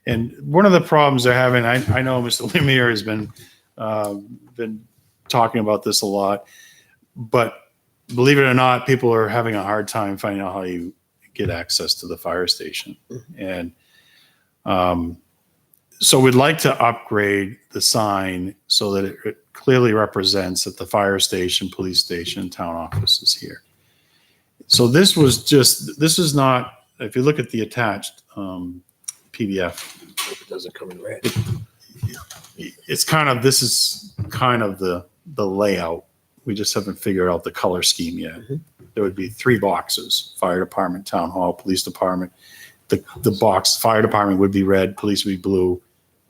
And one of the problems they're having, I know Mr. Lemire has been talking about this a lot, but believe it or not, people are having a hard time finding out how you get access to the fire station. And so we'd like to upgrade the sign so that it clearly represents that the fire station, police station, town office is here. So this is not, if you look at the attached PDF, It doesn't come in red. this is kind of the layout. We just haven't figured out the color scheme yet. There would be 3 boxes: fire department, town hall, police department. The box, fire department would be red, police would be blue.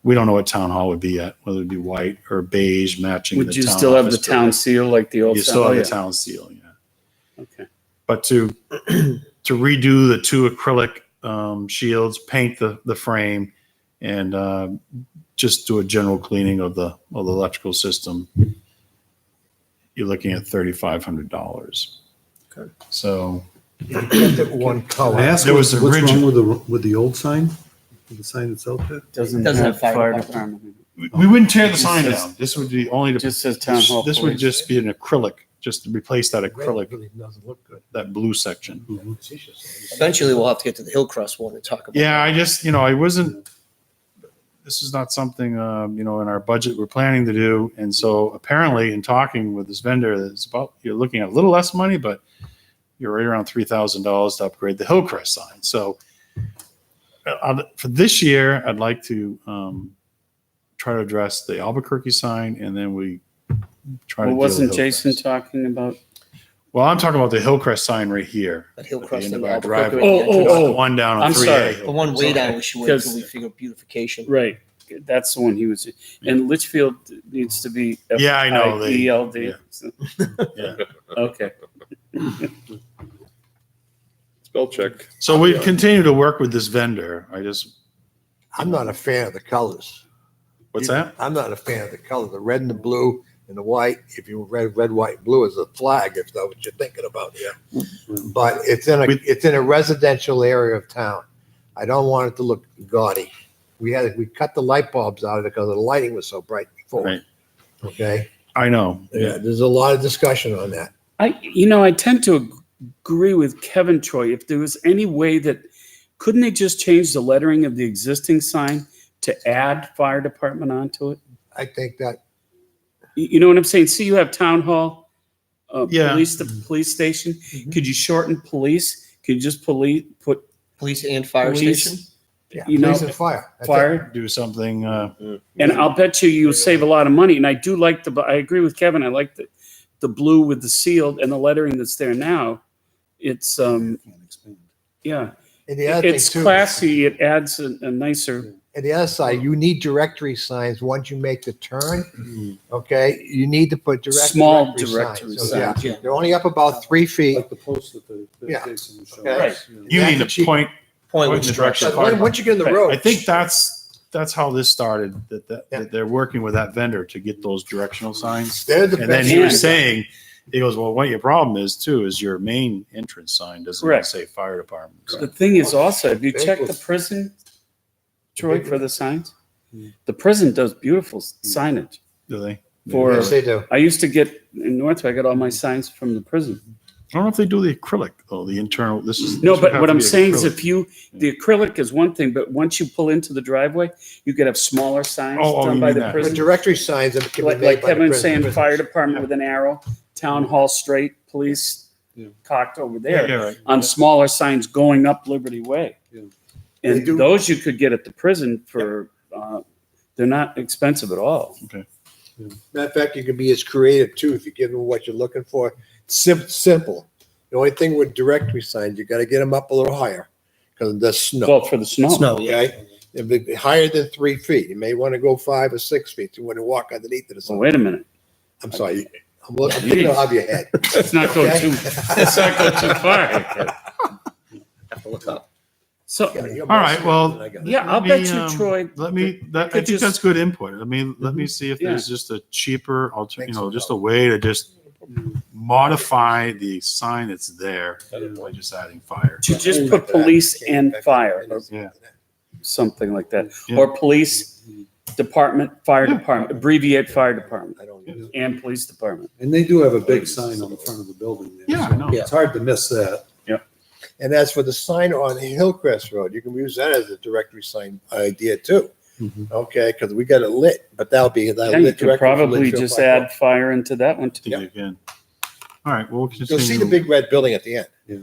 We don't know what town hall would be yet, whether it be white or beige matching. Would the you town still have the office town building. seal like the old? You still have yeah. the town seal, yeah. Okay. But to redo the 2 acrylic shields, paint the frame, and just do a general cleaning of the electrical system, you're looking at $3,500. Okay. So One I color. asked There was what's wrong original- with the old sign? The sign that's out there? Doesn't Doesn't have have fire fire department. we wouldn't tear the Just sign says- down. This would be only It to, just says town hall. this would police. just be an acrylic, just to replace that Red acrylic, really doesn't look good. that blue section. Eventually, we'll have to get to the Hillcrest one and talk about Yeah, that. I just, I wasn't, this is not something, in our budget we're planning to do. And so apparently in talking with this vendor, you're looking at a little less money, but you're right around $3,000 to upgrade the Hillcrest sign. So for this year, I'd like to try to address the Albuquerque sign, and then we try to Well, deal with wasn't Jason Hillcrest. talking about? Well, I'm talking about the Hillcrest sign right here. That at the Hillcrest end and of our Albuquerque. driveway. Oh, Not the oh. one down on I'm 3A. sorry. The one way down, we should wait Because- until we figure beautification. Right. That's the one he was. And Litchfield needs to be. Yeah, I know. ELD. Yeah. Okay. Spell check. So we continue to work with this vendor. I'm not a fan of the colors. What's that? I'm not a fan of the color. The red and the blue and the white. If you red, white, and blue is a flag, if that's what you're thinking about here. But it's in a residential area of town. I don't want it to look gaudy. We cut the light bulbs out of it because the lighting was so bright before. Right. Okay. I know. Yeah. There's a lot of discussion on that. I tend to agree with Kevin Troy. If there was any way that, couldn't they just change the lettering of the existing sign to add fire department onto it? I think that You know what I'm saying? See, you have town hall, Yeah. police, the police station. Could you shorten police? Could you just put Police and fire police station? Yeah, You know, police and fire. That's it. fire. Do something, And I'll bet you'll save a lot of money. And I do like I agree with Kevin. I like the blue with the seal and the lettering that's there now. It's, yeah, And the other thing it's too, classy. It adds a nicer, and the other side, you need directory signs once you make the turn. Okay, you need to put small directory directory signs. So, yeah, signs. Yeah. they're only up about 3 feet. Like the post that Yeah. Jason showed Okay. us, you know. you mean That's to cheap. point Point in which the direction. direction. But once you get in the Right. road. I think that's how this started, Yeah. that they're working with that vendor to get those directional signs. They're the And then best. he was Yeah. saying, he goes, well, what your problem is too, is your main entrance sign doesn't Correct. say fire department. So- The thing is also, have you Big checked one. the prison, Troy, for the signs? Mm. The prison does beautiful signage. Do they? For, Yes, they do. I used to get, in Northwood, I got all my signs from the prison. I don't know if they do the acrylic though, the internal, No, this but would have what to I'm be saying is acrylic. the acrylic is one thing, but once you pull into the driveway, you could have smaller signs Oh, done you by mean the that. But prison. directory signs that can be Like, made like by the Kevin's prison. saying, fire department with an arrow, town hall straight, police Yeah. cocked over Yeah, there, yeah, right. on smaller signs going up Liberty Way. Yeah. They And do- those you could get at the prison for, they're not expensive at all. Matter of fact, you can be as creative too if you give them what you're looking for. Simple. The only thing with directory signs, you got to get them up a little higher because of the snow. Well, for the snow. Snow, yeah. Okay, if it's higher than 3 feet, you may want to go 5 or 6 feet. You want to walk underneath it or So something. wait a minute. I'm sorry, I'm thinking of your head. Let's not go Okay? too, let's not go too far. Have to look up. So, Yeah, you're All right, more well, smart than I got. yeah, I'll Let bet me, you, Troy. Let me, that, I could think just- that's good input. Let me see if Yeah. there's just a cheaper, Make you some know, just a dollars. way to just modify the sign that's there by just adding fire. To just put police and fire or Yeah. something like that. Yeah. Or police department, fire department, abbreviate fire department I don't use it. and police department. And they do have a big sign on the front of the building there. Yeah, so I know. It's hard to miss that. And as for the sign on Hillcrest Road, you can use that as a directory sign idea too. Mhm. Okay, because we got it lit, but that'll be that Yeah, you lit could directly from probably Litchfield just Park add Road. fire into that one too. Think again. All right, well, we'll You'll see the continue. big red building at the end. Yeah.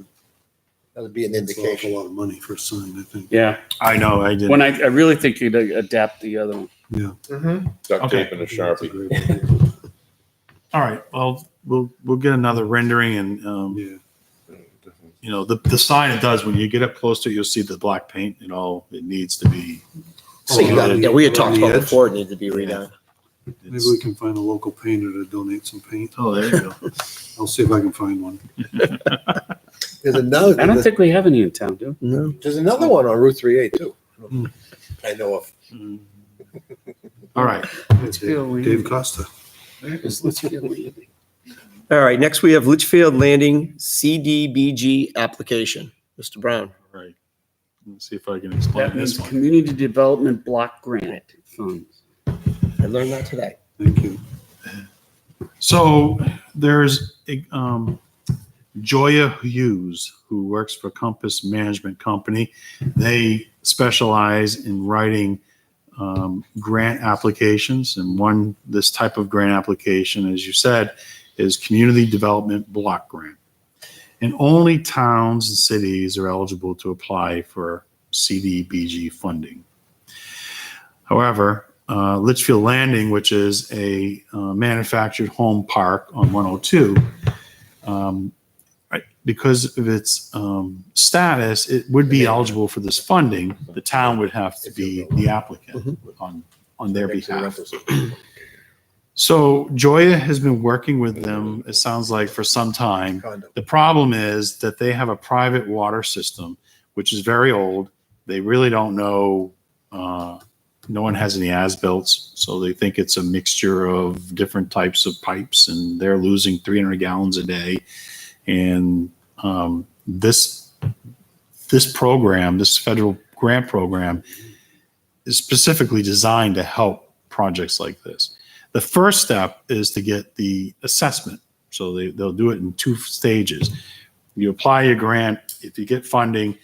That'll be an It's an awful indication. lot of money for a sign, I think. Yeah, I know, I did. when I really think you'd adapt the other one. Yeah. Mhm. Duct Okay. tape and a That's a Sharpie. great idea. All right, well, we'll get another rendering and, Yeah. you know, the sign it does, when you get up close to it, you'll see the black paint and all, it needs to be. So you got, yeah, we had talked about Edge. before it needed to be redone. Maybe we can find a local painter to donate some paint. Oh, there you go. I'll see if I can find one. There's another. I don't think we have any in town, do No. There's another one on Route 38 too. Hmm. I know of. All right, It's feel Dave Costa. we? Let's feel we- All right, next we have Litchfield Landing CDBG application. Mr. Brown. all right. Let's see if I can explain That means this one. Community Development Block Grant Funds. I learned that today. Thank you. So there's Joya Hughes, who works for Compass Management Company. They specialize in writing grant applications, and this type of grant application, as you said, is Community Development Block Grant. And only towns and cities are eligible to apply for CDBG funding. However, Litchfield Landing, which is a manufactured home park on 102, because of its status, it would be eligible for this funding. The town would have to be the applicant on their behalf. So Joya has been working with them, it sounds like, for some time. Condo. The problem is that they have a private water system, which is very old. They really don't know, no one has any as-built, so they think it's a mixture of different types of pipes, and they're losing 300 gallons a day. And this program, this federal grant program, is specifically designed to help projects like this. The first step is to get the assessment. So they'll do it in 2 stages. You apply your grant. If you get funding,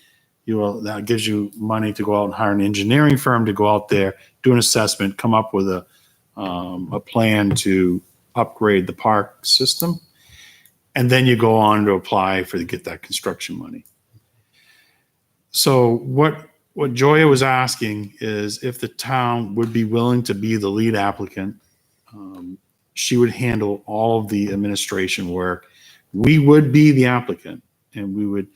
that gives you money to go out and hire an engineering firm to go out there, do an assessment, come up with a plan to upgrade the park system. And then you go on to apply to get that construction money. So what what Joya was asking is if the town would be willing to be the lead applicant. She would handle all of the administration work. We would be the applicant, and we would,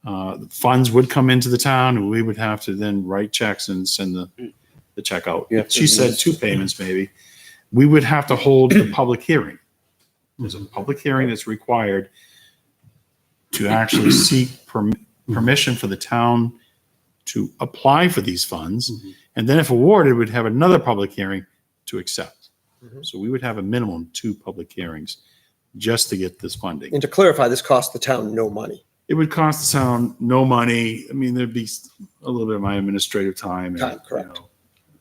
the funds would come into the town, and we would have to then write checks and send the check out. Yeah. She said 2 payments maybe. We would have to hold the public hearing. There's a public hearing that's required to actually seek permission for the town to apply for these funds. And then if awarded, we'd have another public hearing to accept. So we would have a minimum 2 public hearings just to get this funding. And to clarify, this costs the town no money. It would cost the town no money. I mean, there'd be a little bit of my administrative time. and, Time, correct.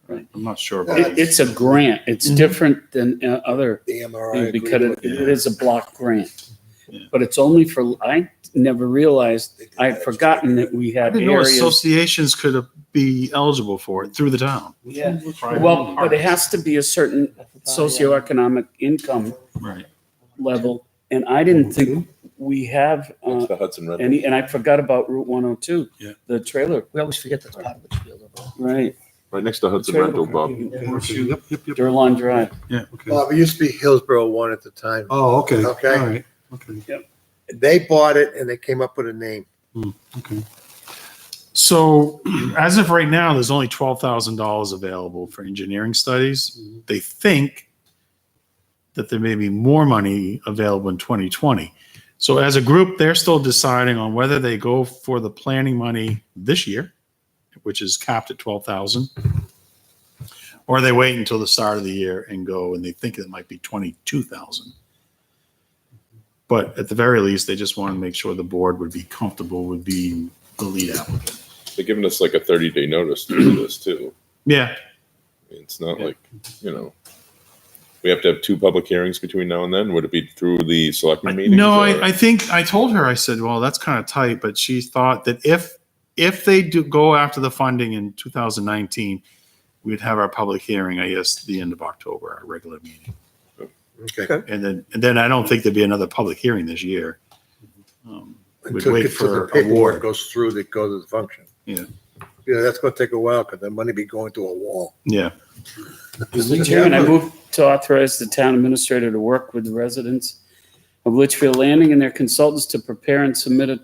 Right. I'm not sure about It's a grant. It's different than other, The MRI. because it is a block grant. Yeah. But it's only for, I never realized, I had forgotten that we I had didn't know areas. associations could be eligible for it through the town. Yeah, well, but it has to be a certain socioeconomic income Right. level. And I didn't think we have It's the Hudson River. any, and I forgot about Route 102. Yeah. The trailer, We always forget that's part of the field. right, Right next to Hudson Rental, Bob. Yep, yep. Durlon Drive. Yeah. Okay. Bob, it used to be Hillsborough one at the time. Oh, okay. Okay. All right. Okay. They bought it and they came up with a name. Okay. So as of right now, there's only $12,000 available for engineering studies. They think that there may be more money available in 2020. So as a group, they're still deciding on whether they go for the planning money this year, which is capped at 12,000, or they wait until the start of the year and go, and they think it might be 22,000. But at the very least, they just want to make sure the board would be comfortable with being the lead applicant. They're giving us like a 30-day notice to do this too. Yeah, I mean, it's not like, we have to have 2 public hearings between now and then. Would it be through the selectmen meetings? no, or- I think I told her, I said, well, that's kind of tight, but she thought that if they do go after the funding in 2019, we'd have our public hearing, I guess, the end of October, our regular meeting. Okay. And then I don't think there'd be another public hearing this year. We'd Until wait the for paperwork award. goes through that goes to the function. Yeah. That's gonna take a while because the money be going to a wall. Yeah. Mr. Chairman, I move to authorize the town administrator to work with the residents of Litchfield Landing and their consultants to prepare and submit a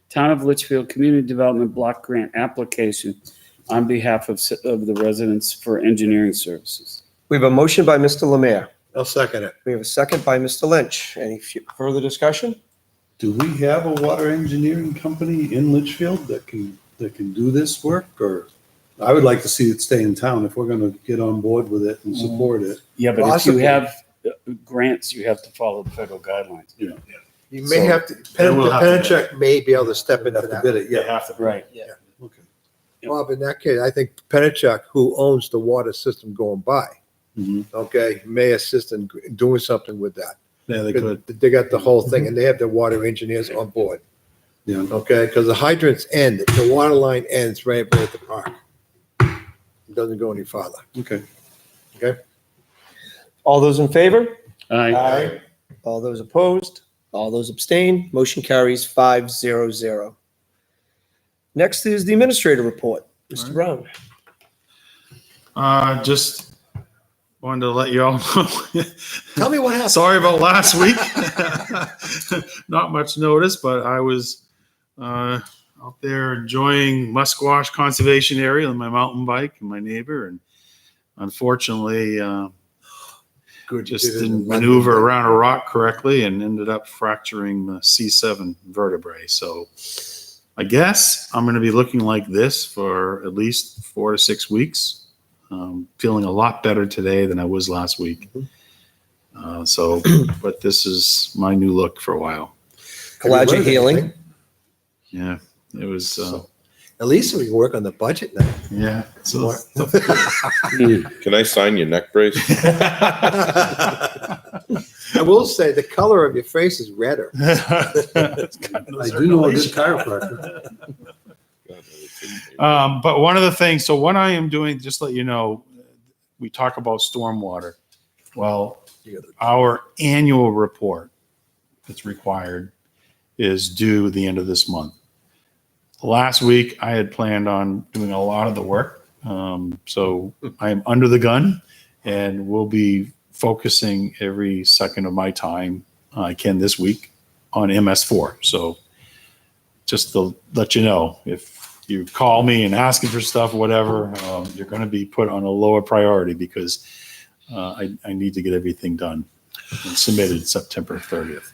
Town of Litchfield Community Development Block Grant application on behalf of the residents for engineering services. We have a motion by Mr. Lemire. I'll second it. We have a second by Mr. Lynch. Any further discussion? Do we have a water engineering company in Litchfield that can do this work? Or I would like to see it stay in town if we're going to get on board with it and support it. Yeah, but if Possibly. you have grants, you have to follow the federal guidelines. Yeah. You may So, have to, they will have to Penachuk may be able to step into Have to that. bid it, They yeah. have to. Right. Okay. Bob, in that case, I think Penachuk, who owns the water system going by, Mhm. okay, may assist in doing something with that. Yeah, they could. They got the whole thing and they have the water engineers on board, Yeah. okay? Because the hydrants end, the water line ends right at the park. It doesn't go any farther. Okay. All those in favor? Aye. All those opposed? All those abstain? Motion carries 5-0-0. Next is the administrator report. Mr. Brown. Just wanted to let you all know. Tell me what happened. Sorry about last week. Not much notice, but I was out there enjoying Musquash Conservation Area on my mountain bike and my neighbor, and unfortunately, Good, you just did it in didn't London. maneuver around a rock correctly and ended up fracturing the C7 vertebrae. So I guess I'm going to be looking like this for at least 4 to 6 weeks. Feeling a lot better today than I was last week. But this is my new look for a while. Glad you're Have you learned healing. anything? Yeah, it was, At least we can work on the budget now. yeah. So Can I sign your neck brace? I will say the color of your face is redder. I do know a good chiropractor. But one of the things, so what I am doing, just to let you know, we talk about stormwater. Well, our annual report that's required is due the end of this month. last week I had planned on doing a lot of the work. So I am under the gun and will be focusing every second of my time I can this week on MS4. So just to let you know, if you call me and asking for stuff, whatever, you're going to be put on a lower priority because I need to get everything done and submitted September 30th.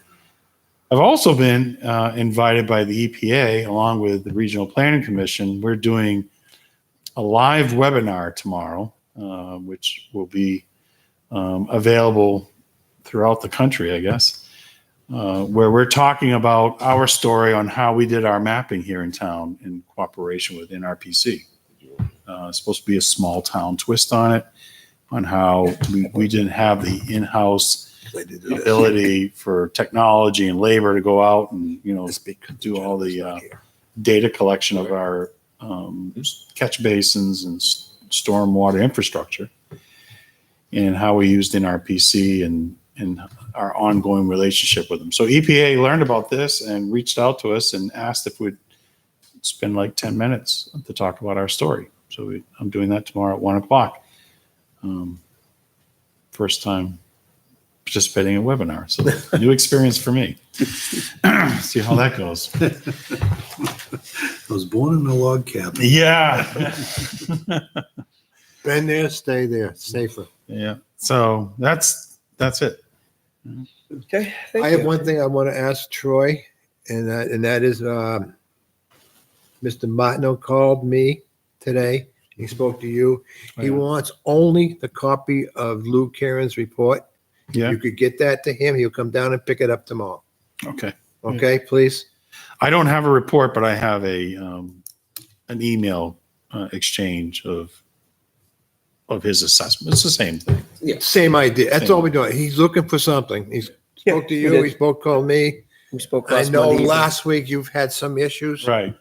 I've also been invited by the EPA along with the Regional Planning Commission. We're doing a live webinar tomorrow, which will be available throughout the country, I guess, where we're talking about our story on how we did our mapping here in town in cooperation with NRPC. It's supposed to be a small town twist on it, on how we didn't have the in-house ability for technology and labor to go out and, do all the data collection of our catch basins and stormwater infrastructure, and how we used NRPC and our ongoing relationship with them. So EPA learned about this and reached out to us and asked if we'd spend like 10 minutes to talk about our story. So I'm doing that tomorrow at 1:00. First time participating in a webinar. So new experience for me. See how that goes. I was born in a log cabin. Yeah. Been there, stay there, safer. Yeah. So that's it. Okay, thank I you. have one thing I want to ask Troy, and that is, Mr. Martineau called me today. He spoke to you. He wants only the copy of Lou Karen's report. Yeah. You could get that to him. He'll come down and pick it up tomorrow. Okay. Okay, please? I don't have a report, but I have an email exchange of his assessment. It's the same thing. Yeah. Same idea. That's all we're doing. He's looking for something. He spoke to we you. did. He called me. We spoke I last know Monday. last week you've had some issues. Right.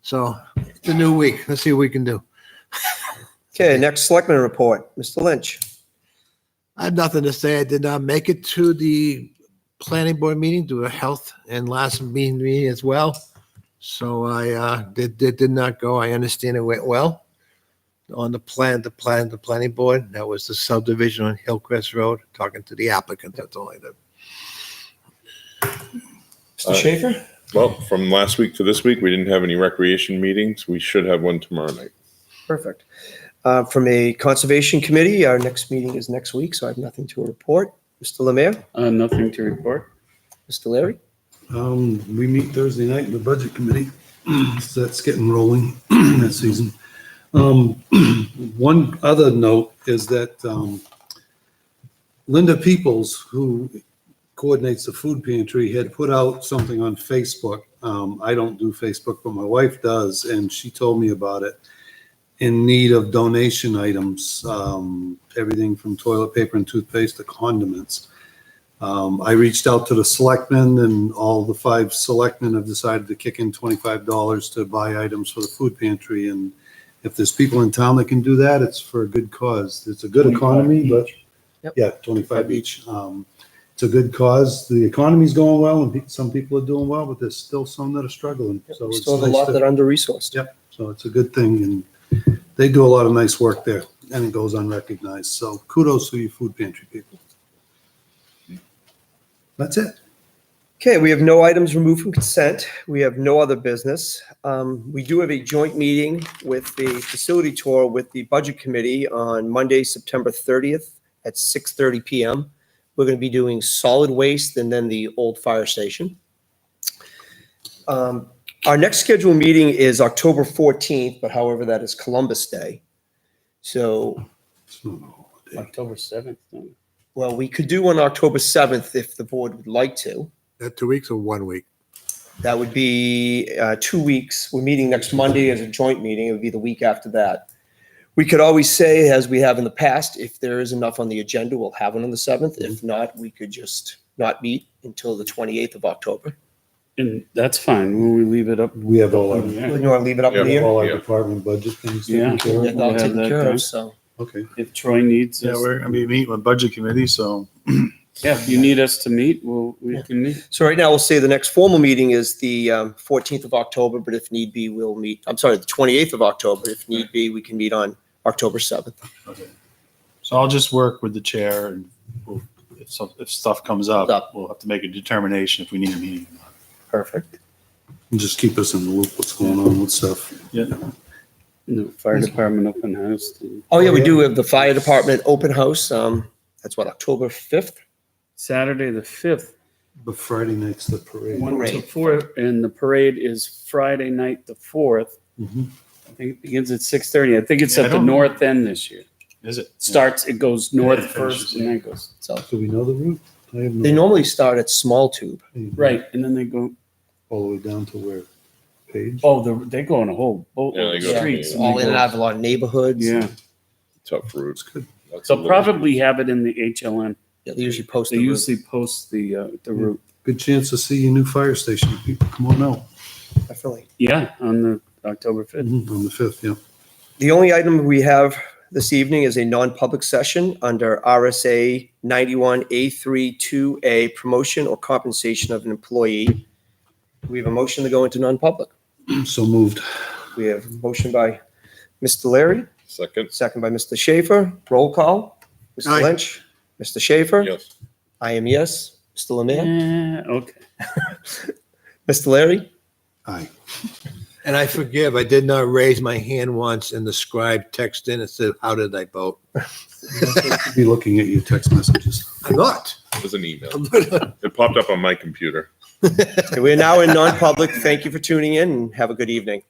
So it's a new week. Let's see what we can do. Okay, next selectman report, Mr. Lynch. I have nothing to say. I did not make it to the planning board meeting, to a health and last meeting as well. So I did not go. I understand it went well. On the planning board, that was the subdivision on Hillcrest Road, talking to the applicant. That's all I did. Mr. Schaefer? Well, from last week to this week, we didn't have any recreation meetings. We should have one tomorrow night. Perfect. From a conservation committee, our next meeting is next week, so I have nothing to report. Mr. Lemire? Nothing to report. Mr. Larry? We meet Thursday night in the budget committee. So that's getting rolling that season. One other note is that Linda Peoples, who coordinates the food pantry, had put out something on Facebook. I don't do Facebook, but my wife does, and she told me about it. In need of donation items, everything from toilet paper and toothpaste to condiments. I reached out to the selectmen, and all the 5 selectmen have decided to kick in $25 to buy items for the food pantry. And if there's people in town that can do that, it's for a good cause. It's a good economy, but yeah, 25 each. It's a good cause. The economy's going well, and some people are doing well, but there's still some that are struggling. So We it's still have a nice lot to- that are under-resourced. Yep. So it's a good thing, and they do a lot of nice work there, and it goes unrecognized. So kudos to you food pantry people. That's it. Okay, we have no items removed from consent. We have no other business. We do have a joint meeting with the facility tour with the budget committee on Monday, September 30th at 6:30 PM. We're going to be doing solid waste and then the old fire station. Our next scheduled meeting is October 14th, but however, that is Columbus Day. So, October 7th. well, we could do on October 7th if the board would like to. That 2 weeks or 1 week? That would be 2 weeks. We're meeting next Monday as a joint meeting. It would be the week after that. We could always say, as we have in the past, if there is enough on the agenda, we'll have one on the 7th. If not, we could just not meet until the 28th of October. And that's fine. Will we leave it up? We have all our, Yeah. You want to leave it up in the air? all our Yeah. department budget things Yeah. taken care Yeah, of. they'll We'll take have that care done. of, so. Okay. If Troy needs Yeah, us. we're going to be meeting with budget committee, so Yeah, if you need us to meet, we can meet. So right now, we'll say the next formal meeting is the 14th of October, but if need be, we'll meet, I'm sorry, the 28th of October. If need be, we can meet on October 7th. Okay. So I'll just work with the chair and if stuff comes up, we'll have to make a determination if we need a meeting or not. Perfect. And just keep us in the loop, what's going on with stuff. Yeah. No, fire department open house. Oh, yeah, we do have the fire department open house. That's what, October 5th? Saturday, the 5th. But Friday night's the parade. 1 to 4, and the parade is Friday night, the 4th. Mhm. I think it begins at 6:30. I think it's Yeah, I at the don't- north end this year. Is it? Starts, it goes north Yeah, it first finishes, and then it goes south. Do we know the route? I have no. They normally start at Small Tube. Right, and then they go, All the way down to where? Page? they go on a whole boat Yeah, they of go streets. down All in and out of a lot of neighborhoods. Yeah, Tough routes. Good. they'll probably have it in the HLN. Yeah, they usually post They the route. usually post the route. Good chance to see your new fire station. People, come on out. Definitely. Yeah, on the October 5th. On the 5th, yeah. The only item we have this evening is a non-public session under RSA 91A32A, promotion or compensation of an employee. We have a motion to go into non-public. So moved. We have a motion by Mr. Larry, Second, second by Mr. Schaefer. Roll call. Mr. Aye. Lynch, Mr. Schaefer. yes. I am yes. Mr. Lemire, Okay. Mr. Larry. Aye. And I forgive, I did not raise my hand once and the scribe texted in and said, how did I vote? Be looking at your text messages. I'm not. It was an email. It popped up on my computer. Okay, we're now in non-public. Thank you for tuning in and have a good evening.